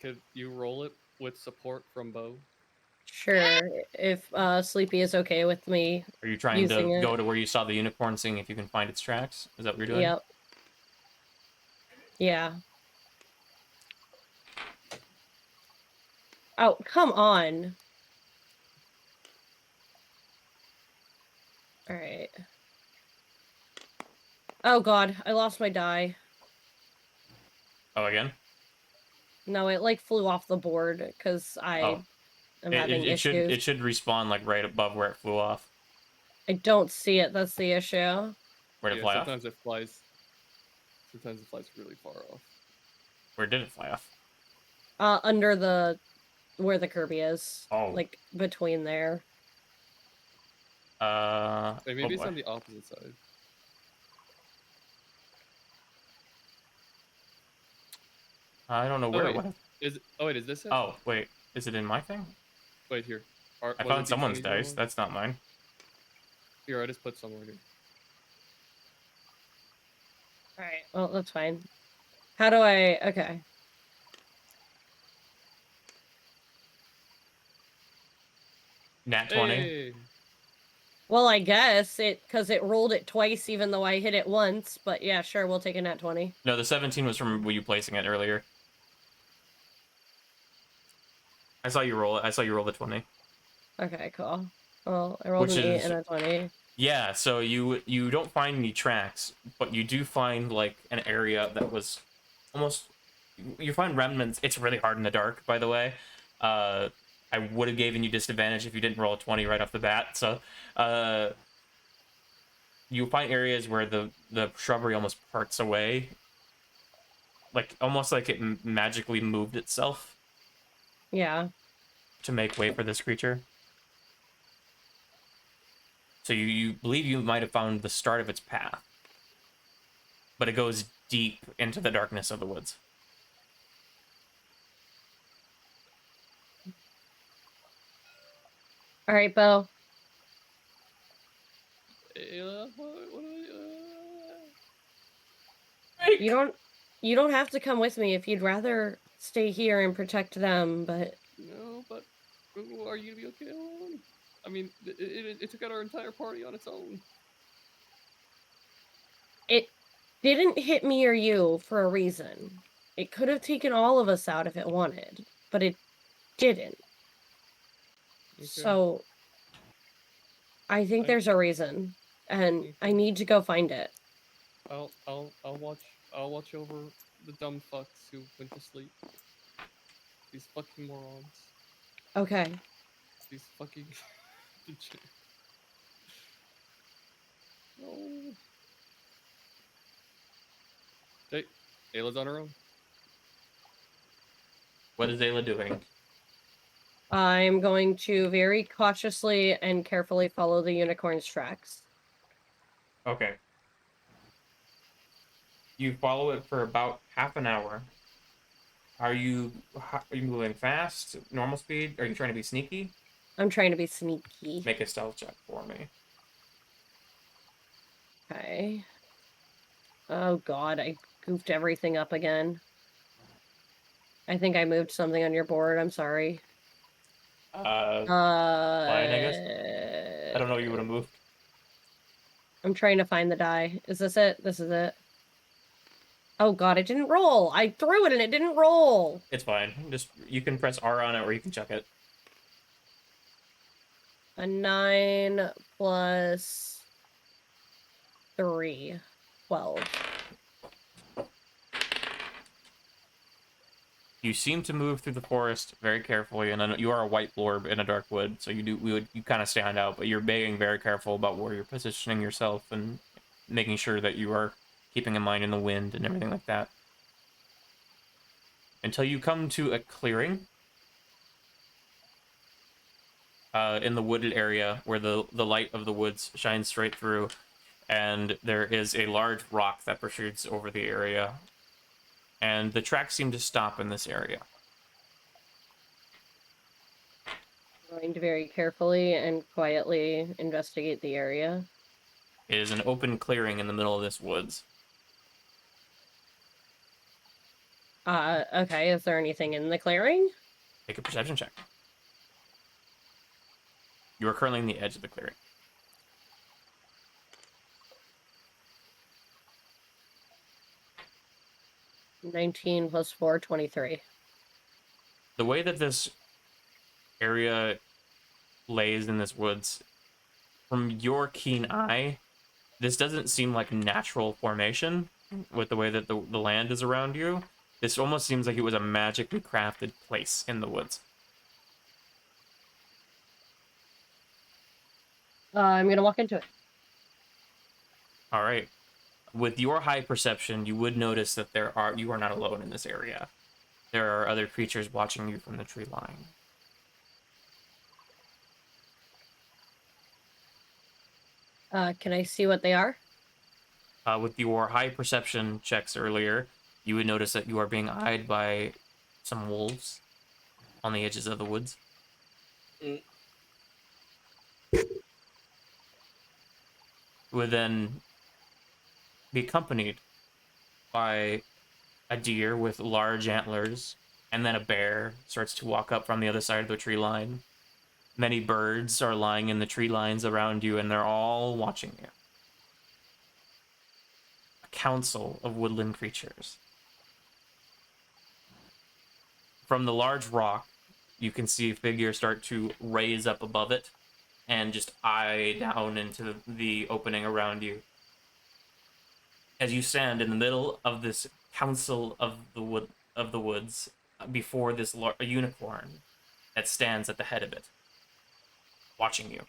Could you roll it with support from Bo?
Sure, if Sleepy is okay with me.
Are you trying to
Using it.
go to where you saw the unicorn, seeing if you can find its tracks? Is that what you're doing?
Yep. Yeah. Oh, come on. All right. Oh god, I lost my die.
Oh, again?
No, it like flew off the board because I
Oh.
am having issues.
It should respawn like right above where it flew off.
I don't see it. That's the issue.
Where did it fly off?
Sometimes it flies. Sometimes it flies really far off.
Where did it fly off?
Under the where the Kirby is.
Oh.
Like between there.
Wait, maybe
oh
it's
boy.
on the opposite side.
I don't know where it went.
Is this it?
Oh, wait. Is it in my thing?
Wait, here.
I found someone's dice. That's not mine.
Here, I just put somewhere here.
Alright, well, that's fine. How do I... Okay.
Nat 20.
Hey!
Well, I guess because it rolled it twice even though I hit it once. But yeah, sure, we'll take a nat 20.
No, the 17 was from you placing it earlier. I saw you roll it. I saw you roll the 20.
Okay, cool. Well, I rolled
Which
an 8
is-
and a 20.
Yeah, so you don't find any tracks, but you do find like an area that was almost. You find remnants. It's really hard in the dark, by the way. I would have given you disadvantage if you didn't roll a 20 right off the bat. So, you find areas where the shrubbery almost parts away, like almost like it magically moved itself
Yeah.
to make way for this creature. So you believe you might have found the start of its path, but it goes deep into the darkness of the woods.
All right, Bo.
Ayla, what
You don't have to come with me if you'd rather stay here and protect them, but
No, but are you gonna be okay alone? I mean, it took out our entire party on its own.
it didn't hit me or you for a reason. It could have taken all of us out if it wanted, but it didn't.
Okay.
So I think there's a reason, and I need to go find it.
I'll watch over the dumb fucks who went to sleep. These fucking morons.
Okay.
These fucking no. Hey, Ayla's on her own.
What is Ayla doing?
I'm going to very cautiously and carefully follow the unicorn's tracks.
Okay. You follow it for about half an hour. Are you moving fast? Normal speed? Are you trying to be sneaky?
I'm trying to be sneaky.
Make a stealth check for me.
Okay. Oh god, I goofed everything up again. I think I moved something on your board. I'm sorry.
Fine, I guess. I don't know what you would have moved.
I'm trying to find the die. Is this it? This is it. Oh god, it didn't roll. I threw it and it didn't roll.
It's fine. Just you can press R on it or you can chuck it.
A 9 plus 3. 12.
You seem to move through the forest very carefully, and you are a white blorb in a dark wood, so you kind of stand out, but you're being very careful about where you're positioning yourself and making sure that you are keeping in mind in the wind and everything like that. Until you come to a clearing in the wooded area where the light of the woods shines straight through, and there is a large rock that protrudes over the area. And the tracks seem to stop in this area.
I'm going to very carefully and quietly investigate the area.
It is an open clearing in the middle of this woods.
Okay, is there anything in the clearing?
Make a perception check. You are currently on the edge of the clearing.
19 plus 4, 23.
The way that this area lays in this woods, from your keen eye, this doesn't seem like natural formation with the way that the land is around you. This almost seems like it was a magically crafted place in the woods.
I'm gonna walk into it.
All right. With your high perception, you would notice that you are not alone in this area. There are other creatures watching you from the tree line.
Can I see what they are?
With your high perception checks earlier, you would notice that you are being eyed by some wolves on the edges of the woods.
Mm.
You would then be accompanied by a deer with large antlers, and then a bear starts to walk up from the other side of the tree line. Many birds are lying in the tree lines around you, and they're all watching you. A council of woodland creatures. From the large rock, you can see a figure start to raise up above it and just eye down into the opening around you. As you stand in the middle of this council of the woods, before this unicorn that stands at the head of it, watching you.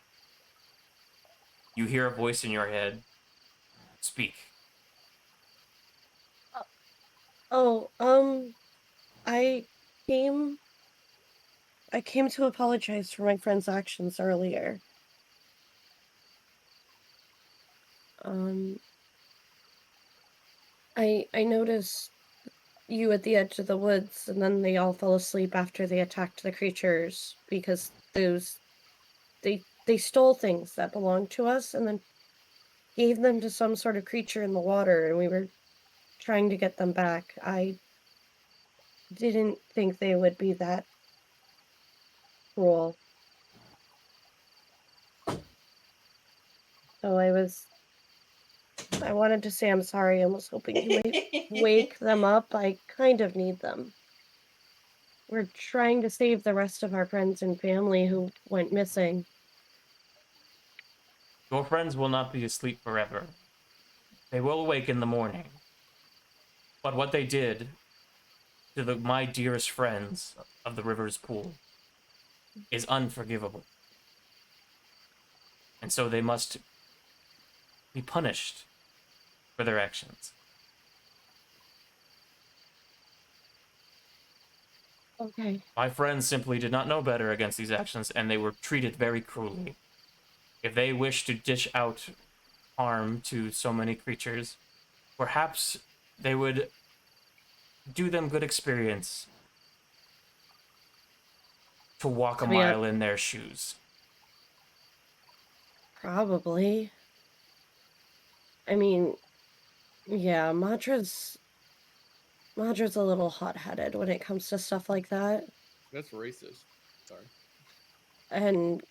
You hear a voice in your head. Speak.
Oh, I came to apologize for my friend's actions earlier. I noticed you at the edge of the woods, and then they all fell asleep after they attacked the creatures because they stole things that belonged to us and then gave them to some sort of creature in the water, and we were trying to get them back. I didn't think they would be that cruel. So I wanted to say I'm sorry and was hoping you might wake them up. I kind of need them. We're trying to save the rest of our friends and family who went missing.
Your friends will not be asleep forever. They will awake in the morning. But what they did to my dearest friends of the river's pool is unforgivable. And so they must be punished for their actions.
Okay.
My friends simply did not know better against these actions, and they were treated very cruelly. If they wish to dish out harm to so many creatures, perhaps they would do them good experience to walk a
To be a-
mile in their shoes.
Probably. I mean, yeah, Madra's a little hot-headed when it comes to stuff like that.
That's racist. Sorry.
And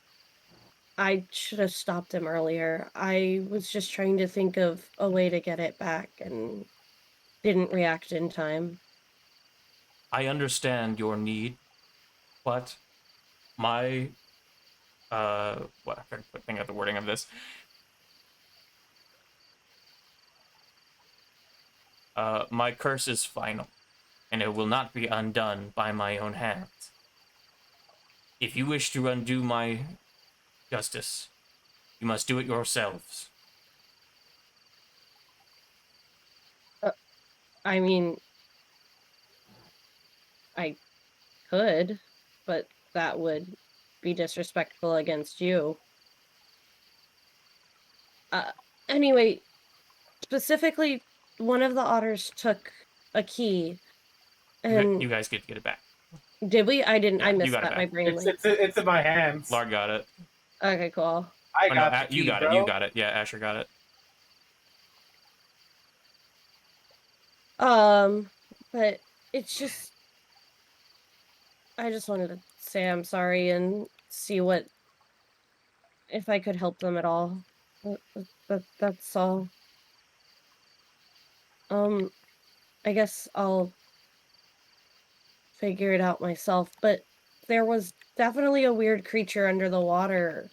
I should have stopped him earlier. I was just trying to think of a way to get it back and didn't react in time.
I understand your need, but my what I'm trying to think of the wording of this. My curse is final, and it will not be undone by my own hands. If you wish to undo my justice, you must do it yourselves.
I mean, I could, but that would be disrespectful against you. Uh, anyway, specifically, one of the otters took a key, and
You guys get to get it back.
did we? I didn't.
Yeah,
I
you
missed
got it
that. My
back.
brain went.
It's in my hands.
Lard got it.
Okay, cool.
I
Oh,
got
no,
the key,
you got
bro.
it. You got it. Yeah, Asher got it.
But it's just, I just wanted to say I'm sorry and see if I could help them at all. That's all. Um, I guess I'll figure it out myself, but there was definitely a weird creature under the water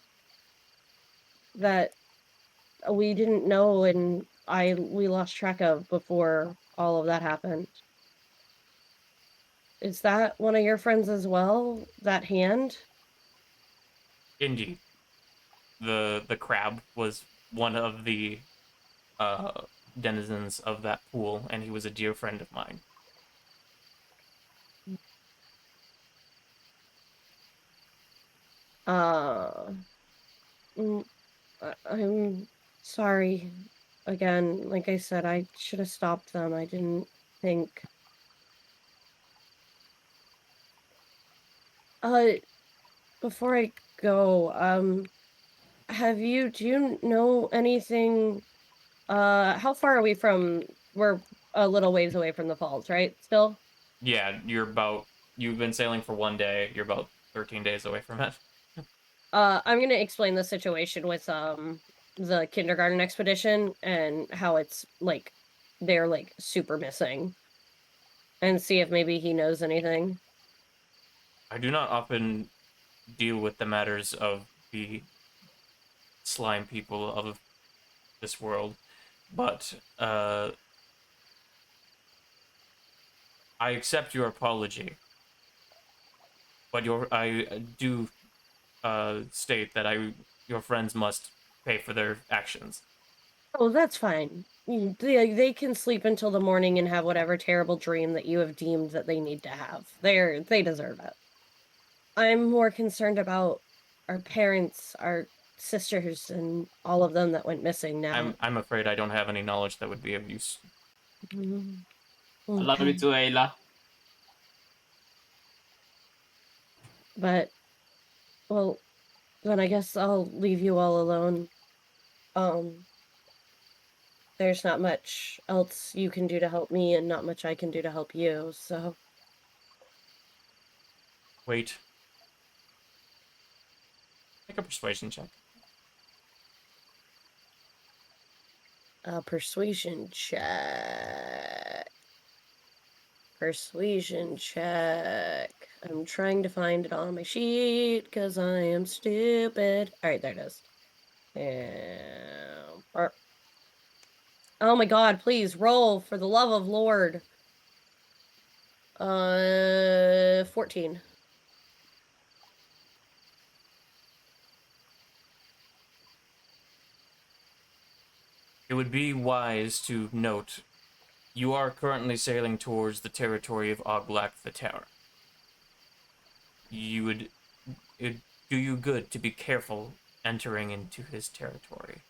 that we didn't know and we lost track of before all of that happened. Is that one of your friends as well? That hand?
Indeed. The crab was one of the denizens of that pool, and he was a dear friend of mine.
Uh, I'm sorry. Again, like I said, I should have stopped them. I didn't think. Uh, before I go, do you know anything, how far are we from, we're a little ways away from the falls, right? Still?
Yeah, you've been sailing for 1 day. You're about 13 days away from it.
I'm gonna explain the situation with, the kindergarten expedition and how it's, like, they're, like, super missing. And see if maybe he knows anything.
I do not often deal with the matters of the slime people of this world, but I accept your apology. But I do state that your friends must pay for their actions.
Oh, that's fine. They can sleep until the morning and have whatever terrible dream that you have deemed that they need to have. They deserve it. I'm more concerned about our parents, our sisters, and all of them that went missing now.
I'm afraid I don't have any knowledge that would be of use.
Mm,
I love you
okay.
too, Ayla.
But, well, then I guess I'll leave you all alone. Um, there's not much else you can do to help me and not much I can do to help you, so...
Wait. Make a persuasion check.
A persuasion check. Persuasion check. I'm trying to find it on my sheet because I am stupid. Alright, there it is. And... Oh my god, please roll for the love of Lord. 14.
It would be wise to note you are currently sailing towards the territory of Oglak the Terror. It'd do you good to be careful entering into his territory.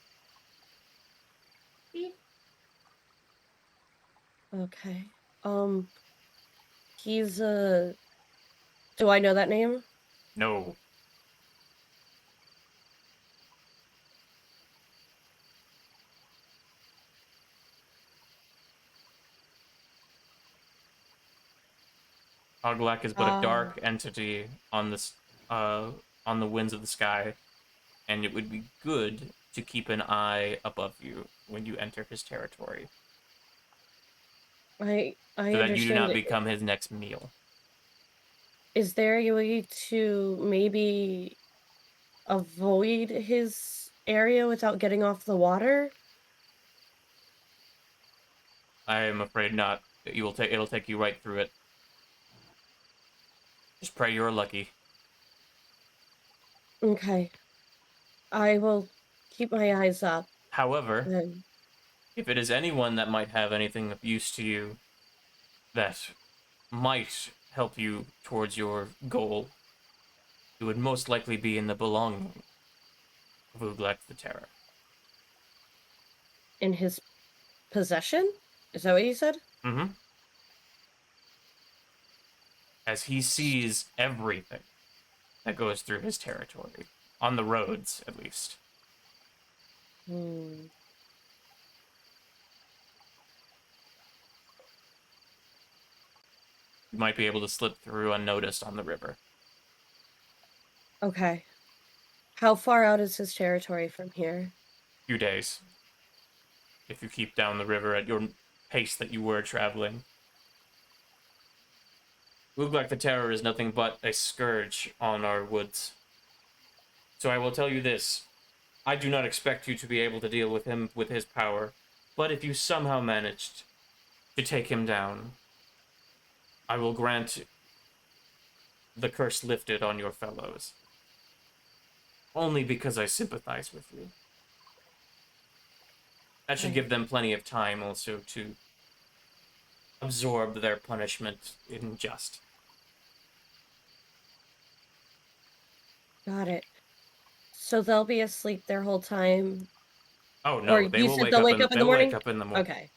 Okay. He's do I know that name?
No. Oglak is but a dark entity on this on the winds of the sky, and it would be good to keep an eye above you when you enter his territory,
I
so that you do not
understand it.
become his next meal.
Is there a way to maybe avoid his area without getting off the water?
I am afraid not. It'll take you right through it. Just pray you're lucky.
Okay. I will keep my eyes up.
However,
Then.
if it is anyone that might have anything of use to you that might help you towards your goal, it would most likely be in the belonging of Oglak the Terror.
In his possession? Is that what you said?
Mm-hmm. As he sees everything that goes through his territory. On the roads, at least.
Hmm.
You might be able to slip through unnoticed on the river.
Okay. How far out is his territory from here?
Few days. If you keep down the river at your pace that you were traveling. Oglak the Terror is nothing but a scourge on our woods. So I will tell you this. I do not expect you to be able to deal with him with his power, but if you somehow managed to take him down, I will grant the curse lifted on your fellows. Only because I sympathize with you. That should give them plenty of time also to absorb their punishment in just.
Got it. So they'll be asleep their whole time.
Oh no,
Or
they
you
will
said
wake
they'll
up
wake up in the
they'll wake
morning?
up in the morning.
Okay.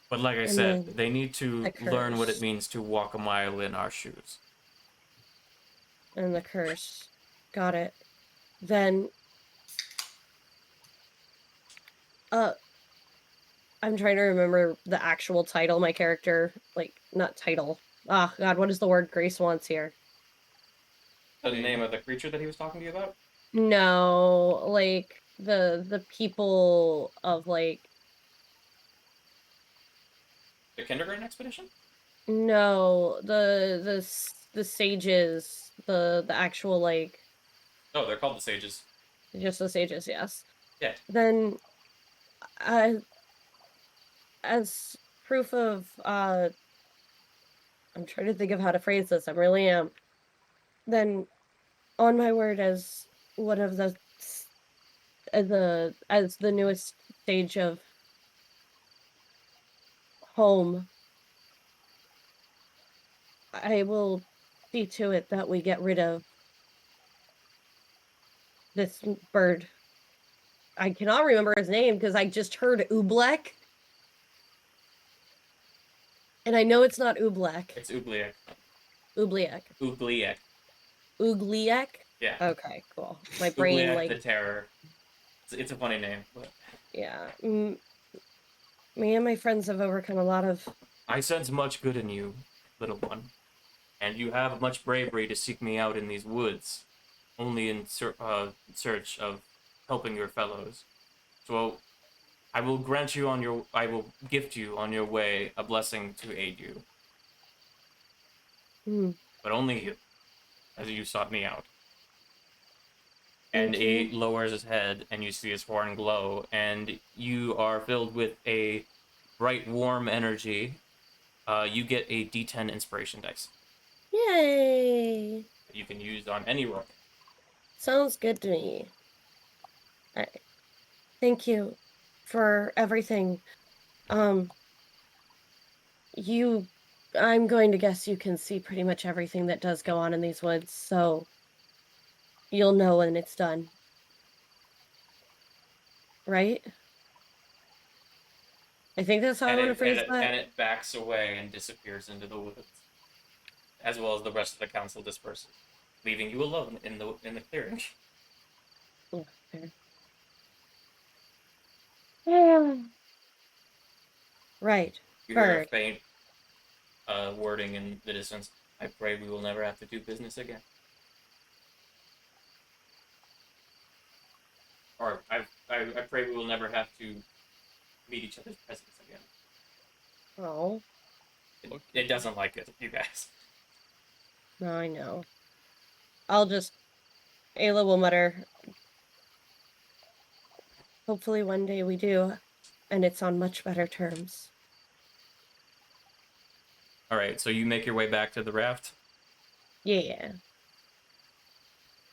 But like I
And
said,
then
they need to
the
learn what it
curse.
means to walk a mile in our shoes.
And the curse. Got it. Then... I'm trying to remember the actual title my character... Like, not title. Ah, God, what is the word Grace wants here?
The name of the creature that he was talking to you about?
No, like, the people of, like...
The kindergarten expedition?
No, the sages, the actual, like...
Oh, they're called the Sages.
Just the sages, yes.
Yeah.
Then, as proof of, I'm trying to think of how to phrase this, I really am. Then, on my word, as one of as the newest stage of home, I will see to it that we get rid of this bird. I cannot remember his name because I just heard Oobleck. And I know it's not Oobleck.
It's Ugliak.
Oubliette.
Ugliak.
Oubliette?
Yeah.
Okay, cool. My brain,
Ugliak
like...
the Terror. It's a funny name, but...
Yeah. Me and my friends have overcome a lot of...
I sense much good in you, little one. And you have much bravery to seek me out in these woods, only in search of helping your fellows. So I will I will gift you on your way a blessing to aid you. But only you, as you sought me out. And he lowers his head, and you see his horn glow, and you are filled with a bright, warm energy. You get a D10 inspiration dice
Yay!
that you can use on any roll.
Sounds good to me. Alright. Thank you for everything. I'm going to guess you can see pretty much everything that does go on in these woods, so you'll know when it's done. Right? I think that's how I want to phrase that.
And it backs away and disappears into the woods, as well as the rest of the council disperses, leaving you alone in the clearing.
Oh, fair. Right.
You hear a
Bird.
faint wording in the distance. I pray we will never have to do business again. Or I pray we will never have to meet each other's presence again.
Oh.
It doesn't like it, you guys.
No, I know. Ayla will mutter. Hopefully one day we do, and it's on much better terms.
Alright, so you make your way back to the raft?
Yeah.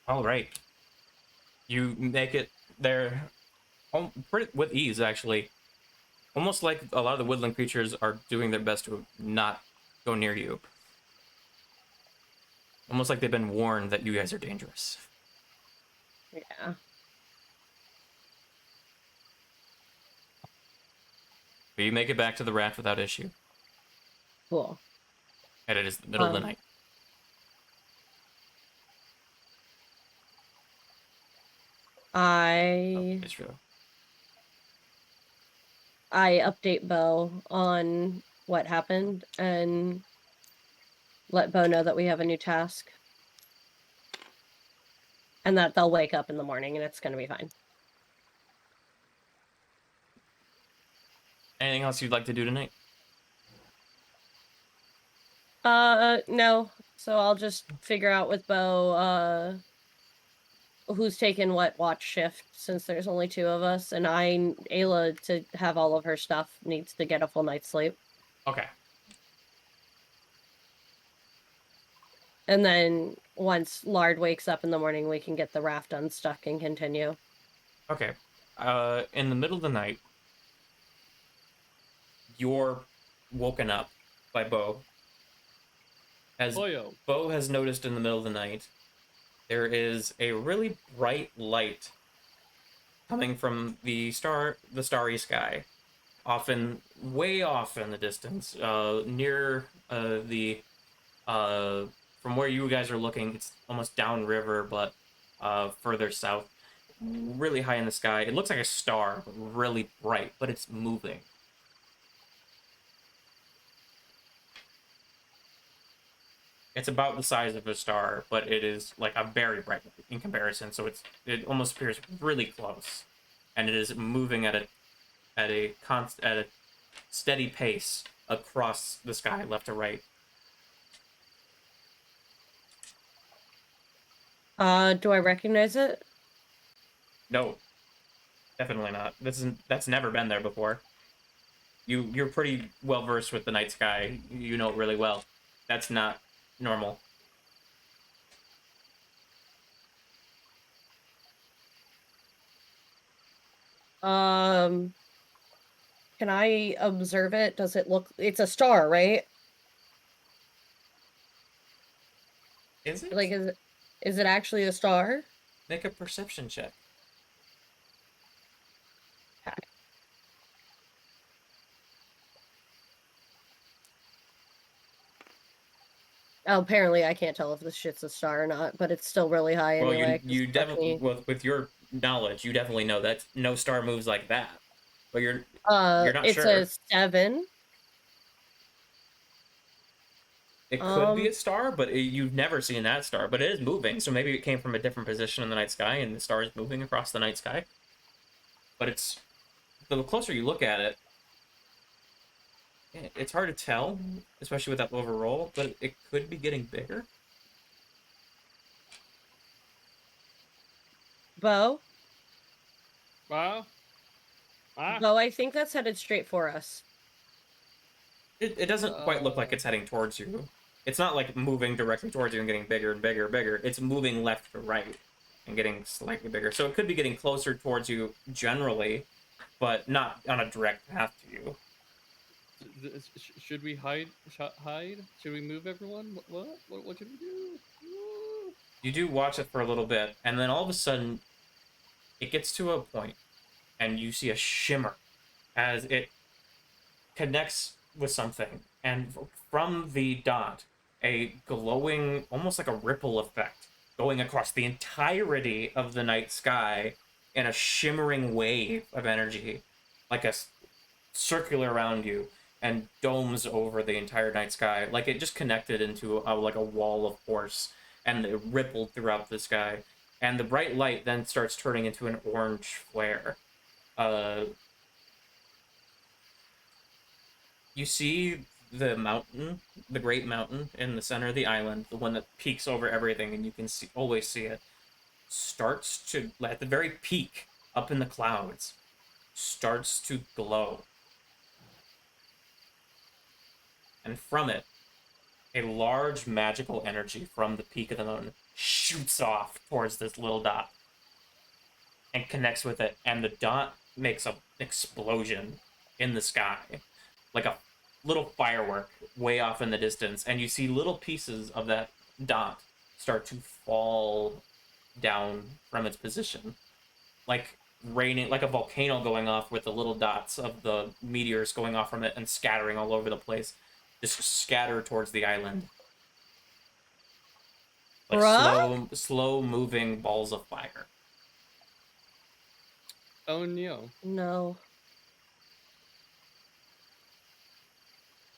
Alright. You make it there pretty with ease, actually. Almost like a lot of the woodland creatures are doing their best to not go near you. Almost like they've been warned that you guys are dangerous.
Yeah.
But you make it back to the raft without issue.
Cool.
And it is the middle of the night.
I update Bo on what happened and let Bo know that we have a new task. And that they'll wake up in the morning and it's going to be fine.
Anything else you'd like to do tonight?
No. So I'll just figure out with Bo, who's taking what watch shift, since there's only 2 of us, and Ayla, to have all of her stuff, needs to get a full night's sleep.
Okay.
And then once Lard wakes up in the morning, we can get the raft unstuck and continue.
Okay. In the middle of the night, you're woken up by Bo. As Bo has noticed in the middle of the night, there is a really bright light coming from the starry sky, often way off in the distance, near from where you guys are looking. It's almost downriver, but further south, really high in the sky. It looks like a star, but really bright, but it's moving. It's about the size of a star, but it is like a very bright in comparison. So it almost appears really close, and it is moving at a steady pace across the sky, left to right.
Do I recognize it?
No, definitely not. That's never been there before. You're pretty well versed with the night sky. You know it really well. That's not normal.
Can I observe it? Does it look... It's a star, right?
Is it?
Like, is it actually a star?
Make a perception check.
Oh, apparently I can't tell if this shit's a star or not, but it's still really high anyway.
Well, you definitely, with your knowledge, you definitely know that no star moves like that. but you're not
it's
sure.
a 7.
It could be a star, but you've never seen that star. But it is moving, so maybe it came from a different position in the night sky, and the star is moving across the night sky. But it's the closer you look at it, it's hard to tell, especially with that overroll. But it could be getting bigger.
Bo?
Wow. Ah.
Bo, I think that's headed straight for us.
It doesn't quite look like it's heading towards you. It's not like moving directly towards you and getting bigger and bigger and bigger. It's moving left to right and getting slightly bigger. So it could be getting closer towards you generally, but not on a direct path to you.
Should we hide? Hide? Should we move everyone? What should we do?
You do watch it for a little bit, and then all of a sudden, it gets to a point, and you see a shimmer as it connects with something, and from the dot, a glowing, almost like a ripple effect, going across the entirety of the night sky in a shimmering wave of energy, like a circular around you, and domes over the entire night sky, like it just connected into like a wall of force, and it rippled throughout the sky, and the bright light then starts turning into an orange flare. You see the mountain, the great mountain in the center of the island, the one that peaks over everything, and you can always see it, starts to, at the very peak, up in the clouds, starts to glow. And from it, a large magical energy from the peak of the mountain shoots off towards this little dot and connects with it, and the dot makes an explosion in the sky, like a little firework way off in the distance, and you see little pieces of that dot start to fall down from its position, like raining, like a volcano going off with the little dots of the meteors going off from it and scattering all over the place, just scatter towards the island. Like slow moving balls of fire.
Oh no.
No.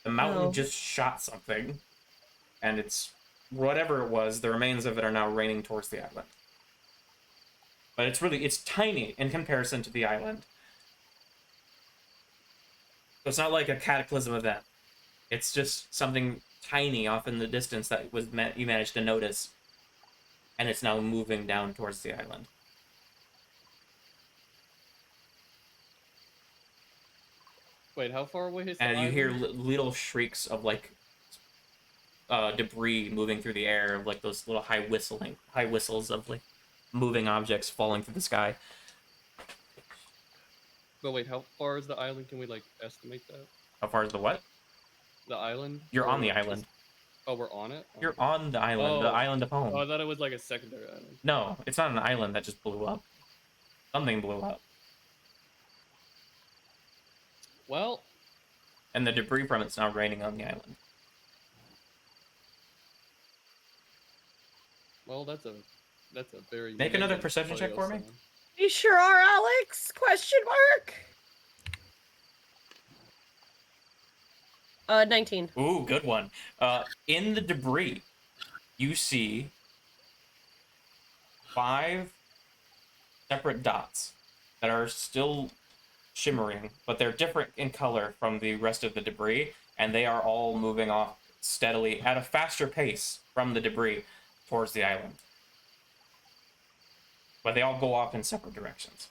The mountain just shot something, and it's whatever it was, the remains of it are now raining towards the island. But it's tiny in comparison to the island. So it's not like a cataclysm event. It's just something tiny off in the distance that you managed to notice, and it's now moving down towards the island.
Wait, how far away is the
And you hear
island?
little shrieks of like debris moving through the air, of like those little high whistles of like moving objects falling through the sky.
But wait, how far is the island? Can we like estimate that?
How far is the what?
The island?
You're
Or
on the island.
Oh, we're on it?
You're on the island, the island of home.
Oh, I thought it was like a secondary island.
No, it's not an island that just blew up. Something blew up.
Well,
And the debris from it's now raining on the island.
well, that's a very
Make another
negative
perception check for me.
sign.
You sure are, Alex? Question mark. 19.
Ooh, good one. In the debris, you see 5 separate dots that are still shimmering, but they're different in color from the rest of the debris, and they are all moving off steadily at a faster pace from the debris towards the island. But they all go off in separate directions.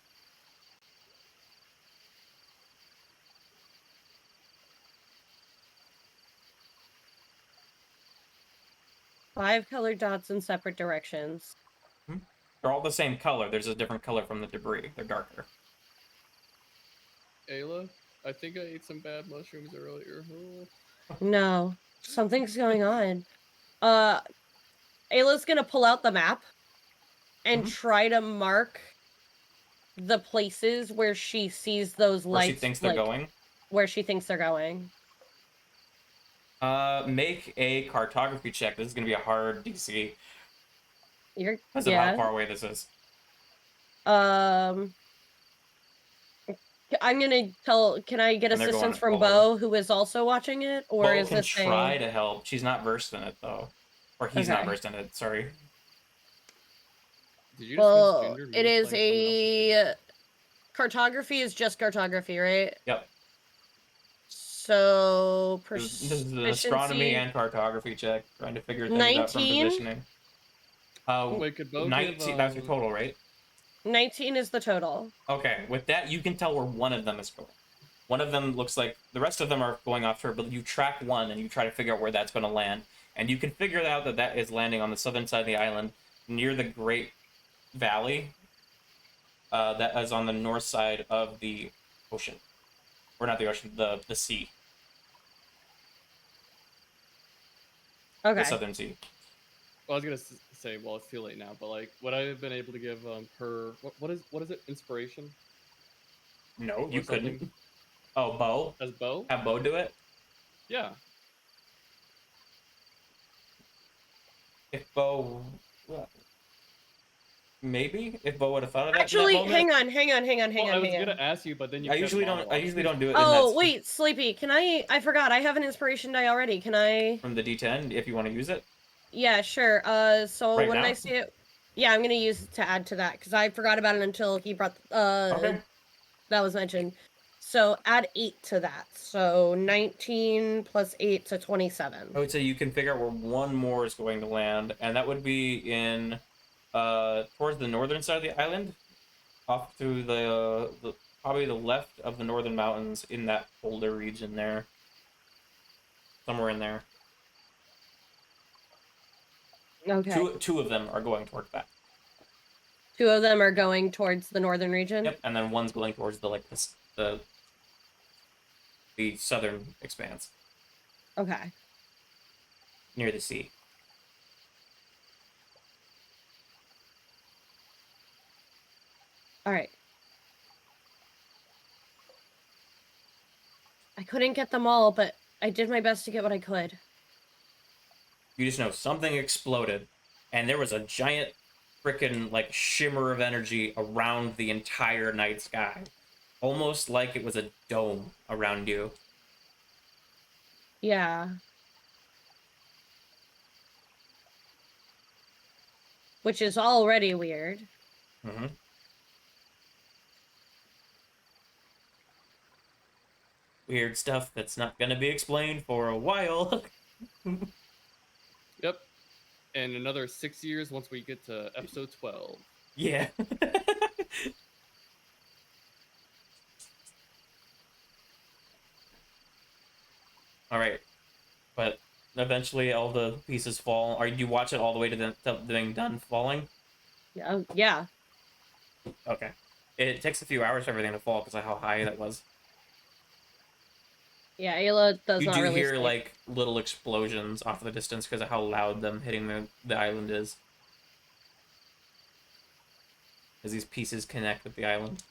Five colored dots in separate directions.
They're all the same color. There's a different color from the debris. They're darker.
Ayla, I think I ate some bad mushrooms earlier. Oh.
No, something's going on. Ayla's gonna pull out the map and try to mark the places where she sees those
Where
lights.
she thinks they're going.
Where she thinks they're going.
Make a cartography check. This is gonna be a hard DC because of how
Yeah.
far away this is.
I'm gonna tell. Can I get
And they're going
assistance from
forward.
Bo, who is also watching it, or
Bo
is
can
this
try
a?
to help. She's not versed in it though, or he's not
Okay.
versed in it. Sorry.
Did you just
Well,
misgender
it
me
is
playing someone else's game?
a cartography is just cartography, right?
Yep.
So
This is an astronomy
proficiency
and cartography check, trying to figure things out from
19.
positioning.
Wait, could Bo
19.
give,
That's your total, right?
19 is the total.
Okay. With that, you can tell where one of them is going. One of them looks like the rest of them are going off to her, but you track one and you try to figure out where that's going to land, and you can figure out that that is landing on the southern side of the island, near the Great Valley. That is on the north side of the ocean, or not the ocean, the sea,
Okay.
the southern sea.
Well, I was gonna say, well, it's too late now, but like, would I have been able to give her what is it? Inspiration?
No, you
Or something?
couldn't. Oh, Bo.
As Bo?
Have Bo do it.
Yeah.
If Bo, well, maybe if Bo would have thought of that.
Actually,
in that moment,
hang on.
Well, I was
Hang
gonna
on.
ask you, but then you.
I
kept
usually don't. I
monologuing.
usually don't do it.
Oh,
in that
wait, Sleepy, can I forgot, I have an inspiration die already. Can I?
from the D10 if you want to use it.
Yeah, sure. So
Right
when
now?
I say it, yeah, I'm gonna use it to add to that, because I forgot about it until he brought,
Okay.
that was mentioned. So add 8 to that. So 19 plus 8 to 27.
I would say you can figure out where one more is going to land, and that would be in towards the northern side of the island, off to the probably the left of the northern mountains in that boulder region there. Somewhere in there.
Okay.
Two of them are going toward that.
2 of them are going towards the northern region?
Yep, and then one's going towards the southern expanse
Okay.
near the sea.
Alright. I couldn't get them all, but I did my best to get what I could.
You just know something exploded, and there was a giant frickin' like shimmer of energy around the entire night sky. Almost like it was a dome around you.
Yeah. Which is already weird.
Mm-hmm. Weird stuff that's not gonna be explained for a while.
Yep. And another 6 years once we get to episode 12.
Yeah. All right, but eventually all the pieces fall. Are you watch it all the way to the being done falling?
Yeah. Yeah.
Okay. It takes a few hours for everything to fall because of how high that was.
Yeah, Ayla does
You
not
do
really
hear
sleep.
like little explosions off the distance because of how loud them hitting the island is. As these pieces connect with the island.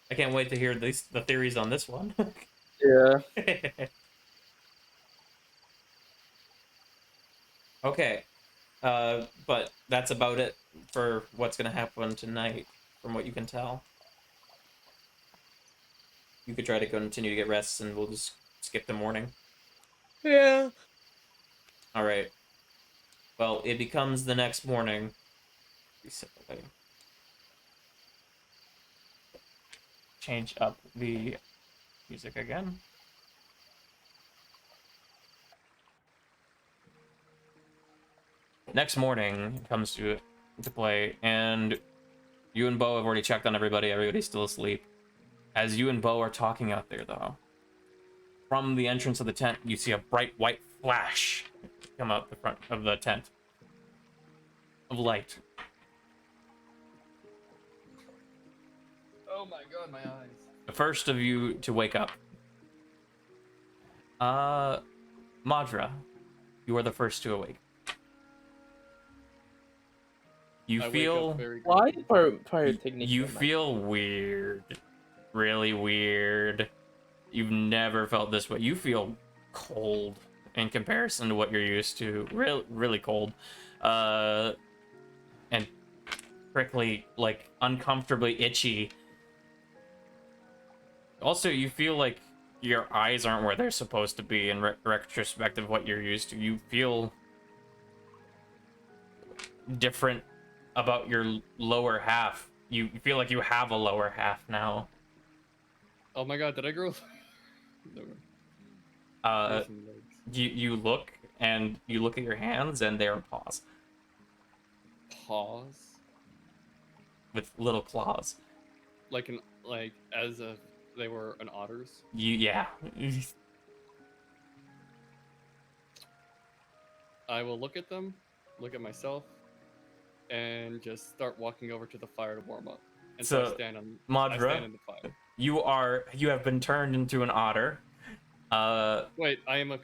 I can't wait to hear the theories on this one.
Yeah.
Okay. But that's about it for what's going to happen tonight, from what you can tell. You could try to continue to get rest, and we'll just skip the morning.
Yeah.
Alright. Well, it becomes the next morning. Change up the music again. Next morning comes to play, and you and Bo have already checked on everybody. Everybody's still asleep. As you and Bo are talking out there, though, from the entrance of the tent, you see a bright white flash come out the front of the tent of light.
Oh my god, my eyes.
The first of you to wake up. Madra, you are the first to awake. You
I wake
feel
up very
Why
grumpy.
pyrotechnic?
you feel weird. really weird. You've never felt this way. You feel cold in comparison to what you're used to. Really cold. And prickly, like uncomfortably itchy. Also, you feel like your eyes aren't where they're supposed to be in retrospect of what you're used to. You feel different about your lower half. You feel like you have a lower half now.
Oh my god, did I grow? No. Some legs.
You look and you look at your hands and they are paws
Paws?
with little claws.
Like as if they were an otter's?
Yeah.
I will look at them, look at myself, and just start walking over to the fire to warm up. And so I stand in the fire.
You have been turned into an otter.
Wait, I am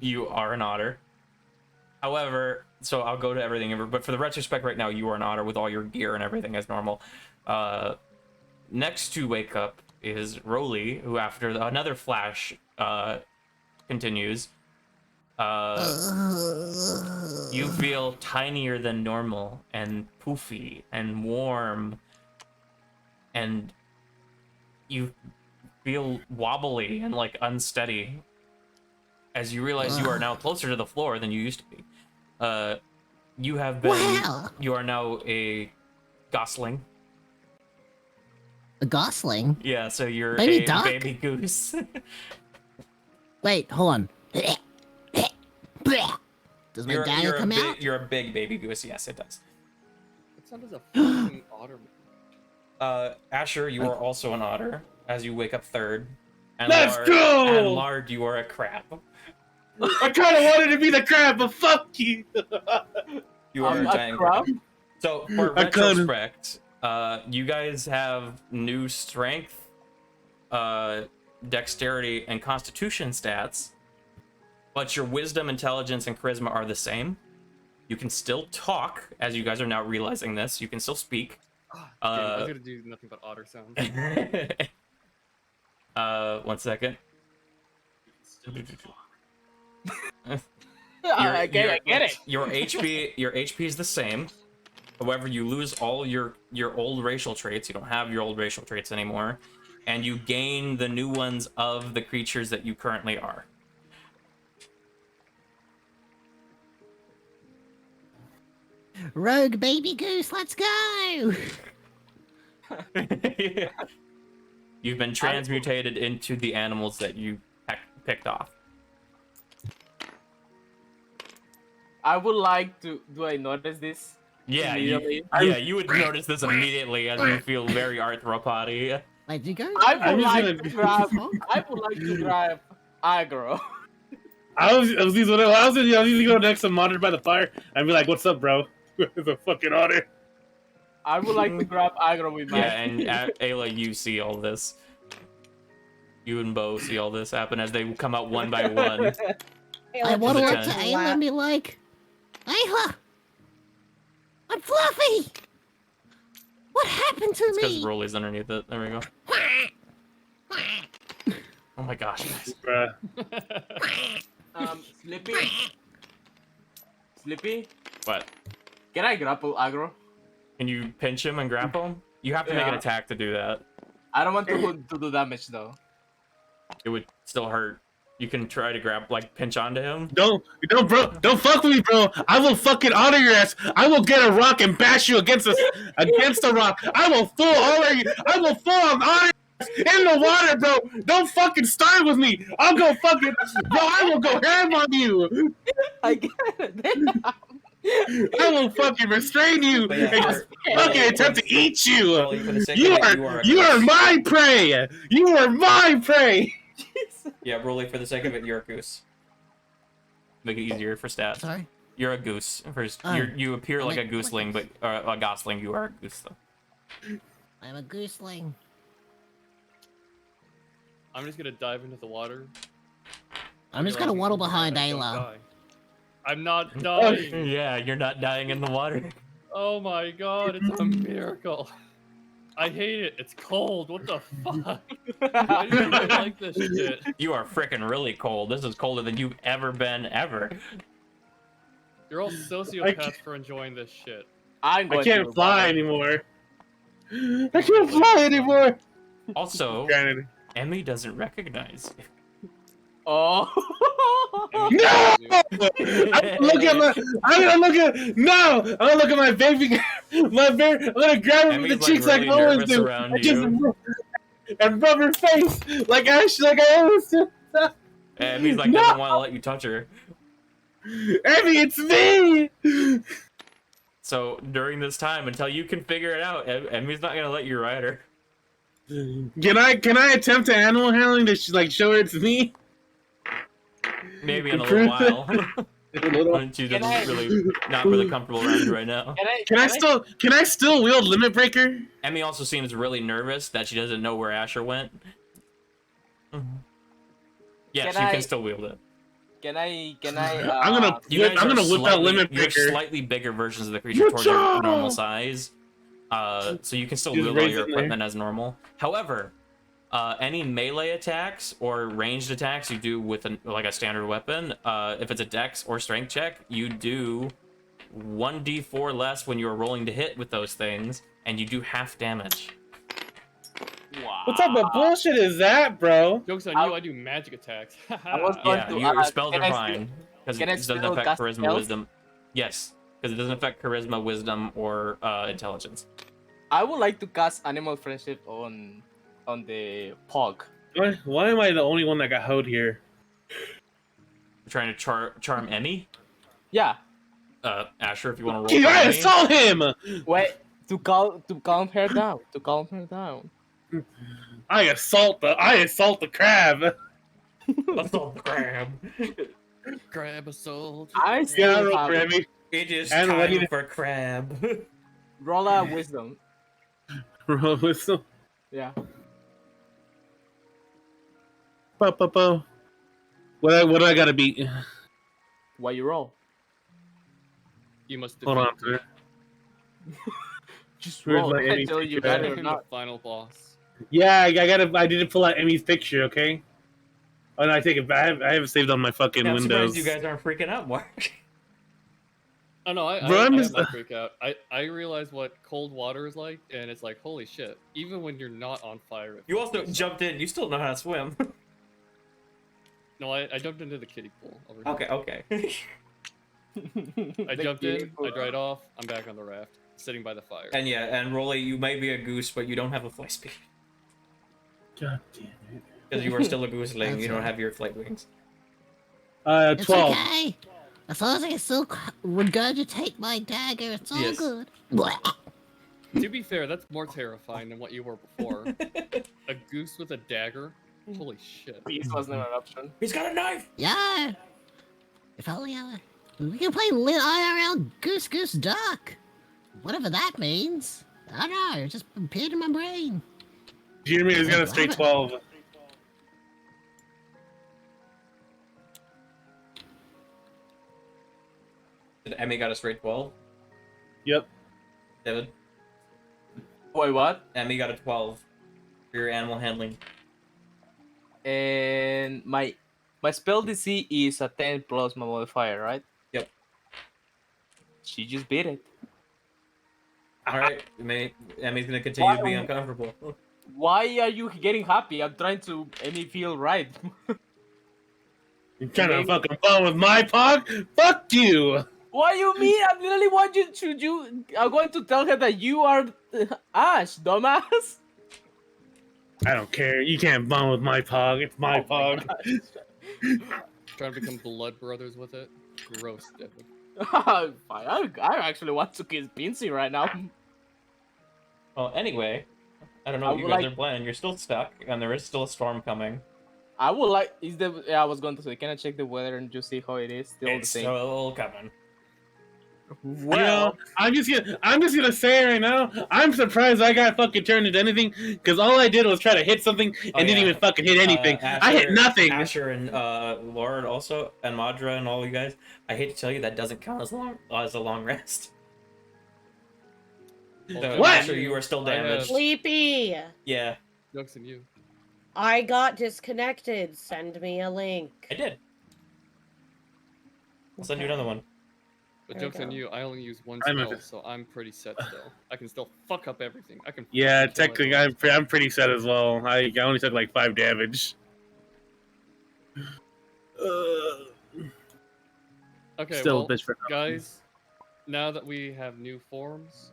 You are an otter. However, so I'll go to everything, but for the retrospect right now, you are an otter with all your gear and everything as normal. Next to wake up is Roly, who after another flash continues. You feel tinier than normal and poofy and warm, and you feel wobbly and like unsteady as you realize you are now closer to the floor than you used to be. You have been.
Wow.
You are now a gosling.
A gosling?
Yeah, so you're
Baby
a
duck?
baby goose.
Wait, hold on. Does my dagger come out?
You're a big baby goose. Yes, it does.
What sound does a fucking otter make?
Asher, you are also an otter as you wake up third. And
Let's
Lard,
go!
And Lard, you are a crab.
I kind of wanted to be the crab, but fuck you.
You are a giant crab. So for
I couldn't.
retrospect, you guys have new strength, dexterity, and constitution stats, but your wisdom, intelligence, and charisma are the same. You can still talk, as you guys are now realizing this. You can still speak.
Damn, I was gonna do nothing but otter sounds.
1 second.
I get it.
Your HP is the same. However, you lose all your old racial traits. You don't have your old racial traits anymore, and you gain the new ones of the creatures that you currently are.
Rogue baby goose, let's go!
You've been transmutated into the animals that you picked off.
I would like to. Do I notice this?
Yeah,
Immediately?
you would notice this immediately as you feel very arthropody.
Where'd you go?
I would like
gonna-
to grab. I would like to grab Aggro.
I was usually go next to monitor by the fire and be like, "What's up, bro?" It's a fucking otter.
I would like to grab Aggro with my.
Yeah, and Ayla, you see all this. You and Bo see all this happen as they come out one by one.
I waddle
the
up to
tent.
Ayla and be like, Ayla! I'm fluffy! What happened to
It's because
me?
Rolly's underneath it. There we go. Oh my gosh, guys.
Bruh.
Slippy. Slippy.
What?
Can I grapple Aggro?
Can you pinch him and grapple him? You have to make an
Yeah.
attack to do that.
I don't want to do damage though.
It would still hurt. You can try to grab, like, pinch onto him.
Don't, bro. Don't fuck with me, bro. I will fucking honor your ass. I will get a rock and bash you against the rock. I will full honor you. I will full honor you in the water, bro. Don't fucking start with me. I'll go fucking, bro. I will go ham on you.
I get it.
I will fucking restrain you
But yeah,
and just fucking attempt to eat you.
Rolly, for the sake
You
of it,
you are my prey. You are my prey.
Yeah, Rolly, for the sake of it, you're a goose. Make it easier for stats.
Sorry?
You're a goose. First,
Oh.
you appear like a
I'm a
gooseling, but a gosling. You are a goose, though.
I'm a gooseling.
I'm just gonna dive into the water.
I'm just gonna waddle behind
I don't
Ayla.
die. I'm not dying.
Yeah, you're not dying in the water.
Oh my god, it's a miracle. I hate it. It's cold. What the fuck? Why do you like this shit?
You are freaking really cold. This is colder than you've ever been, ever.
You're all sociopaths for enjoying this shit.
I'm
I
going
can't
to
fly anymore. I can't fly anymore.
Also,
Granted.
Emmy doesn't recognize you.
Oh.
No! I'm gonna look at my baby, I'm gonna grab her from the
Emmy's, like,
cheeks
really
like I always
nervous
do,
around
and just
you.
and rub her face like I always do.
Emmy's like
No!
doesn't want to let you touch her.
Emmy, it's me.
So during this time, until you can figure it out, Emmy's not gonna let you ride her.
Can I attempt to animal handling to show her it's me?
Maybe in a little while.
Can
When she doesn't not really comfortable around you right now.
I still wield Limit Breaker?
Emmy also seems really nervous that she doesn't know where Asher went. Yes,
Can
you
I-
can still wield it.
Can I?
I'm gonna whip out Limit
You have
Breaker.
slightly bigger versions of the creature towards your
Whatcha?
normal size. So you can still
Just
wield all
raise
your
it there.
equipment as normal. However, any melee attacks or ranged attacks you do with like a standard weapon, if it's a dex or strength check, you do 1d4 less when you're rolling to hit with those things, and you do half damage.
Wow.
What type of bullshit is that, bro?
Joke's on you, I do magic attacks.
I was going
Yeah,
to
your
ask,
spells
can
are
I
fine because
can
it
I
doesn't
still
affect
cast
charisma,
spells?
wisdom. Yes, because it doesn't affect charisma, wisdom, or intelligence.
I would like to cast Animal Friendship on the Pog.
Why am I the only one that got hoed here?
You're trying to charm Emmy?
Yeah.
Asher, if you want to roll.
Can
for
I
Emmy.
assault him?
Wait. To calm her down. To calm her down.
I assault the crab.
Assault the crab.
Grab a soul.
I
Yeah, I
still
roll
have
for Emmy.
It is
And what do
time
you-
for crab.
roll a wisdom.
Roll whistle.
Yeah.
What do I gotta beat?
Why you roll?
You must
Hold on,
defeat
sir.
Just
Where's
roll
my Emmy
until you
picture?
got it or
the
not.
final boss.
Yeah, I didn't pull out Emmy's picture, okay? Oh no, I take it back. I have it saved on my fucking
I'm
Windows.
surprised you guys aren't freaking out more.
Oh no, I
Bro, I'm
am
just-
not freak out. I realize what cold water is like, and it's like, holy shit. Even when you're not on fire. it
You also
feels-
jumped in. You still know how to swim.
No, I jumped into the kiddie pool. Over here.
Okay.
I jumped in, I dried off, I'm back on the raft, sitting by the fire.
And yeah, and Rolly, you may be a goose, but you don't have a flight speed.
God damn it.
Because you are still a gooseling.
That's
You don't
right.
have your flight wings.
It's
12.
okay. As long as I can still regurgitate my dagger, it's all
Yes.
good. Blech.
To be fair, that's more terrifying than what you were before. A goose with a dagger? Holy shit.
Peace wasn't an option.
He's got a knife!
Yeah. If only we can play IRL Goose Goose Duck. Whatever that means. I don't know. It just appeared in my brain.
Jeremy has got a straight 12.
Did Emmy got a straight 12?
Yep.
David?
Wait, what?
Emmy got a 12 for your animal handling.
And my spell DC is a 10 plus my modifier, right?
Yep.
She just beat it.
Alright, Emmy's gonna continue to be
Why-
uncomfortable.
Why are you getting happy? I'm trying to make me feel right.
You're trying to fucking bone with my pog? Fuck you!
What you mean? I literally want you to I'm going to tell her that you are Ash, dumbass.
I don't care. You can't bone with my pog. It's my
Oh my
pog.
Trying to become blood brothers with it? Gross, David.
Fine. I actually want to kiss Pincy right now.
Well, anyway, I don't know
I
what you
would
guys
like-
are planning. You're still stuck, and there is still a storm coming.
I would like. Yeah, I was going to say, can I check the weather and just see how it is? Still
It's
the same.
still coming.
You know, I'm just gonna say right now, I'm surprised I got fucking turned into anything, because all I did was try to hit something and
Oh,
didn't
yeah.
even fucking hit anything. I hit
Asher-
nothing.
Asher and Lord also, and Madra and all you guys. I hate to tell you that doesn't count as a long rest. So
What?
I'm sure you are still damaged.
Sleepy!
Yeah,
Jokes on you.
I got disconnected. Send me a link.
I did. I'll send you another one.
But
There we
jokes on
go.
you, I only use one
I'm
spell,
a-
so I'm pretty set still. I can still fuck up everything. I can.
Yeah,
fucking kill
technically,
everyone.
I'm pretty set as well. I only took like 5 damage.
Okay,
Still
well,
a bitch for
guys, now that we have new forms,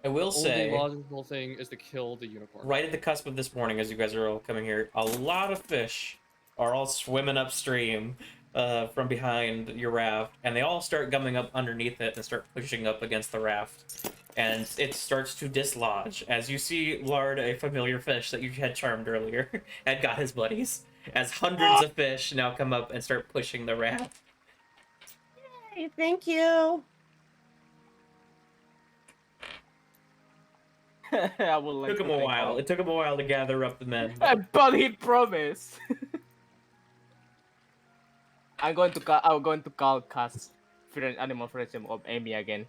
I will
the only
say,
logical thing is to kill the unicorn.
right at the cusp of this morning, as you guys are all coming here, a lot of fish are all swimming upstream from behind your raft, and they all start gumming up underneath it and start pushing up against the raft. And it starts to dislodge as you see Lard, a familiar fish that you had charmed earlier, had got his buddies. As hundreds of fish now come up and start pushing the raft.
Hey, thank you.
I would like
It took
to
him a
thank
while.
all-
It took him a while to gather up the men.
But he promised. I'm going to call cast animal friendship of Amy again.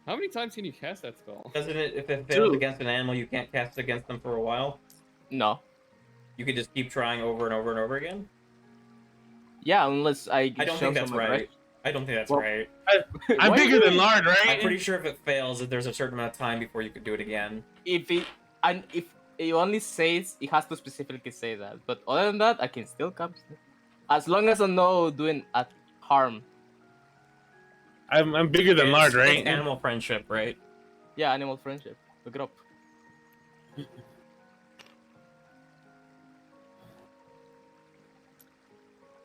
How many times can you cast that spell?
Doesn't it? If it fails
Dude.
against an animal, you can't cast against them for a while.
No.
You could just keep trying over and over and over again.
Yeah, unless I
I don't
show
think that's
someone,
right. I don't think that's
Well,
right.
I'm
Why
bigger
do
than
you-
Lard, right?
I'm pretty sure if it fails, that there's a certain amount of time before you could do it again.
If it only says, it has to specifically say that. But other than that, I can still come. As long as I'm not doing harm.
I'm bigger than
It's-
Lard, right?
It's animal friendship, right?
Yeah, animal friendship. Look it up.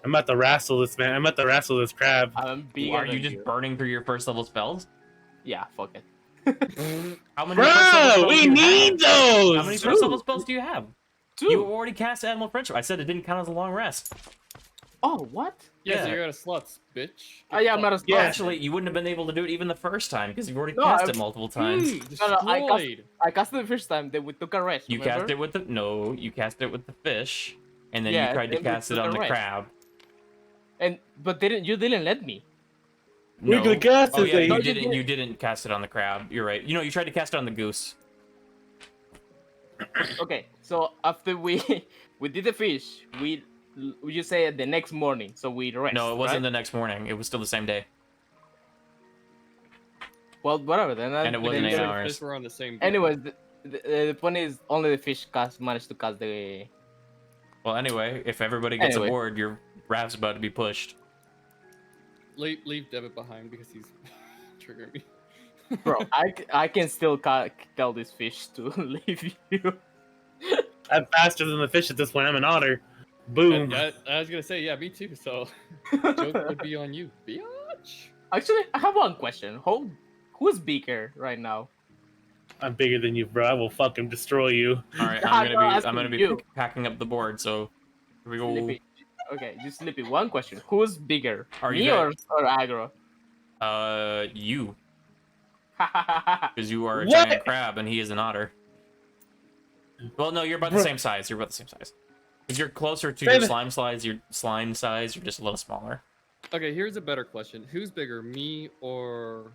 I'm about to wrestle this man. I'm about to wrestle this crab.
I'm bigger
Are you
than
just burning through your first level spells?
Yeah, fuck it.
How many first level
Bro,
spells
we
do you
need
have?
those.
How many first level spells do you have?
Two.
You already cast animal friendship. I said it didn't count as a long rest.
Oh, what?
Yeah, so
Yeah.
you're out of slots, bitch.
Oh, yeah, I'm not a
Yeah.
Actually, you wouldn't have been able to do it even the first time because you've already
No,
cast
I've-
it multiple times.
No, no,
Destroyed.
I cast it the first time. Then we took a rest.
You
remember?
cast it with the you cast it with the fish, and then
Yeah,
you tried to
then we
cast it
took
on
a
the
rest.
crab.
But you didn't let me.
No.
Wiggly cast
Oh
is
yeah,
a-
you
you
didn't.
did.
You didn't cast it on the crab. You're right. You know, you tried to cast it on the goose.
Okay, so after we did the fish, you say the next morning, so we rest.
No, it wasn't
right?
the next morning. It was still the same day.
Well, whatever. Then
And it wasn't
then
8
the-
hours.
Fish were on the same.
Anyways, the point is only the fish managed to cast the.
Well, anyway, if everybody gets
Anyway.
aboard, your raft's about to be pushed.
Leave Devid behind because he's triggering me.
Bro, I can still tell this fish to leave you.
I'm faster than the fish at this point. I'm an otter. Boom.
I was gonna say, yeah, me too. So joke would be on you, bitch.
Actually, I have one question. Who's bigger right now?
I'm bigger than you, bro. I will fucking destroy you.
All right,
I'm
I'm
not
gonna
asking
be
you.
packing up the board. So here we go.
Sleepy. Okay, just Sleepy. One question. Who's bigger?
Are
Me
you
or Aggro?
You, because you are a
What?
giant crab and he is an otter. Well, no, you're about the
Bro.
same size. You're about the same size. Because you're closer to
Say
your
that-
slime size. Your slime size. You're just a little smaller.
Okay, here's a better question: who's bigger, me or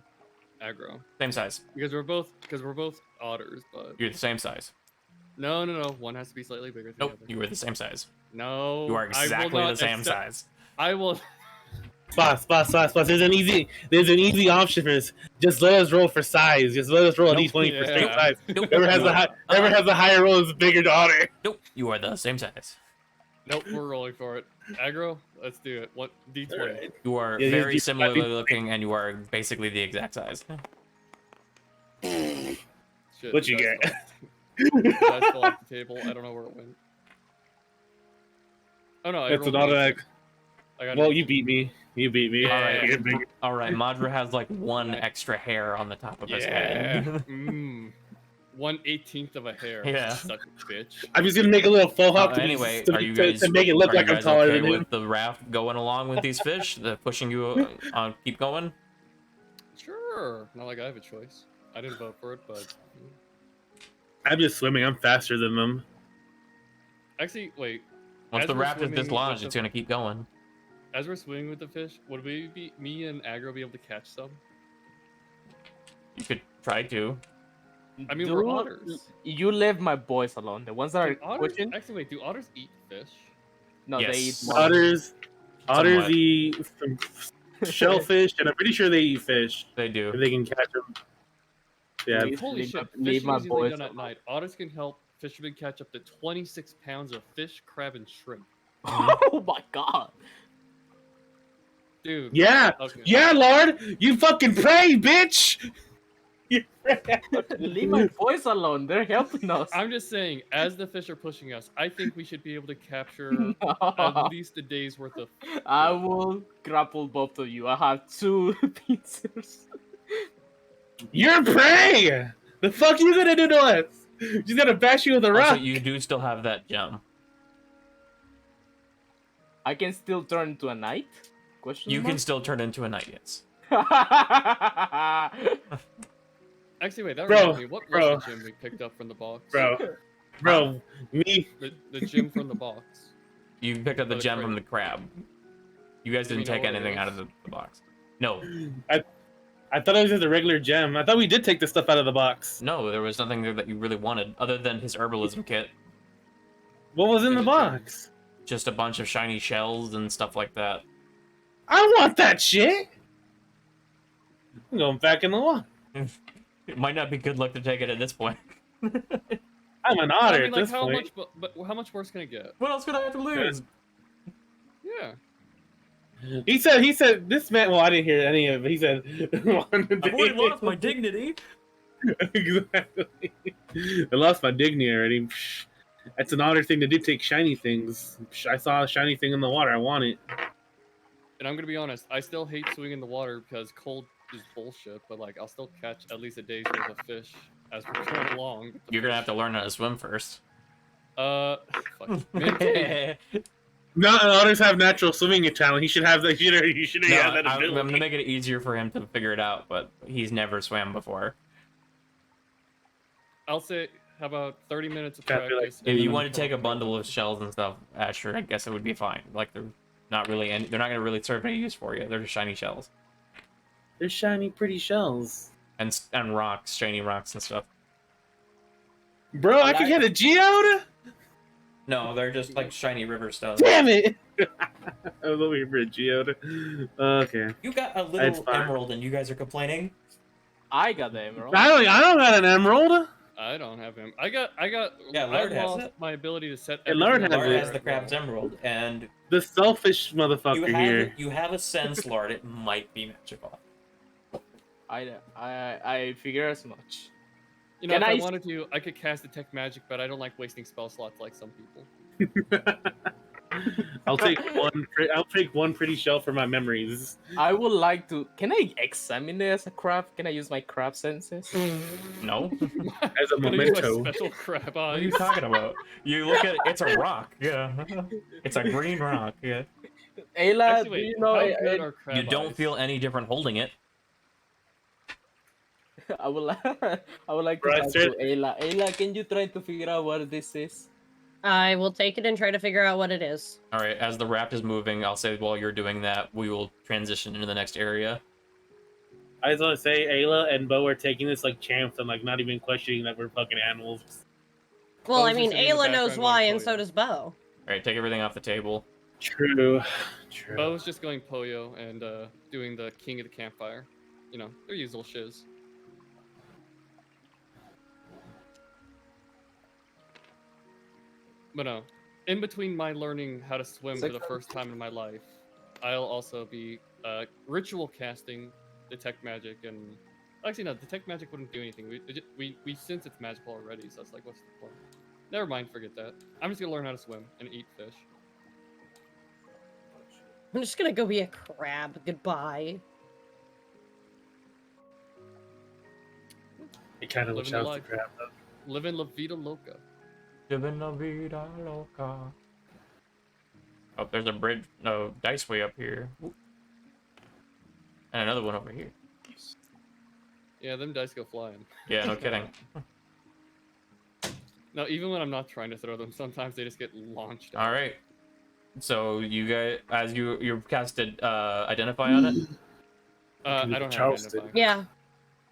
Aggro?
Same size.
Because we're both otters, but
You're the same size.
no. One has to be slightly bigger. Than
Nope,
the other.
you were the same size.
No,
You are
I will
exactly the
not
same
accept-
size.
I will.
Boss. There's an easy option for this. Just let us roll for size. Just let us roll a
Nope.
d20 for straight
Yeah.
size.
Nope.
Whoever has
you are-
the higher roll is the bigger otter.
Nope, you are the same size.
Nope, we're rolling for it. Aggro, let's do it. What D20?
You are
Yeah,
very
you-
similarly looking, and you are basically the exact size.
Shit,
What you
the dice
get?
fell- the dice fell off the table. I don't know where it went. Oh no, I
That's
rolled
an automatic.
I got
Well,
it.
you beat me. You beat me.
Yeah.
All
You're
right,
bigger.
all right. Madra has like one extra hair on the top of his
Yeah.
head.
1/18 of a hair.
Yeah.
Suck it, bitch.
I'm just gonna make a little faux hop
Anyway,
to
are you guys
make it look
are
like
you
I'm
guys
taller
okay
than him.
with the raft going along with these fish? The pushing you on, keep going.
Sure. Not like I have a choice. I didn't vote for it, but
I'm just swimming. I'm faster than them.
actually, wait.
Once
As
the
we're
raft is
swimming with
dislodged,
the-
it's gonna keep going.
As we're swimming with the fish, would me and Aggro be able to catch some?
You could try to.
I mean, we're
Dude,
otters.
You leave my boys alone. The ones that
Do
are
otters
pushing.
actually, wait, do otters eat fish?
No, they eat
Yes.
monsters.
Otters
Somewhat.
eat some shellfish, and I'm pretty sure they eat fish
They do.
if they can catch them. Yeah,
Please
Holy
leave
shit,
leave
fishing
my
is usually
boys
done at
alone.
night. Otters can help fishermen catch up to 26 pounds of fish, crab, and shrimp.
Oh my god.
Dude.
yeah,
Okay.
yeah, Lord, you fucking pray, bitch.
Leave my boys alone. They're helping us.
I'm just saying, as the fish are pushing us, I think we should be able to capture at
No.
least a day's worth of.
I will grapple both of you. I have 2 pizzas.
You're prey. The fuck you gonna do to us? She's gonna bash you with a rock.
Also, you do still have that gem.
I can still turn into a knight? Question
You can
mark?
still turn into a knight, yes.
Actually, wait, that
Bro,
reminds me. What was
bro.
the gym we picked up from the box?
Bro, me.
The gym from the box.
You picked up the
Oh,
gem
great.
from the crab. You guys
Do we
didn't
know
take
what it
anything
is?
out of the box. No,
I thought it was just a regular gem. I thought we did take the stuff out of the box.
no, there was nothing there that you really wanted other than his herbalism kit.
What was in the
Is it
box?
Just a bunch of shiny shells and stuff like that.
I want that shit. I'm going back in the water.
It might not be good luck to take it at this point.
I'm an
I
otter
mean,
at
like,
this
how
point.
much? But how much worse can it get?
What else could I have to lose?
Yeah.
He said, this man. Well, I didn't hear any of it. He said,
I've already lost my dignity.
Exactly. I lost my dignity already. Psh, that's an otter thing to do. Take shiny things. Psh, I saw a shiny thing in the water. I want it.
And I'm gonna be honest, I still hate swimming in the water because cold is bullshit. But like, I'll still catch at least a day's worth of fish as we're going along. with the
You're gonna have
fish.
to learn how to swim first.
Fuck. Minty.
Not otters have natural swimming talent. He should have that. He should
No,
have that
I'm
ability.
gonna make it easier for him to figure it out, but he's never swam before.
I'll say, how about 30 minutes of
I feel like
practice? and
If
then
you
I'm
want to take a
comfortable.
bundle of shells and stuff, sure, I guess it would be fine. Like they're not really they're not gonna really serve any use for you. They're just shiny shells
They're shiny, pretty shells.
and rocks, shiny rocks and stuff.
Bro, I could get a geode?
No, they're just like shiny river stuff.
Damn it! I was over here for a geode. Okay.
You got a
It's
little
fine.
emerald and you guys are complaining.
I got the emerald.
I don't got an emerald.
I don't have him. I got.
Yeah,
I
Lord has
lost
it.
my ability to set.
Yeah, Lord
everything
has
Lard
on
it.
has the
fire.
crab's emerald, and
The selfish motherfucker here.
you have a sense, Lord, it might be magical.
I figure as much.
You know,
Can
if I
I-
wanted to, I could cast detect magic, but I don't like wasting spell slots like some people.
I'll take one pretty shell for my memories.
I would like to. Can I examine it as a crab? Can I use my crab senses?
No?
As a
I'm gonna use my
memento.
special crab
What are you
eyes.
talking about? You look at it's a rock. Yeah. It's a green rock. Yeah.
Ayla,
Actually,
do
wait,
you know?
how good are crab
You don't
eyes?
feel any different holding it.
I would like. I would like to
Right,
talk
sir.
to Ayla. Ayla, can you try to figure out what this is?
I will take it and try to figure out what it is.
All right. As the raft is moving, I'll say while you're doing that, we will transition into the next area.
I just want to say, Ayla and Bo are taking this like champs and like not even questioning that we're fucking animals.
Well, I
Bo's
mean,
just sitting in the
Ayla knows
background
why,
going
and so
Poyo.
does Bo.
All right. Take everything off the table.
True.
Bo's just going Poyo and doing the king of the campfire. You know, their usual shiz. But no, in between my learning how to swim for the first time in my life, I'll also be ritual casting detect magic and actually no, detect magic wouldn't do anything. We sense it's magical already, so it's like, what's the point? Never mind, forget that. I'm just gonna learn how to swim and eat fish.
I'm just gonna go be a crab. Goodbye.
It kind of
Living
looks
the
out
life.
the crap though.
Living la vida loca.
Living la vida loca. Oh, there's a bridge. No, dice way up here. Ooh. And another one over here.
Yeah, them dice go flying.
Yeah, no kidding.
No, even when I'm not trying to throw them, sometimes they just get launched.
All right. So you guys, as you casted identify on it,
I don't have
Charleston.
identify.
Yeah.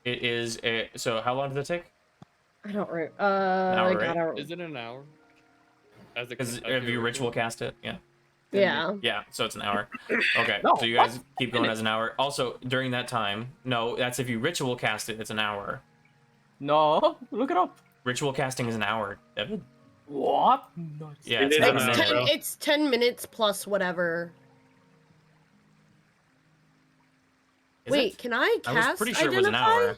it is a. So how long does it take?
I don't remember.
hour, right?
gotta...
Is it an hour? As a
Because
as
if
your
you ritual cast it, yeah.
Yeah.
Yeah, so it's an hour. Okay,
No,
so you guys keep going as an hour. Also, during that time, no, that's if you ritual cast it, it's an hour.
No, look it up.
Ritual casting is an hour, Devid.
What? No,
Yeah,
It
it's
is
not
an
a
hour,
minute.
bro.
It's 10 minutes plus whatever.
Is
Wait,
it?
can I
I
cast
was pretty sure it was an
Identify?
hour.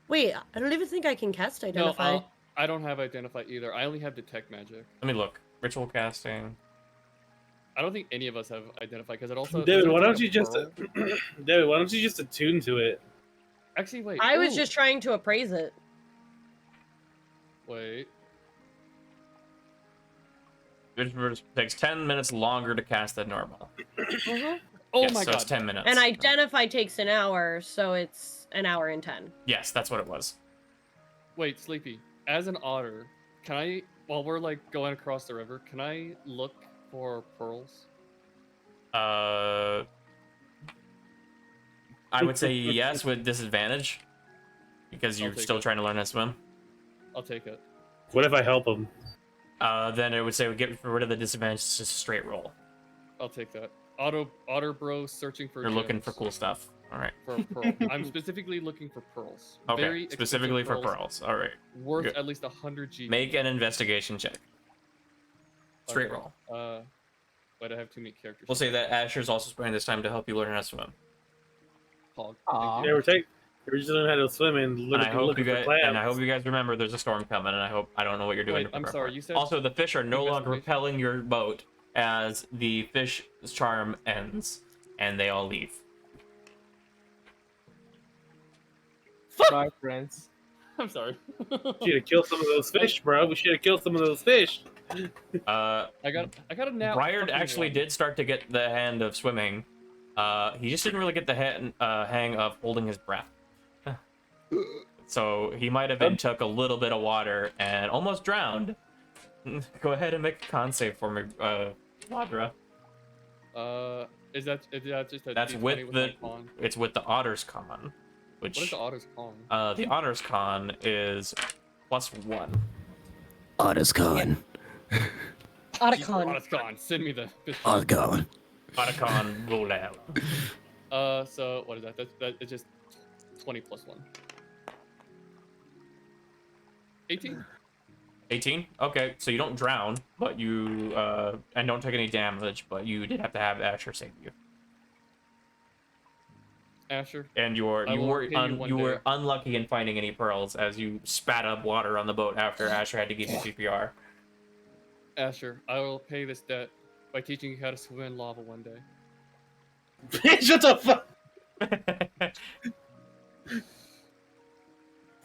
Wait, I don't even think I can cast
No,
Identify.
I don't have identify either. I only have detect magic.
Let me look. Ritual casting.
I don't think any of us have identify because it also.
David,
doesn't
why
it
don't
take
you
a
just,
pearl?
David? Why don't you just attune to it?
Actually, wait.
I was
ooh,
just trying to appraise it.
wait.
It takes 10 minutes longer to cast than normal.
Oh
Yes,
my
so
Mm-hmm.
god.
it's 10 minutes.
And Identify takes an hour, so it's an hour and 10.
Yes, that's what it was.
Wait, Sleepy. As an otter, can I, while we're like going across the river, can I look for pearls?
I would say yes with disadvantage. Because
I'll
you're
take
still
it.
trying to learn how to swim.
I'll take it.
What if I help him?
Then it would say we get rid of the disadvantage, it's just a straight roll.
I'll take that. Otter bro searching for.
You're looking
gems
for cool stuff. Alright.
For a pearl. I'm specifically looking for pearls.
Okay,
Very expensive
specifically for pearls. Alright.
Worth
Good.
at least 100 G.
Make an investigation check. Straight
Okay.
roll.
Wait, I have too many characters.
We'll say that Asher's also spending this time to help you learn how to swim.
Hog.
Aw.
Yeah, we're just learning how to swim and
And I hope
looking
you
for
guys
clams.
and I hope you guys remember there's a storm coming, and I don't know what you're doing.
Wait,
to
I'm
prepare
sorry,
for it.
you said
Also, the fish are no longer
investigation?
repelling your boat as the fish charm ends, and they all leave.
Bye, friends.
I'm sorry.
We should have killed some of those fish, bro. We should have killed some of those fish.
Uh,
I got a nap.
Briard
fucking
actually
one.
did start to get the hand of swimming. He just didn't really get the hang of holding his breath. So he might have been took a little bit of water and almost drowned. Go ahead and make a con save for me, Ladra.
Is that just a
That's
D20
with
my
the
con?
it's with the Otter's Con, which
What is the otter's con?
the Otter's Con is +1.
Otter's-con.
Otacon.
Otter's con. Send me the.
Otter's-con.
Ottercon roll out.
So what is that? That it's just 20 plus 1. 18.
18? Okay, so you don't drown, but you and don't take any damage, but you did have to have Asher save you.
Asher.
And you
I
were
will repay you one
you
day.
were unlucky in finding any pearls as you spat up water on the boat after Asher had to give you CPR.
Asher, I will pay this debt by teaching you how to swim in lava one day.
Shut the fuck.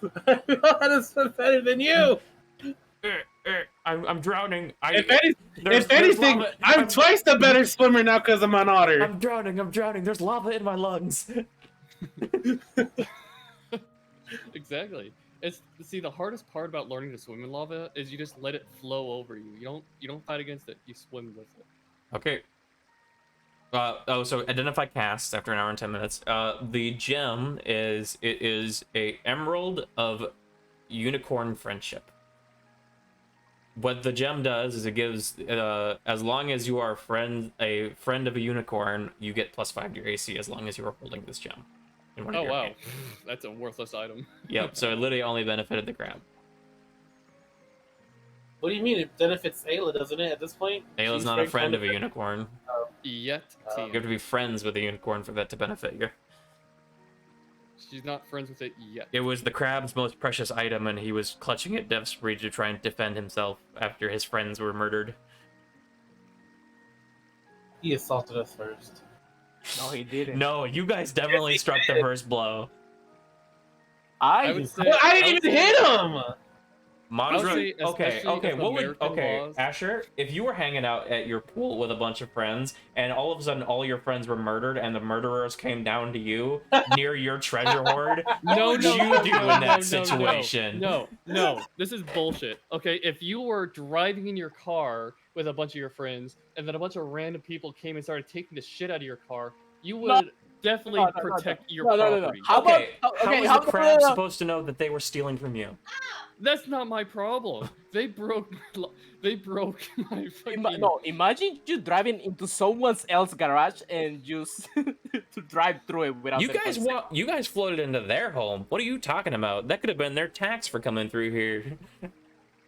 How to swim better than you?
I'm drowning.
If anything, I'm twice the better swimmer now because I'm an otter.
I'm drowning. There's lava in my lungs.
Exactly. See, the hardest part about learning to swim in lava is you just let it flow over you. You don't fight against it. You swim with it.
Okay. So identify casts after an hour and 10 minutes. The gem is a emerald of unicorn friendship. What the gem does is it gives as long as you are a friend of a unicorn, you get +5 to your AC as long as you are holding this gem. In one of
Oh
your
wow,
hands.
that's a worthless item.
Yep. So it literally only benefited the crab.
What do you mean? It benefits Ayla, doesn't it, at this point?
Ayla's
She's
not a
very
friend of a
friendly.
unicorn.
Yet,
You have to be friends with a unicorn for that to benefit you.
she's not friends with it yet.
It was the crab's most precious item, and he was clutching it desperately to try and defend himself after his friends were murdered.
He assaulted us first.
No, he didn't.
No, you guys definitely struck the first blow.
I would say.
Well, I
would
didn't even
say-
hit him!
I would say,
Okay,
especially
okay,
if
what would
American laws-
Asher, if you were hanging out at your pool with a bunch of friends and all of a sudden all your friends were murdered and the murderers came down to you near your treasure hoard, what
No,
would
no,
you
no,
do
no,
in
no,
that
no,
situation?
No, this is bullshit. Okay, if you were driving in your car with a bunch of your friends and then a bunch of random people came and started taking the shit out of your car, you would definitely
No.
protect your
No.
property.
How about
Okay, how was the crab
no.
supposed to know that they were stealing from you?
That's not my problem. They broke my fucking.
No, imagine you driving into someone else's garage and just to drive through it without
You
their
guys
consent.
you guys floated into their home. What are you talking about? That could have been their tax for coming through here.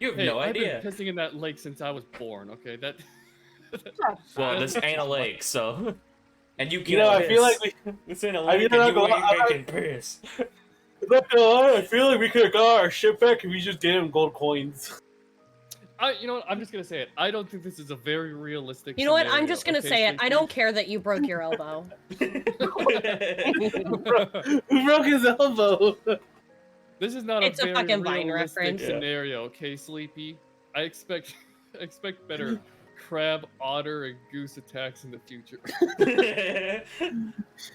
You have
Hey,
no
I've
idea.
been pissing in that lake since I was born. Okay, that.
Well, this ain't a lake, so. And you can't
You know, I feel like
piss. This ain't a
I
lake,
mean,
and you
I'm not
ain't making piss.
I feel like we could have got our shit back if we just gave him gold coins.
You know what? I'm just gonna say it. I don't think this is a very realistic.
You know what? I'm
scenario,
just gonna
okay,
say it. I
Sleepy?
don't care that you broke your elbow.
Who broke his elbow?
This is not
It's
a
a
very
fucking Vine
realistic
reference.
Yeah.
scenario, okay, Sleepy? I expect better crab, otter, and goose attacks in the future.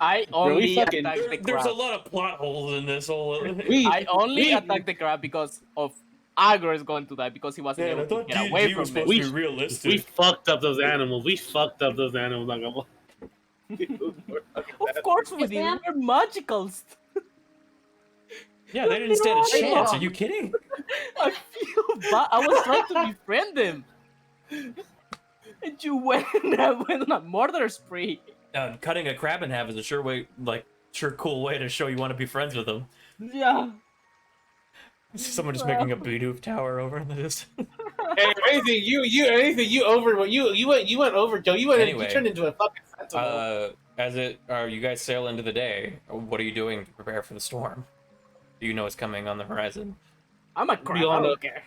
I
Bro, we
only
fucking-
attack the
There's a
crab.
lot of plot holes in this whole.
I only attack the crab because of Aggro is going to die because he wasn't
Man, I
able to
thought
get away
D&D was
from
supposed
it.
to be realistic.
We fucked up those animals. Not gonna lie.
Of course we did.
that-
We're magicals.
Yeah, they didn't stand a chance. Are you kidding?
I feel bad. I was trying to befriend them. And you went on a murder spree.
Cutting a crab in half is a sure cool way to show you want to be friends with them.
Yeah.
Someone just making a Bidoof tower over in the distance.
Hey, anything you went over, Joe.
Anyway,
you turned into a fucking sentinel.
You guys sail into the day, what are you doing to prepare for the storm? Do you know what's coming on the horizon?
I'm a crab.
We all
I
know.
don't care.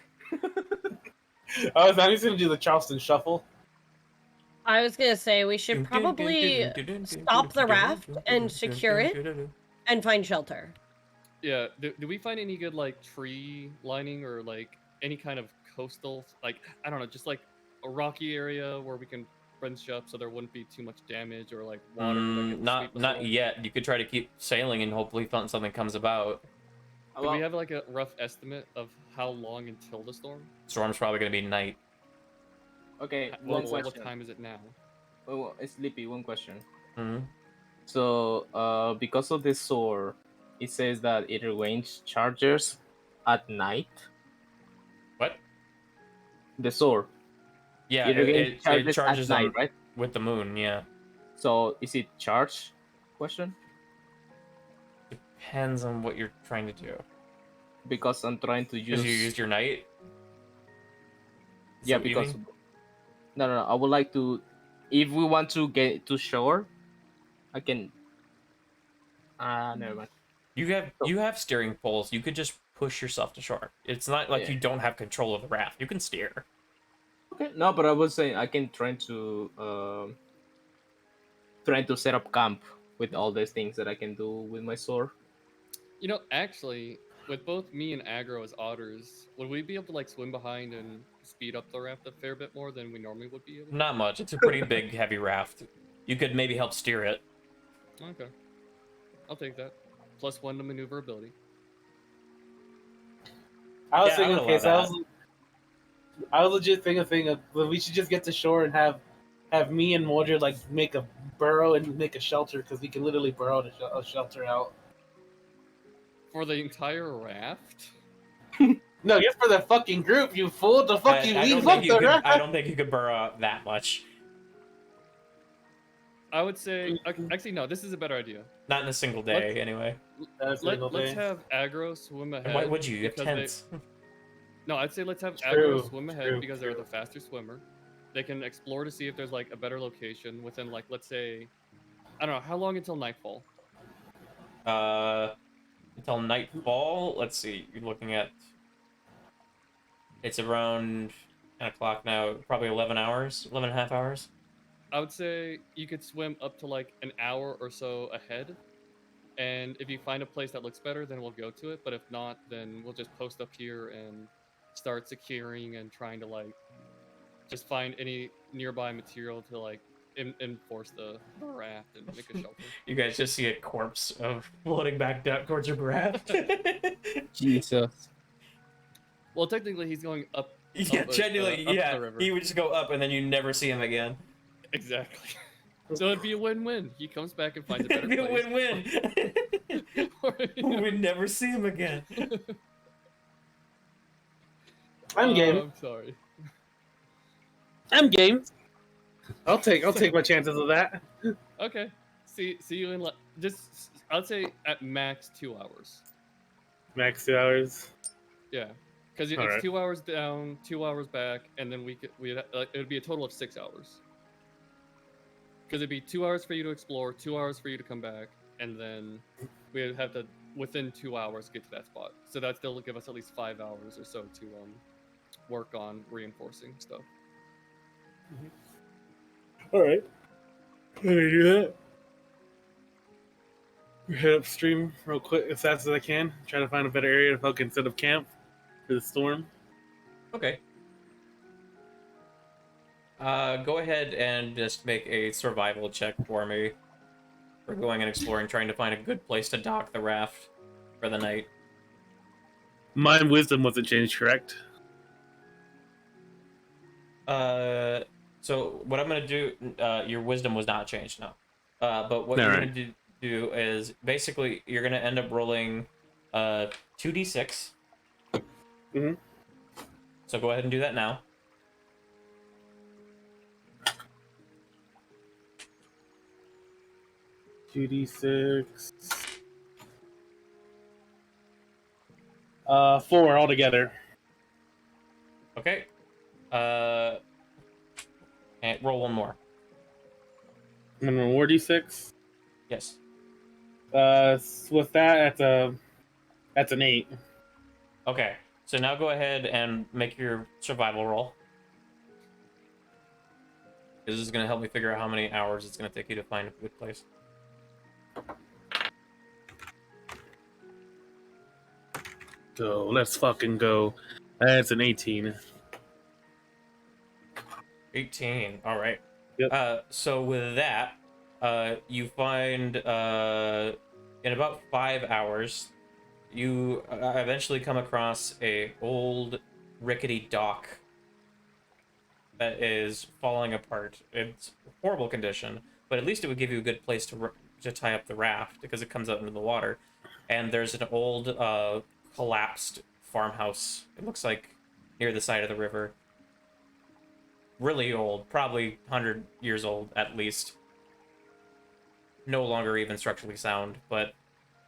I was just gonna do the Charleston Shuffle.
I was gonna say we should probably stop the raft and secure it and find shelter.
Yeah, do we find any good like tree lining or like any kind of coastal, like I don't know, just like a rocky area where we can fence up so there wouldn't be too much damage or like water? that gets
Not
sweep us away?
yet. You could try to keep sailing and hopefully something comes about.
Do we have like a rough estimate of how long until the storm?
Storm's probably gonna be night.
Okay,
What
one question.
time is it now?
Oh, Sleepy, one question.
Hmm.
So, because of this sword, it says that it range charges at night.
What?
The sword.
Yeah,
It
it charges
at
them
night, right?
with the moon. Yeah,
So, is it charged? Question.
depends on what you're trying to do.
Because I'm trying to use.
Because you used your night. Is
Yeah,
that what you
because
mean?
no. I would like to. If we want to get to shore, I can. Never mind.
You have steering poles. You could just push yourself to shore. It's not like
Yeah.
you don't have control of the raft. You can steer.
Okay, no, but I was saying I can try to set up camp with all these things that I can do with my sword.
You know, actually, with both me and Aggro as otters, would we be able to like swim behind and speed up the raft a fair bit more than we normally would be able?
Not much. It's a pretty big, heavy raft. You could maybe help steer it.
Okay, I'll take that. +1 to maneuverability.
I was
Yeah, I
thinking,
don't know
okay, so
about
I was legit thinking of we should just get to shore and have me and Mordred like make a burrow and make a shelter because we can literally burrow a shelter out.
For the entire raft?
No, just for the fucking group, you fool! The fucking
I don't
leave
think
up
you
the
could.
raft.
I don't think you could burrow out that much.
I would say, actually, no. This is a better idea.
Not in a single day, anyway.
That's legal
Let's
thing.
have Aggro swim ahead.
And why would you? You have
because they-
tents.
No, I'd say let's have
True,
Aggro swim ahead
true,
because they're
true.
the faster swimmer. They can explore to see if there's like a better location within like, let's say, I don't know, how long until nightfall?
Until nightfall. Let's see. You're looking at. It's around 10 o'clock now. Probably 11 hours. 11 and a half hours.
I would say you could swim up to like an hour or so ahead. And if you find a place that looks better, then we'll go to it. But if not, then we'll just post up here and start securing and trying to like just find any nearby material to like enforce the raft and make a shelter.
You guys just see a corpse of floating back down towards your raft.
Jesus.
Well, technically, he's going up.
Yeah,
up,
genuinely,
up
yeah.
the river.
He would just go up and then you never see him again.
Exactly. So it'd be a win-win. He comes back and finds a better
It'd be a
place.
win-win.
Or, you know,
We'd never see him again.
I'm game.
I'm sorry.
I'm game. I'll take my chances of that.
Okay. See you in just I'd say at max 2 hours.
Max 2 hours.
Yeah, because it's
Alright.
2 hours down, 2 hours back, and then it would be a total of 6 hours. Because it'd be 2 hours for you to explore, 2 hours for you to come back, and then we'd have to within 2 hours get to that spot. So that still give us at least 5 hours or so to work on reinforcing stuff.
All right. Let me do that. Head upstream real quick as fast as I can. Try to find a better area to fucking set up camp for the storm.
Okay. Go ahead and just make a survival check for me. We're going and exploring, trying to find a good place to dock the raft for the night.
My wisdom wasn't changed, correct?
So what I'm gonna do, your wisdom was not changed, no. But what you're
Alright.
gonna do is basically you're gonna end up rolling 2d6.
Mhm.
So go ahead and do that now.
Two D6. 4 altogether.
Okay. And roll one more.
And then more D6.
Yes.
With that, that's an 8.
Okay. So now go ahead and make your survival roll. This is gonna help me figure out how many hours it's gonna take you to find a good place.
So let's fucking go. That's an 18.
18. All right.
Yep.
So with that, you find in about 5 hours, you eventually come across a old rickety dock that is falling apart. It's horrible condition, but at least it would give you a good place to tie up the raft because it comes out into the water. And there's an old collapsed farmhouse. It looks like near the side of the river. Really old, probably 100 years old at least. No longer even structurally sound, but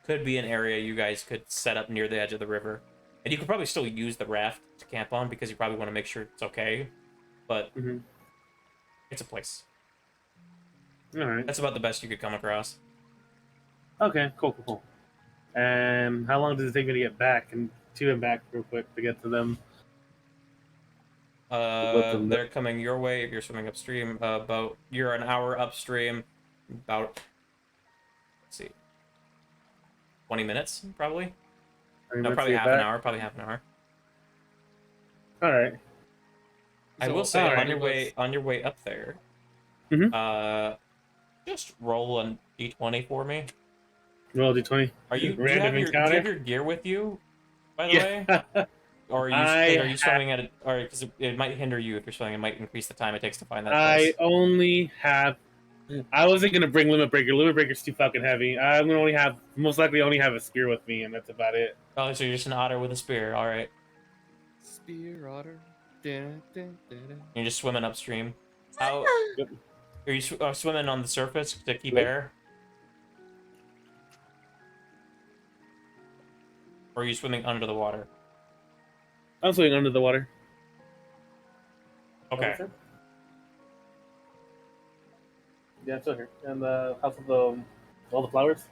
could be an area you guys could set up near the edge of the river. And you could probably still use the raft to camp on because you probably want to make sure it's okay. But it's a place.
Alright.
That's about the best you could come across.
Okay, cool. And how long does it take me to get back and to and back real quick to get to them?
They're coming your way if you're swimming upstream. You're an hour upstream. About, let's see, 20 minutes probably. No, probably half an hour. Probably half an hour.
All right.
I will say
alright.
on your way up there, just roll a d20 for me.
Roll D20.
Do you
Random
have
encounter.
your gear with you, by the way? Or are you swimming at it? Or because it might hinder you if you're swimming, it might increase the time it takes to find that place.
only have. I wasn't gonna bring Limit Breaker. Limit Breaker's too fucking heavy. I'm gonna most likely only have a spear with me, and that's about it.
Oh, so you're just an otter with a spear. All right.
Spear otter. Dun, dun, dun, dun.
You're just swimming upstream. How
Yep.
are you swimming on the surface to keep
Yep.
air? Or are you swimming under the water?
I'm swimming under the water.
Okay.
Yeah, it's over here. And the house of all the flowers.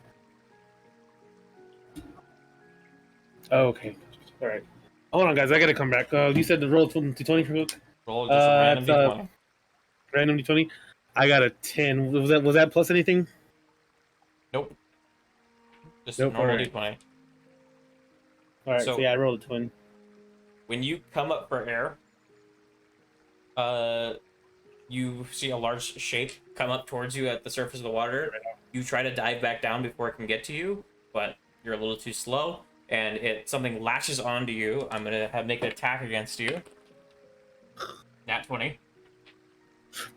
Oh, okay. All right. Hold on, guys. I gotta come back. You said the roll 220 for quick.
Roll just a random
it's,
d20.
Random D20. I got a 10. Was that plus anything?
Nope. Just
Nope,
a normal
alright.
d20.
All right.
So-
So yeah, I rolled a twin.
When you come up for air, you see a large shape come up towards you at the surface of the water. You try to dive back down before it can get to you, but you're a little too slow, and something lashes onto you. I'm gonna make an attack against you. Nat 20.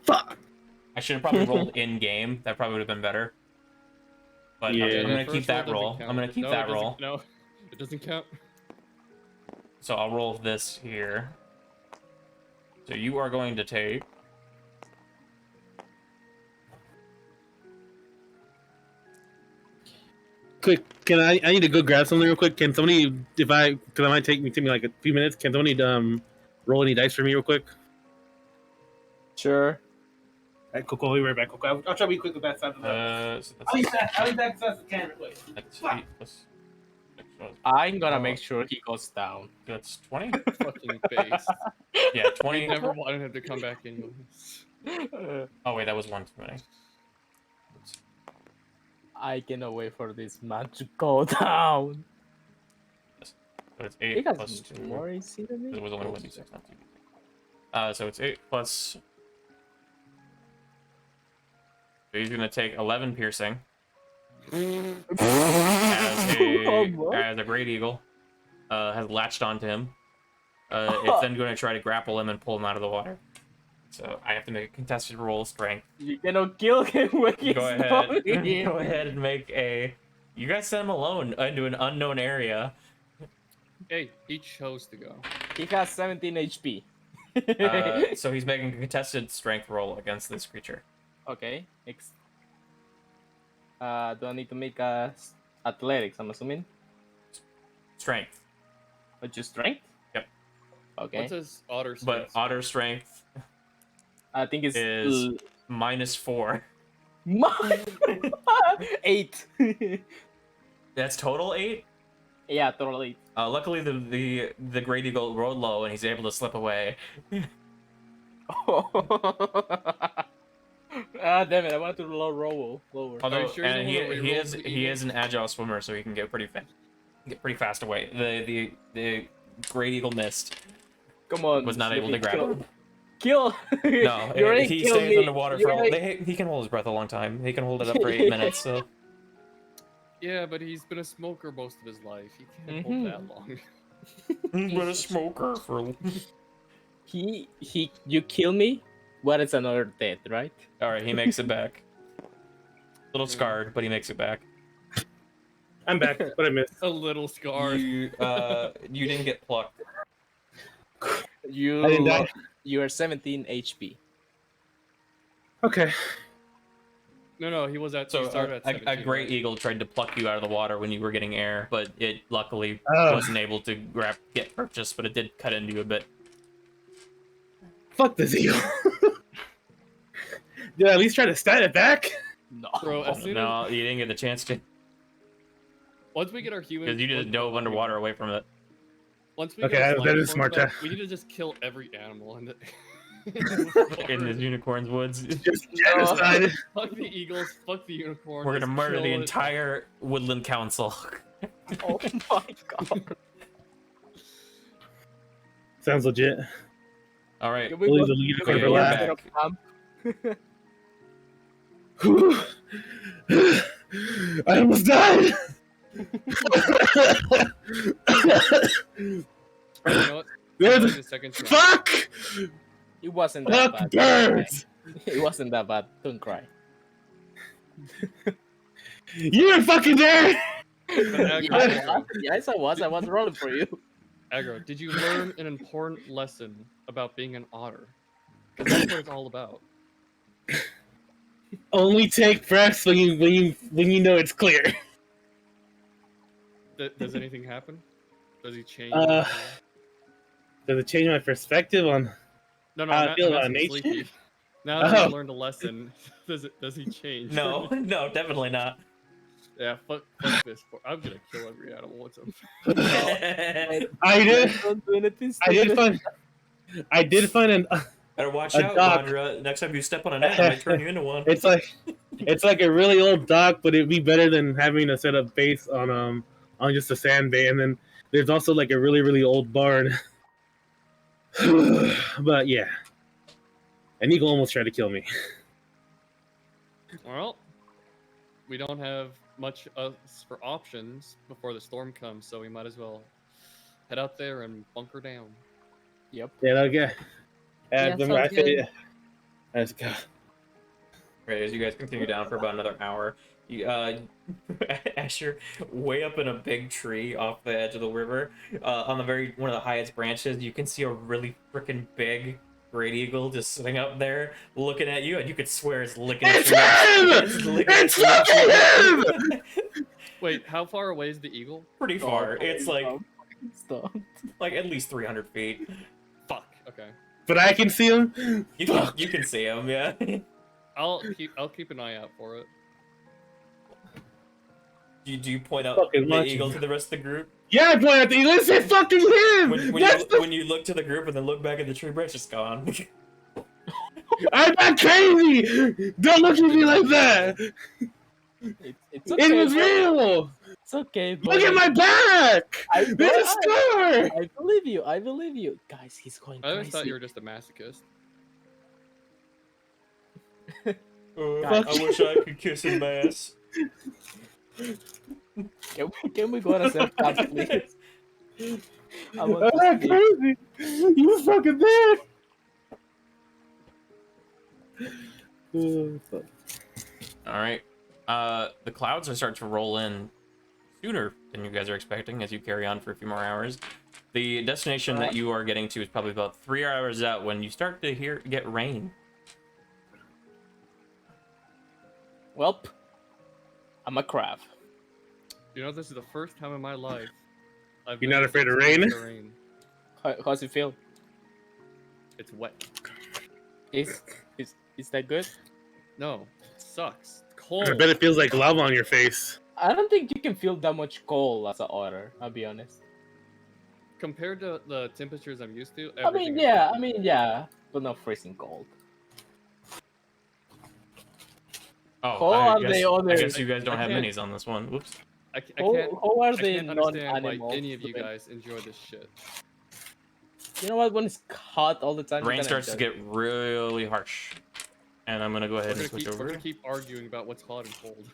Fuck.
I should have probably rolled in game. That probably would have been better. But
Yeah.
I'm gonna
that
keep
first
that
doesn't
roll.
count.
I'm gonna keep
No,
that
it doesn't-
roll.
No, it doesn't count.
So I'll roll this here. So you are going to take.
Quick, can I need to go grab something real quick. Can somebody, because it might take me like a few minutes, can somebody roll any dice for me real quick?
Sure.
Alright, cool, I'll be right back. Cool. I'll try to be quick with that side of
So
I'll be back as fast as I can real quick.
that's 8 plus.
I'm gonna make sure he goes down.
That's 20.
Fucking base.
Yeah,
I
20.
never wanted him to come back in.
Oh wait, that was 1 too many.
I cannot wait for this man to go down.
So it's
He
8
has
plus 2.
more AC than me.
It was only 1d6, not 2. So it's 8 plus. So he's gonna take 11 piercing. As a great eagle has latched onto him. It's then going to try to grapple him and pull him out of the water. So I have to make a contested roll of strength.
You cannot kill him when he's
Go
down
ahead.
here.
Go ahead and make a. You guys sent him alone into an unknown area.
Hey, he chose to go.
He has 17 HP.
So he's making a contested strength roll against this creature.
Okay. Next. Do I need to make a athletics? I'm assuming.
Strength.
Or just strength?
Yep.
Okay.
What's his otter
But
strength?
otter strength
I think it's
is -4.
8.
That's total 8?
Yeah, totally.
Luckily, the great eagle rolled low and he's able to slip away.
Damn it! I wanted to lower.
Although,
sure you
and
don't wanna
he
reroll
is
the
he
eagle?
is an agile swimmer, so he can get pretty fast away. The great eagle missed.
Come on.
Was not able to grab him.
Kill.
No,
You already
he
killed
stays
me.
underwater
You
for.
already-
He can hold his breath a long time. He can hold it up for 8 minutes. So
Yeah, but he's been a smoker most of his life. He can't
Mhm.
hold that long.
he's been a smoker for.
You kill me. What is another death, right?
All right, he makes it back. A little scarred, but he makes it back.
I'm back, but I missed.
A little scarred.
You didn't get plucked.
I didn't die.
You are 17 HP.
Okay.
No, he was at.
So
he started at
a
17,
great
right?
eagle tried to pluck you out of the water when you were getting air, but it luckily
Oh.
wasn't able to get purchased, but it did cut into you a bit.
Fuck this eagle. Did I at least try to stat it back?
No.
Bro, as soon
No, you didn't get the chance to,
once we get our humans,
because you just dove underwater away from it.
Once we
Okay,
get our
that
slime
is smart,
forms back,
Jeff.
we need to just kill every animal in the.
In the unicorn's woods.
Just genocide.
Fuck the eagles. Fuck the unicorn.
We're gonna
just
murder the
kill it.
entire woodland council.
Oh my god.
Sounds legit.
All right.
Can we
Leave
go-
the leader
can we
for
go
last.
instead of camp?
I almost died.
You know what?
There's
Give it a second try.
Fuck!
It wasn't that
Fuck
bad.
birds!
It wasn't that bad. Don't cry.
You were fucking there!
Aggro,
Yes, I was. I was rolling for you.
Aggro, did you learn an important lesson about being an otter? Because that's what it's all about.
Only take breaths when you know it's clear.
Does anything happen? Does he change?
Does it change my perspective on?
no,
how I
not,
feel
I'm
about
asking
nature?
Sleepy. Now that
Oh.
you learned a lesson, does he change?
No, no, definitely not.
Yeah, fuck this. I'm gonna kill every animal. What's up?
I did.
Don't do anything
I did find an.
Better watch
A
out,
dock.
Mandra. Next time you step on an ant, I might turn you into one.
It's like a really old dock, but it'd be better than having to set up base on just a sand bay. And then there's also like a really old barn. But yeah, an eagle almost tried to kill me.
Well, we don't have much for options before the storm comes, so we might as well head out there and bunker down.
Yep.
Yeah, okay.
Yeah,
Remember,
sounds
I said,
good.
let's go.
Right, as you guys continue down for about another hour, you, as you're way up in a big tree off the edge of the river, on the one of the highest branches, you can see a really freaking big great eagle just sitting up there looking at you, and you could swear it's licking
It's
its lips.
him!
It's licking
It's
its
fucking
lips.
Wait, how far away is the eagle?
Pretty far.
Oh,
It's like
Stop.
at least 300 feet.
Fuck. Okay.
But I can see him.
You can see him, yeah.
I'll keep an eye out for it.
Do you point out
Fucking
the
watching.
eagle to the rest of the group?
Yeah, boy, at the eagle. It's fucking him.
When you look to the group and then look back at the tree branch, it's gone.
I'm not crazy. Don't look at me like that.
It's okay.
It was real.
It's okay.
Look
buddy.
at my back.
I-
There's a scar.
I believe you. I believe you. Guys, he's going
I always
crazy.
thought you were just a masochist.
I wish I could kiss his ass.
Can we go on a self class, please? I
I'm
want
not
to sleep.
crazy. You was fucking there. Oh, fuck.
All right. The clouds are starting to roll in sooner than you guys are expecting as you carry on for a few more hours. The destination that you are getting to is probably about 3 hours out when you start to get rain.
Welp, I'm a crab.
You know, this is the first time in my life I've
You're
been
not afraid of
exposed
rain?
to rain.
How's it feel?
It's wet.
Is that good?
No, it sucks. It's
I
cold.
bet it feels like lava on your face.
I don't think you can feel that much cold as an otter. I'll be honest.
Compared to the temperatures I'm used to.
I mean, yeah, but not freezing cold.
Oh,
How are they
I
others?
guess you guys don't
I
have
can't-
minis on this one. Whoops.
I
How
can't.
are
I
they
can't understand why
non-animals?
any of you guys enjoy this shit.
You know what? When it's hot all the time, you
Rain
kinda
starts to
enjoy
get really harsh. And I'm going to go ahead
We're
and switch over.
gonna keep arguing about what's hot and cold.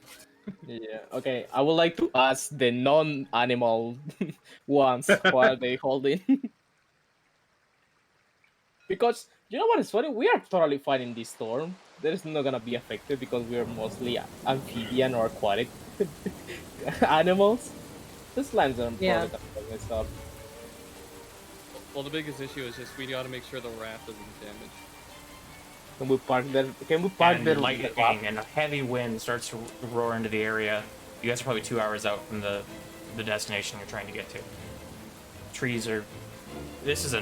it. Yeah. Okay. I would like to ask the non-animal ones what are they holding? Because you know what is funny? We are totally fine in this storm. There is not gonna be affected because we are mostly amphibian or aquatic animals. The slimes are
Yeah.
probably gonna mess up.
Well, the biggest issue is just we gotta make sure the raft doesn't get damaged.
Can we park there? Can we park there?
And lightning and a heavy wind starts to roar into the area. You guys are probably 2 hours out from the destination you're trying to get to. Trees are... This is a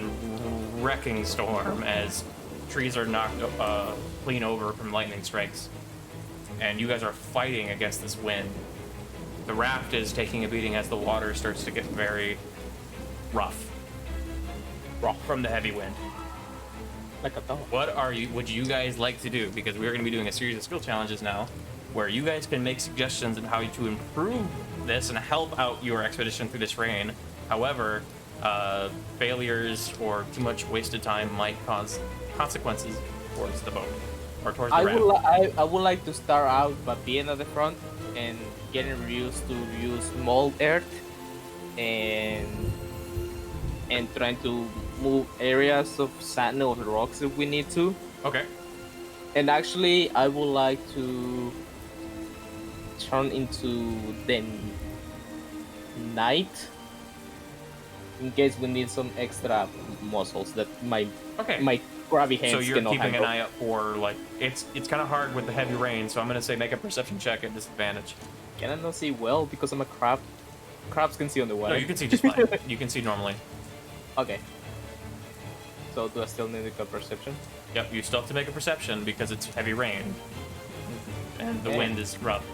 wrecking storm as trees are knocked clean over from lightning strikes. And you guys are fighting against this wind. The raft is taking a beating as the water starts to get very rough from the heavy wind.
Like a dog.
What would you guys like to do? Because we're going to be doing a series of skill challenges now, where you guys can make suggestions on how to improve this and help out your expedition through this rain. However, failures or too much wasted time might cause consequences towards the boat or towards the raft.
I would like to start out by being at the front and getting used to use mold earth and trying to move areas of sand or rocks if we need to.
Okay.
And actually, I would like to turn into the night in case we need some extra muscles that my grabby hands
So you're
cannot
keeping
handle.
an eye out for, like, it's kind of hard with the heavy rain, so I'm going to say make a perception check at disadvantage.
Can I not see well because I'm a crab? Crabs can see on the water.
No, you can see just fine. You can see normally.
Okay. So do I still need a perception?
Yep, you still have to make a perception because it's heavy rain. And the
Okay.
wind is rough.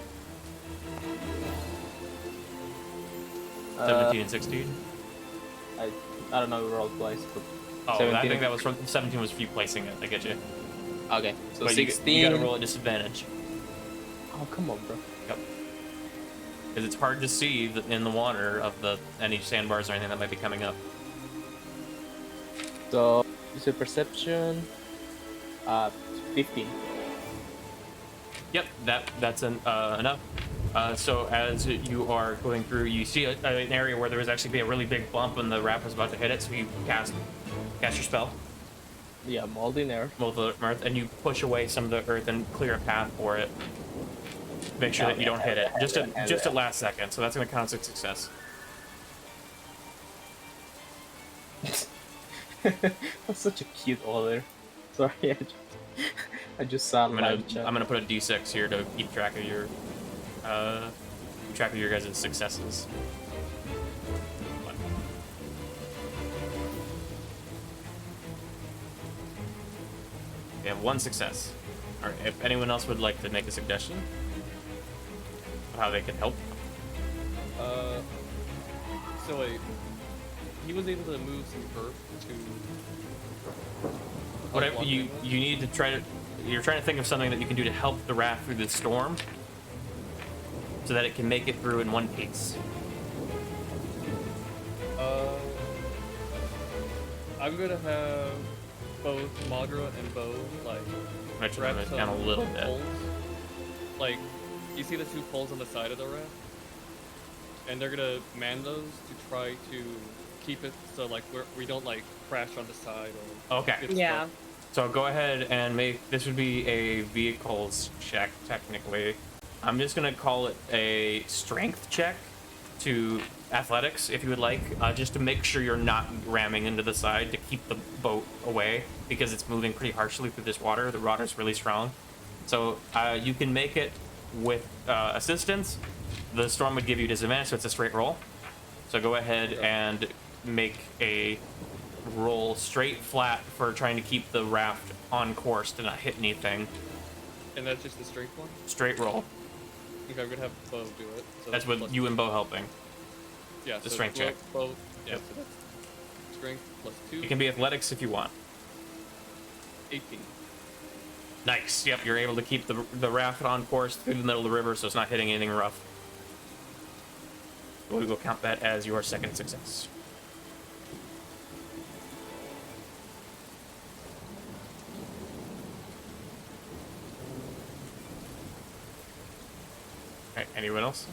17 and 16?
I don't know, we rolled twice, but
Oh, I
17.
think that was from 17 was for you placing it. I get you.
okay. So
But
16.
you gotta roll at disadvantage.
Oh, come on, bro.
Because it's hard to see in the water of any sandbars or anything that might be coming up.
So, use a perception. 15.
Yep, that's enough. So as you are going through, you see an area where there was actually be a really big bump and the raft was about to hit it, so you cast your spell.
Yeah, molding earth.
mold the earth, and you push away some of the earth and clear a path for it. Make sure that you don't hit it. Just at last second, so that's going to count as a success.
That's such a cute order. Sorry, I just saw
I'm gonna put a D6 here to keep track of your guys' successes. You have one success. All right, if anyone else would like to make a suggestion of how they can help.
So like, he was able to move some earth to.
Whatever you need to try to, you're trying to think of something that you can do to help the raft through the storm, so that it can make it through in one piece.
I'm gonna have both Madra and Bo like
Actually,
wrap
I'm
some
down a little bit.
poles. Like, you see the two poles on the side of the raft, and they're gonna man those to try to keep it so like we don't like crash on the side or
Okay.
get
Yeah.
stuck.
So go ahead and make, this would be a vehicles check, technically. I'm just gonna call it a strength check to athletics, if you would like, just to make sure you're not ramming into the side to keep the boat away, because it's moving pretty harshly through this water. The water's really strong. So you can make it with assistance. The storm would give you disadvantage, so it's a straight roll. So go ahead and make a roll straight flat for trying to keep the raft on course to not hit anything.
And that's just the straight one.
Straight roll.
Okay, I'm gonna have Bo do it. So
That's with
plus-
you and Bo helping.
Yeah,
the
so
strength check.
Both. Yeah,
Yep.
so that's strength plus 2.
It can be athletics if you want.
18.
Nice. Yep, you're able to keep the raft on course through the middle of the river, so it's not hitting anything rough. We will count that as your second success. Alright, anyone else?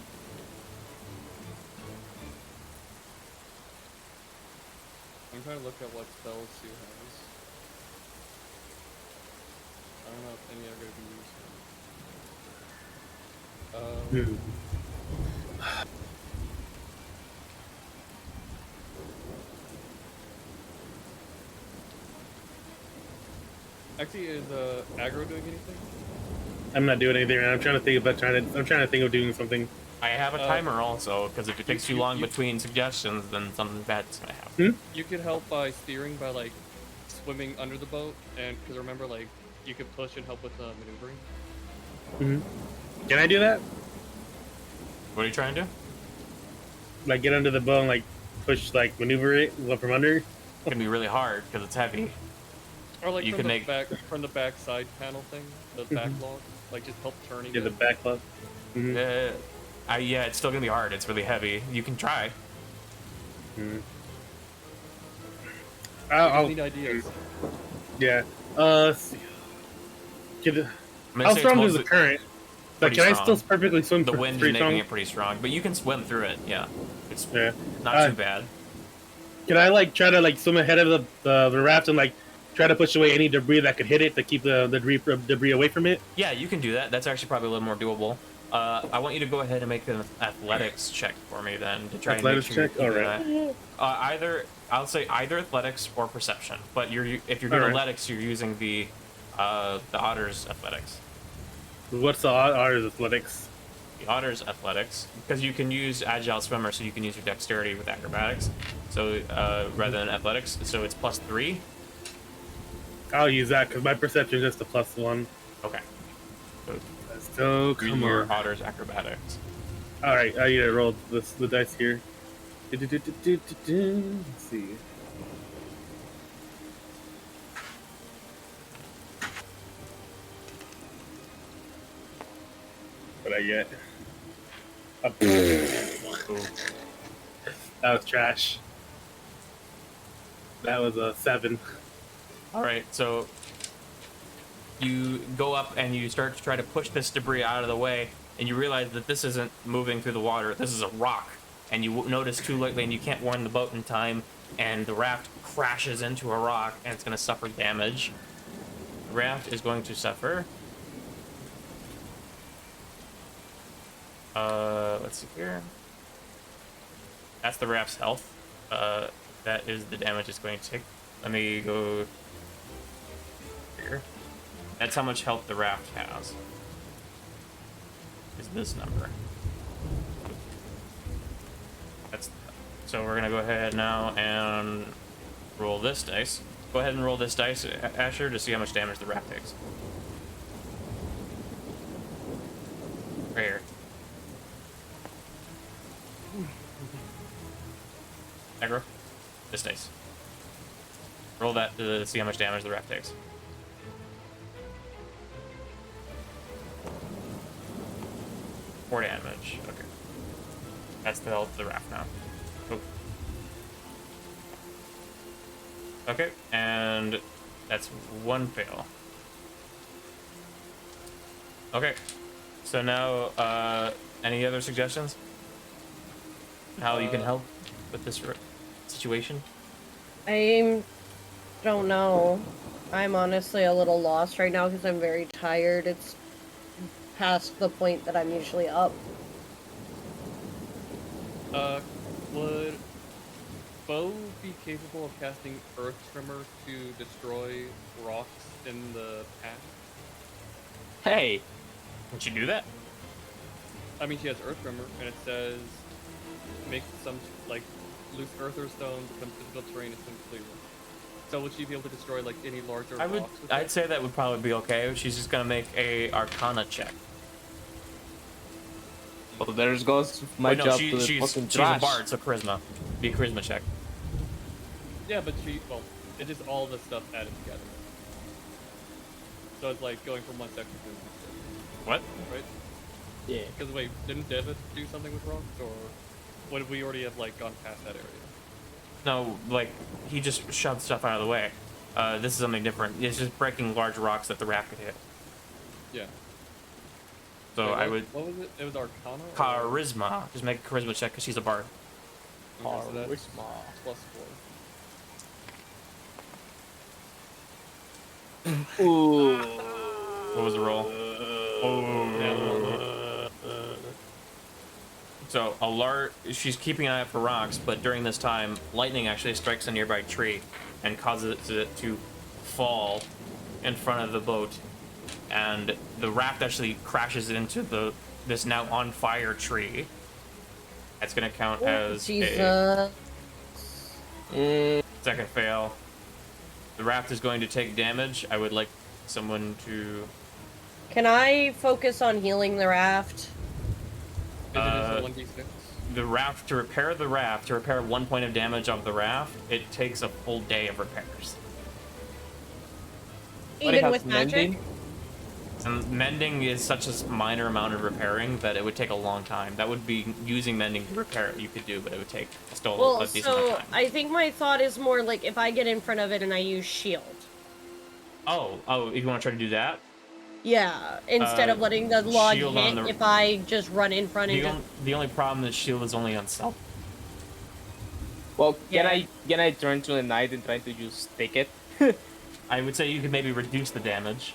I'm trying to look at what spells she has. I don't know if any are going to be used. Actually, is Aggro doing anything?
I'm not doing anything. I'm trying to think about I'm trying to think of doing something.
I have a timer also, because if it takes too long between suggestions, then something bad's gonna happen.
You could help by steering by like swimming under the boat, and because remember, like you could push and help with maneuvering.
Can I do that?
What are you trying to do?
Like get under the boat and like push, like maneuver it from under?
It's gonna be really hard because it's heavy.
Or like
You
from
can
the
make-
back from the back side panel thing, the back log, like just help turning.
Yeah, the
it.
back left.
Yeah, it's still gonna be hard. It's really heavy. You can try.
I need ideas.
Yeah. Let's see.
I'm gonna
How
say
strong
it's
is the
mostly
current? Like,
pretty
can I
strong.
still perfectly swim
the
for
wind is
pretty
making
strong?
it pretty strong, but you can swim through it. Yeah, it's
Yeah.
not too bad.
Can I like try to like swim ahead of the raft and like try to push away any debris that could hit it to keep the debris away from it?
Yeah, you can do that. That's actually probably a little more doable. I want you to go ahead and make an athletics check for me then to try
Athletics
and make
check?
sure you're
Alright.
keeping that. I'll say either athletics or perception. But if you're doing
Alright.
athletics, you're using the otter's athletics.
What's the ours athletics?
The otter's athletics, because you can use agile swimmer, so you can use your dexterity with acrobatics. So rather than athletics, so it's +3.
I'll use that because my perception is just a +1.
Okay.
So
Using
come
your
on.
otter's acrobatics.
All right, I need to roll the dice here. Let's see. What I get?
Ooh.
That was trash. That was a 7.
All right, so you go up and you start to try to push this debris out of the way, and you realize that this isn't moving through the water. This is a rock, and you notice too lately, and you can't warn the boat in time and the raft crashes into a rock, and it's going to suffer damage. The raft is going to suffer. Let's see here. That's the raft's health. That is the damage it's going to take. Let me go here. That's how much health the raft has. Is this number. That's so we're gonna go ahead now and roll this dice. Go ahead and roll this dice, Asher, to see how much damage the raft takes. Right here. Aggro. This dice. Roll that to see how much damage the raft takes. Four damage. Okay. That's the health of the raft now. Oop. Okay, and that's one fail. Okay. So now, any other suggestions? How you can help with this situation?
I don't know. I'm honestly a little lost right now because I'm very tired. It's past the point that I'm usually up.
Would Bo be capable of casting Earth Tremor to destroy rocks in the path?
Hey,
Can she do that?
I mean, she has Earth Tremor, and it says make some, like, loose earth or stone become physical terrain as soon as clear. So would she be able to destroy, like, any larger rocks with
I'd
that?
say that would probably be okay. She's just gonna make a Arcana check.
well, there goes my
Wait, no,
job
she's
to the fucking
a
trash.
bard, so charisma. Be a charisma check.
Yeah, but well, it's just all the stuff added together. So it's like going from one section to the
What?
next, right?
Yeah.
Because wait, didn't Devid do something with rocks, or would we already have like gone past that area?
No, like he just shoved stuff out of the way. This is something different. It's just breaking large rocks that the raft could hit.
Yeah.
So
Wait,
I would
What was it? It was Arcana. or-
charisma. Just make a charisma check because she's a bard.
Okay, so that's
Charisma.
+4.
Ooh.
What was the roll? So she's keeping an eye out for rocks, but during this time, lightning actually strikes a nearby tree and causes it to fall in front of the boat, and the raft actually crashes into this now on fire tree. That's gonna count as a
Jesus.
second fail. The raft is going to take damage. I would like someone to.
Can I focus on healing the raft?
Is it just a 1d6?
The raft, to repair 1 point of damage of the raft, it takes a full day of repairs.
Even with magic?
And mending is such a minor amount of repairing that it would take a long time. That would be using mending to repair it, you could do, but it would take still
Well,
a decent amount
so
of time.
I think my thought is more like if I get in front of it and I use shield.
Oh, you want to try to do that?
Yeah, instead of letting the log
shield on
hit,
the-
if I just run in front and just...
The only problem is shield is only on self.
Well,
Yeah.
can I turn to the knight and try to just take it?
I would say you could maybe reduce the damage.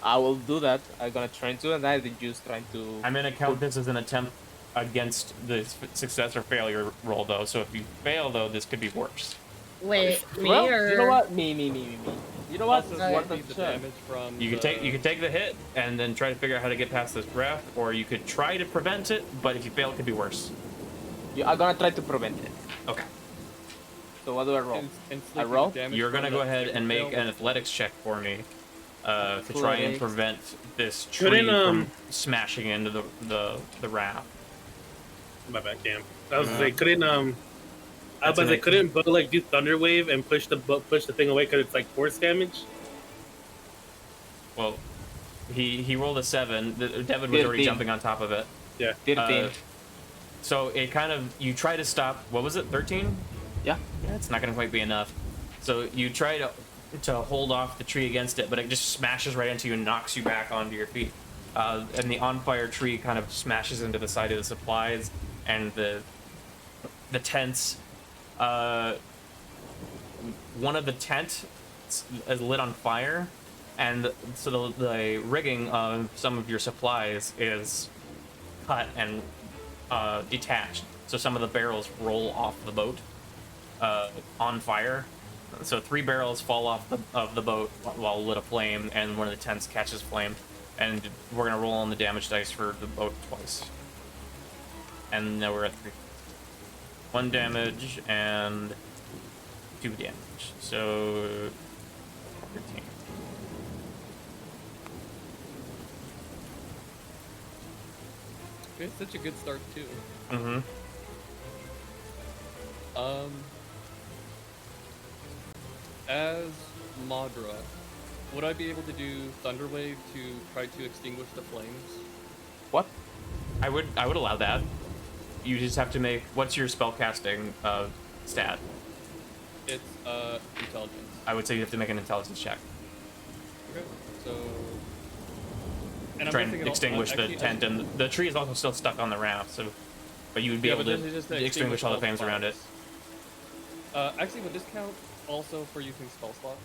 I will do that. I'm gonna turn to the knight and just trying to.
I'm gonna count this as an attempt against the success or failure roll, though. So if you fail, though, this could be worse.
Wait, me
Well,
or...
you know what? Me. You know what?
Also,
Alright.
Worth a
receive the
check.
damage from
You could take the hit and then try to figure out how to get past this raft, or you could try to prevent it. But if you fail, it could be worse.
I'm gonna try to prevent it.
Okay.
So what do I roll?
And
I roll?
You're gonna go ahead and make an athletics check for me to try and
Athletics.
prevent this tree
Couldn't,
from smashing into the raft.
My bad, Cam. I was like, couldn't
That's an eight.
couldn't Bo like do thunder wave and push the thing away because it's like force damage?
Well, he rolled a 7. Devid was already
15.
jumping on top of it.
Yeah.
15.
So it kind of, you try to stop. What was it? 13?
Yeah.
Yeah, it's not gonna quite be enough. So you try to hold off the tree against it, but it just smashes right into you and knocks you back onto your feet. And the on fire tree kind of smashes into the side of the supplies and the tents. one of the tent is lit on fire, and so the rigging of some of your supplies is cut and detached. So some of the barrels roll off the boat on fire. So 3 barrels fall off of the boat while lit aflame, and one of the tents catches flame. And we're gonna roll on the damage dice for the boat twice. And now we're at 3. 1 damage and 2 damage. So 13.
It's such a good start too.
Mm-hmm.
As Madra, would I be able to do Thunderwave to try to extinguish the flames?
What?
I would allow that. You just have to make, what's your spellcasting stat?
It's intelligence.
I would say you have to make an intelligence check.
Okay, so and
Try
I'm
and
guessing
extinguish the
actually,
tent, and the tree is also still stuck on the raft. So, but you would be able
but
to
this is just
extinguish all the flames around it.
Actually, would this count also for using spell slots?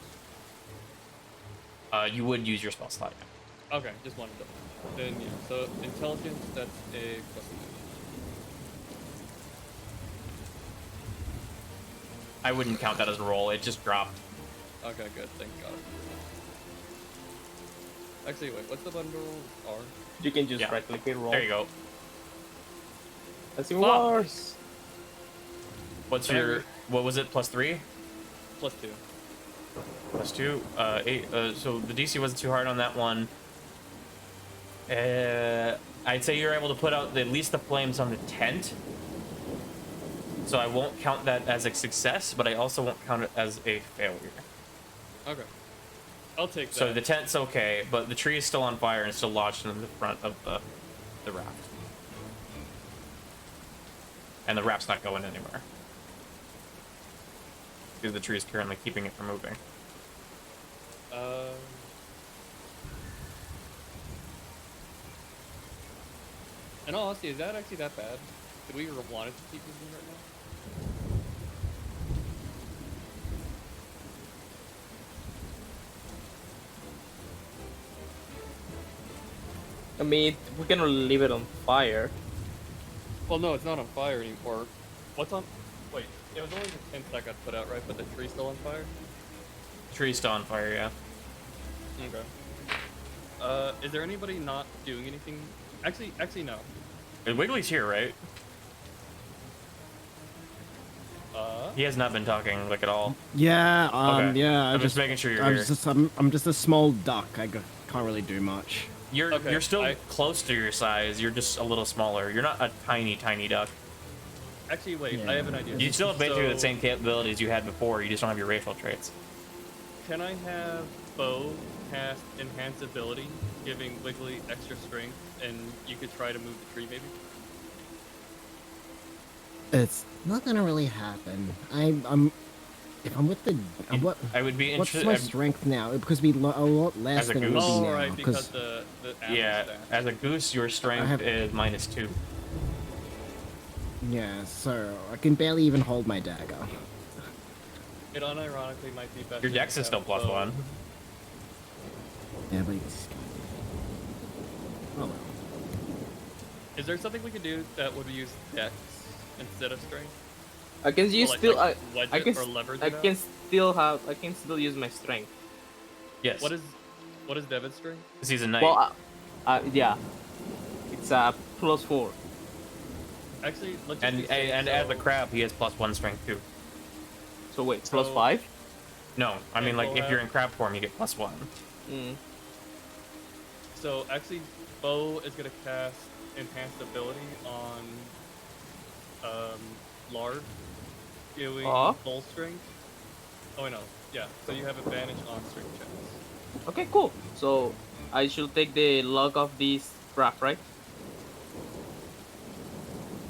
You would use your spell slot. Yeah.
Okay, just wanted to. Then yeah, so intelligence, that's a +2.
I wouldn't count that as a roll. It just dropped.
Okay, good. Thank God. Actually, wait. What's the bundle R?
You can just
Yeah.
right click it, roll.
There you go.
That's even worse.
What's your, what was it, +3?
+2.
+2, 8. So the DC wasn't too hard on that one. I'd say you're able to put out at least the flames on the tent. So I won't count that as a success, but I also won't count it as a failure.
Okay. I'll take that.
So the tent's okay, but the tree is still on fire and still lodged in the front of the raft. And the raft's not going anywhere. Because the tree is currently keeping it from moving.
In all honesty, is that actually that bad? Do we want it to keep moving right now?
I mean, we can leave it on fire.
Well, no, it's not on fire anymore. What's on? Wait, it was only the tent that got put out, right? But the tree's still on fire?
The tree's still on fire, yeah.
Okay. Is there anybody not doing anything? Actually, no.
Wiggly's here, right? He has not been talking, like, at all.
Yeah,
Okay.
yeah.
I'm just making sure you're
I'm
here.
I'm just a small duck. Can't really do much.
You're still close to your size. You're just a little smaller. You're not a tiny duck.
Actually, wait.
Yeah.
I have an idea.
You still have basically the
So,
same capabilities you had before. You just don't have your racial traits.
Can I have Bo cast Enhance Ability, giving Wiggly extra strength, and you could try to move the tree, maybe?
It's not gonna really happen. I'm if I'm with the what
I would be
what's
interested.
my strength now? Because we a lot less
As a
than it
goose?
would be
Oh,
now.
right, because the animal
Yeah,
stat.
as a goose, your strength
have-
is -2.
yeah, so I can barely even hold my dagger.
It unironically might be better.
Your dex
to
is still
have
+1.
Bo.
Yeah, but it's... oh well.
Is there something we could do that would use dex instead of strength?
I can use
Or
still.
wedge
I
it
can.
or leverage
I
it out?
can still have. I can still use my strength.
Yes.
What is Devid's strength?
Because he's a knight.
Well, yeah. It's +4.
Actually, let's just
and
be safe,
and as a
so-
crab, he has +1 strength too.
So wait,
So-
+5.
No, I mean,
And
like,
we'll
if you're
have-
in crab form, you get +1.
Mm.
So actually, Bo is gonna cast Enhanced Ability on Lard, doing full strength. Oh wait, no, yeah. So you have advantage on strength checks.
Okay, cool. So I should take the log of this raft, right?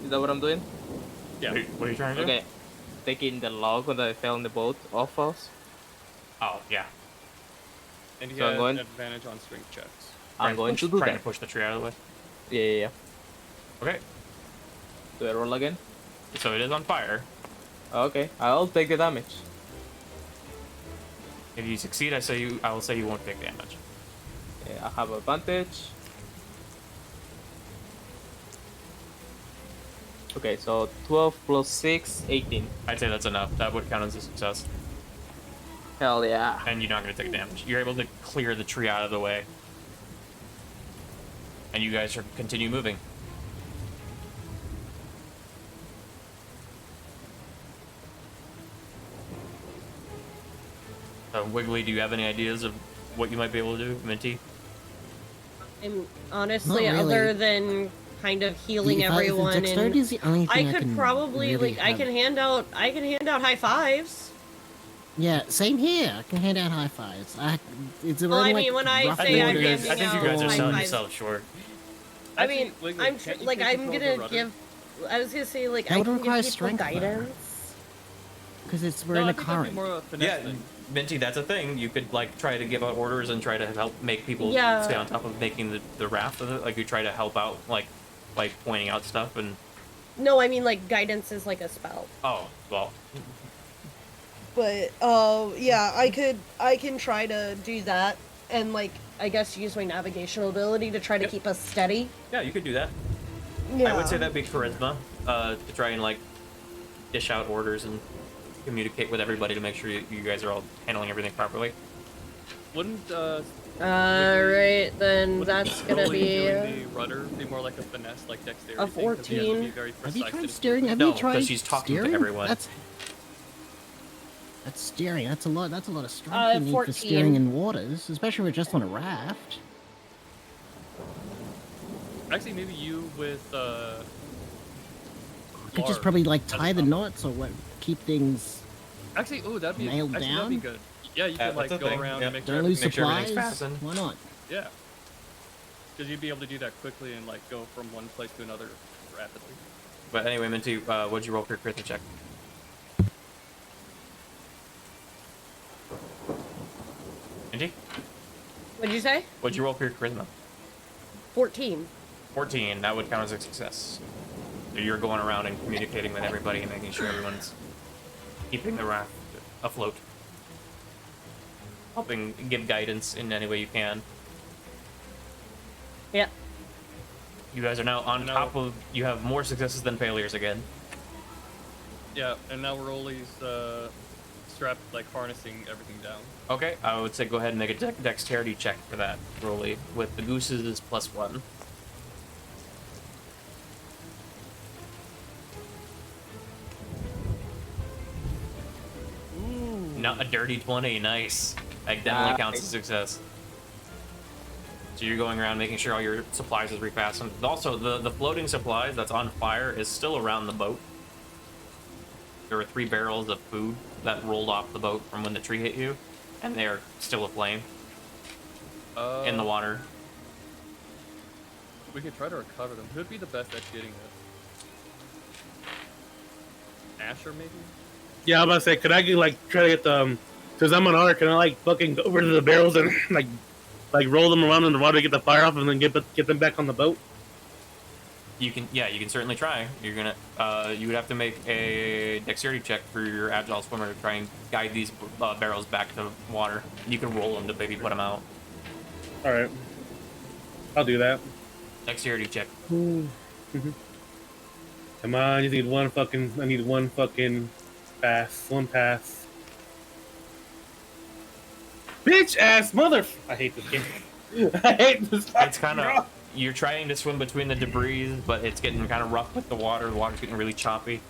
Is that what I'm doing?
Yeah.
What are you trying to do?
Okay. Taking the log that I found on the boat off us.
Oh, yeah.
And he
So I'm
has
going-
advantage on strength checks.
I'm going to do
trying
that.
to push the tree out of the way.
Yeah.
Okay,
Do I roll again?
so it is on fire.
Okay, I'll take the damage.
If you succeed, I will say you won't take damage.
Yeah, I have advantage. Okay, so 12 plus 6, 18.
I'd say that's enough. That would count as a success.
Hell yeah.
And you're not going to take damage. You're able to clear the tree out of the way. And you guys continue moving. Wiggly, do you have any ideas of what you might be able to do, Minty?
And honestly,
Not really.
other than kind of healing
If
everyone,
dexterity is the only
I
thing
could
can
probably
really
like I
have-
can hand out high fives.
Yeah, same here. I can hand out high fives. It's
Well, I
like
mean, when I
rough
say I'm
work.
handing
I think you guys are
out
selling
high
yourself short.
I mean,
Actually, Wiggly,
I'm
can't you
like
take
I'm
control of the
gonna
rudder?
give. I was gonna say like
That
I
would
can
require
give people
strength, though.
guidance.
Because we're
No,
in
I
a
think that'd be
current.
more of a finesse
Yeah,
thing.
Minty, that's a thing. You could like try to give out orders and try to help make people
Yeah.
stay on top of making the raft of it. Like you try to help out, like pointing out stuff and.
No, I mean like guidance is like a spell.
Oh well.
But yeah, I can try to do that and like I guess use my navigational ability to try to
Yep.
keep us steady.
Yeah, you could do that.
Yeah.
I would say that'd be charisma. To try and like dish out orders and communicate with everybody to make sure you guys are all handling everything properly.
Wouldn't
Alright, then
wouldn't
that's gonna
rolling
be
doing the rudder be more like a finesse, like dexterity?
A
thing, 'cause you have to be
14.
very
Have
precise
you
to
tried
the-
steering? Have
No,
you
'cause
tried
she's talking to
steering?
everyone.
That's steering. That's a lot. That's a lot of strength you need
14.
for steering in waters, especially if we're just on a raft.
Actually, maybe you with
I could just
Lark.
probably like
That's
tie the
fine.
knots or what, keep things.
Actually, oh, that'd be
Nailed
that'd
down?
be good. Yeah, you could like
that's a
go
thing,
around
yeah.
and make
Don't
sure
lose
make sure
supplies.
everything's fastened.
Why not?
Yeah, because you'd be able to do that quickly and like go from one place to another rapidly.
But anyway, Minty, what'd you roll for your charisma check? Minty,
What'd you say?
what'd you roll for your charisma?
14.
14. That would count as a success. So you're going around and communicating with everybody and making sure everyone's keeping the raft afloat. Helping give guidance in any way you can.
Yeah.
You guys are now on
No.
top of. You have more successes than failures again.
Yeah, and now Rolly's strapped, like harnessing everything down.
Okay, I would say go ahead and make a dexterity check for that, Rolly. With the gooses is +1. Not a dirty 20, nice. That definitely counts as success. So you're going around making sure all your supplies is refastened. Also, the floating supplies that's on fire is still around the boat. There were 3 barrels of food that rolled off the boat from when the tree hit you, and they are still aflame in the water.
We could try to recover them. Who'd be the best at getting this? Asher, maybe?
Yeah, I'm about to say, could I like try to get the? Because I'm an arc, can I like fucking go over to the barrels and like roll them around in the water to get the fire off, and then get them back on the boat?
You can, yeah, you can certainly try. You're gonna, you would have to make a dexterity check for your agile swimmer to try and guide these barrels back to water. You can roll them to maybe put them out.
All right, I'll do that.
Dexterity check.
Come on, I need one fucking pass. One pass. Bitch ass mother! I hate this game. I hate this.
It's kind of, you're trying to swim between the debris, but it's getting kind of rough with the water. The water's getting really choppy.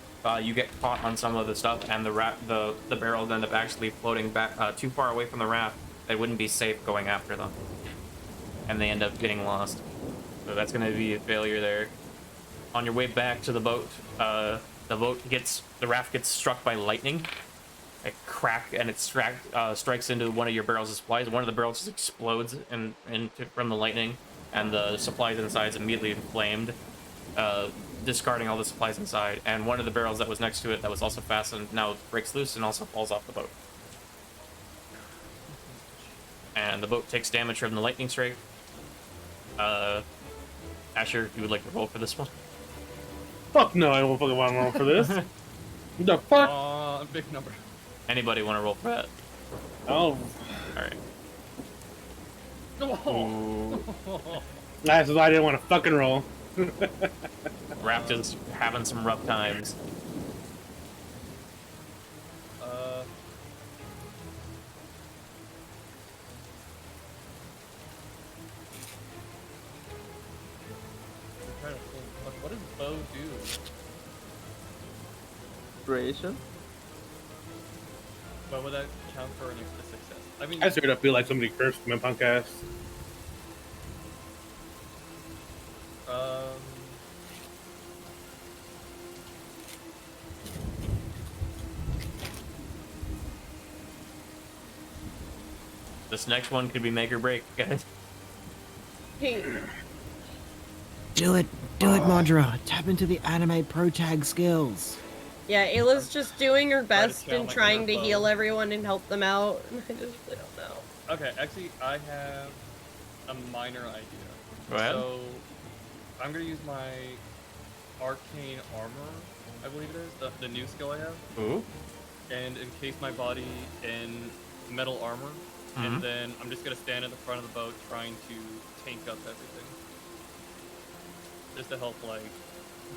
You get caught on some of the stuff, and the barrels end up actually floating back too far away from the raft. It wouldn't be safe going after them, and they end up getting lost. So that's going to be a failure there. On your way back to the boat, the raft gets struck by lightning. A crack, and it strikes into one of your barrels of supplies. One of the barrels just explodes from the lightning, and the supplies inside is immediately inflamed, discarding all the supplies inside. And one of the barrels that was next to it, that was also fastened, now breaks loose and also falls off the boat. And the boat takes damage from the lightning strike. Asher, if you would like to roll for this one.
Fuck no, I won't fucking want to roll for this. The fuck?
Big number.
Anybody want to roll for that?
Oh,
Alright.
Oh.
that's why I didn't want to fucking roll.
Raft is having some rough times.
I'm trying to think. What does bow do?
Duration?
What would that count for an extra success? I mean,
I straight up feel like somebody cursed my punk ass.
um,
This next one could be make or break, guys.
Hey,
Do it, Madra. Tap into the anime pro tag skills.
yeah, Ayla's just doing her best
channel
and
my
trying
inner
to
foe.
heal everyone and help them out. I just really don't know.
okay, actually, I have a minor idea.
Go ahead.
So, I'm gonna use my arcane armor, I believe it is, the new skill I have,
Ooh.
and encase my body in metal armor,
Mhm.
and then I'm just gonna stand in the front of the boat trying to tank up everything. Just to help, like,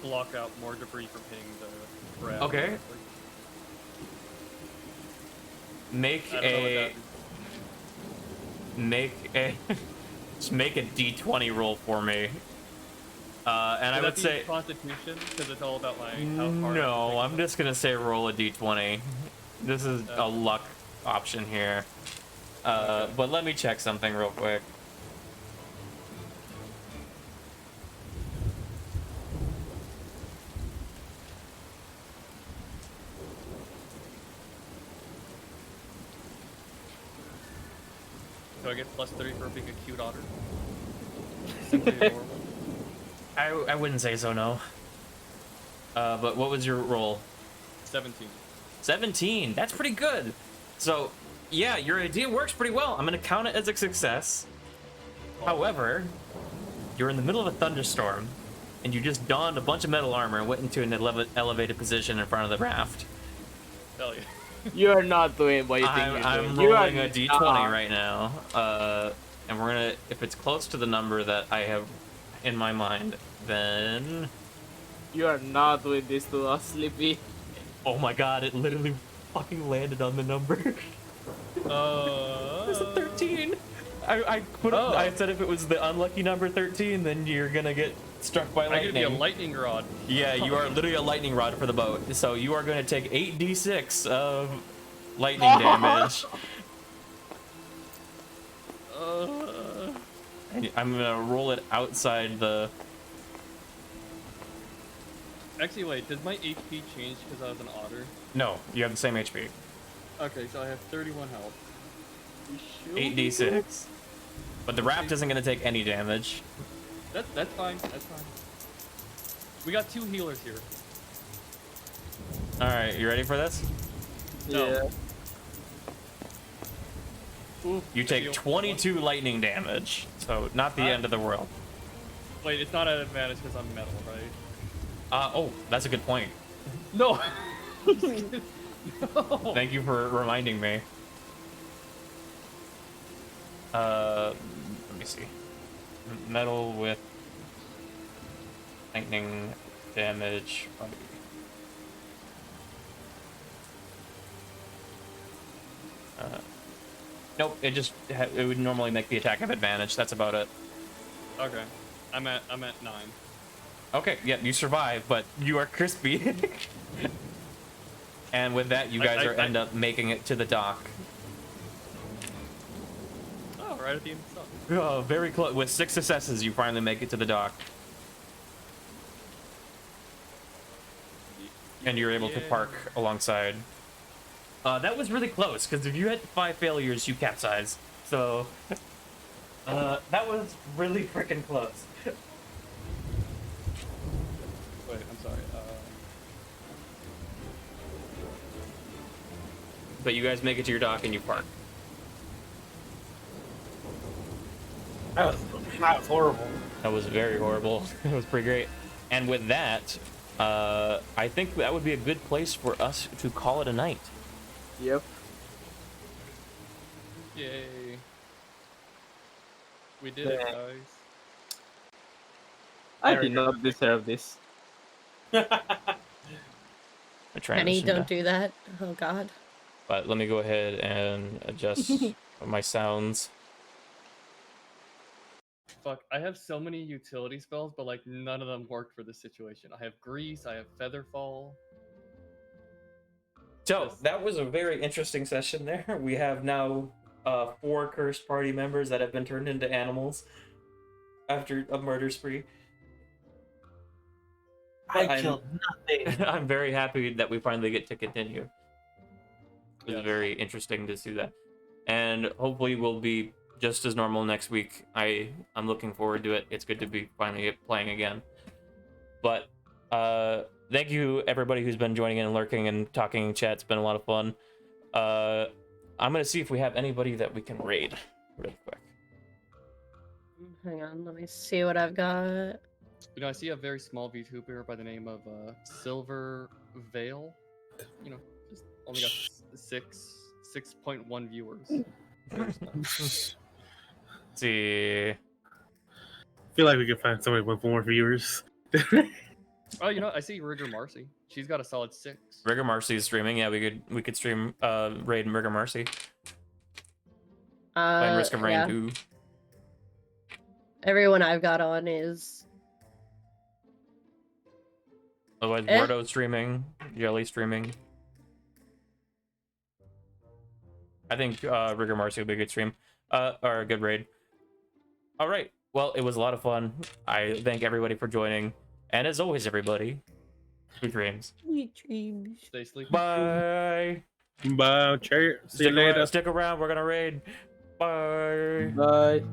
block out more debris from hitting the raft.
Okay. Make
I don't know what
a
that
just make a D20 roll for me. And I would say
Constitution, because it's all about like how hard.
no. I'm just gonna say roll a D20. This is a luck option here. But let me check something real quick.
So I get +3 for being a cute otter. Simply adorable.
I wouldn't say so, no. But what was your roll?
17.
17. That's pretty good. So, yeah, your idea works pretty well. I'm gonna count it as a success. However, you're in the middle of a thunderstorm, and you just donned a bunch of metal armor and went into an elevated position in front of the raft.
Hell yeah.
You're not doing what you think
I'm
you're doing.
rolling
You
a
are
D20
not.
right now, and we're gonna. If it's close to the number that I have in my mind, then
You are not doing this to us, Sleepy.
oh my god, it literally fucking landed on the number. It's a 13. I said if it was the unlucky number 13, then you're gonna get struck by
I'm gonna be a
lightning.
lightning rod.
Yeah, you are literally a lightning rod for the boat. So you are gonna take 8d6 of lightning damage. And I'm gonna roll it outside the.
Actually, wait, does my HP change because I was an otter?
No, you have the same HP.
Okay, so I have 31 health.
8d6. But the raft isn't gonna take any damage.
That's fine, that's fine. We got 2 healers here.
Alright, you ready for this?
No.
You
I
take
heal
22 lightning damage, so not the end of the world.
Wait, it's not an advantage because I'm metal, right?
Oh, that's a good point.
No! No!
Thank you for reminding me. Let me see. Metal with lightning damage. Nope. It would normally make the attack of advantage. That's about it.
Okay. I'm at 9.
Okay. Yeah, you survive, but you are crispy. And with that, you guys end up making it to the dock.
Oh, right at the end of the song.
Oh, very close. With 6 successes, you finally make it to the dock. And you're able to park alongside. That was really close, because if you had 5 failures, you capsized. So, that was really freaking close.
Wait, I'm sorry.
But you guys make it to your dock and you park.
That was horrible.
That was very horrible. It was pretty great. And with that, I think that would be a good place for us to call it a night.
Yep.
Yay. We did it,
Yeah.
guys.
I did not deserve this.
A
Penny,
transition
don't
down.
do that. Oh God.
But let me go ahead and adjust my sounds.
Fuck, I have so many utility spells, but like none of them worked for this situation. I have Grease, I have Featherfall.
So
Just-
that was a very interesting session there. We have now 4 cursed party members that have been turned into animals after a murder spree.
I killed nothing.
I'm very happy that we finally get to continue. It's
Yes.
very interesting to see that. And hopefully we'll be just as normal next week. I'm looking forward to it. It's good to be finally playing again. But thank you everybody who's been joining in and lurking and talking in chat. It's been a lot of fun. I'm gonna see if we have anybody that we can raid really quick.
Hang on, let me see what I've got.
You know, I see a very small VTuber by the name of Silver Veil. You know, just only got 6.1 viewers. Very small.
Let's see.
I feel like we could find somebody with more viewers.
Oh, you know, I see Rigor Marcy. She's got a solid 6.
Rigor Marcy is streaming. Yeah, we could stream raid Rigor Marcy. Playing Risk of Rain
Yeah.
2.
Everyone I've got on is
Otherwise,
Eh?
Bordeaux streaming, Jelly streaming. I think Rigor Marcy will be a good stream, or a good raid. All right. Well, it was a lot of fun. I thank everybody for joining, and as always, everybody, sweet dreams.
sweet dreams.
Stay sleepy.
Bye.
Bye. See you later.
Stick around. We're gonna raid. Bye.
Bye.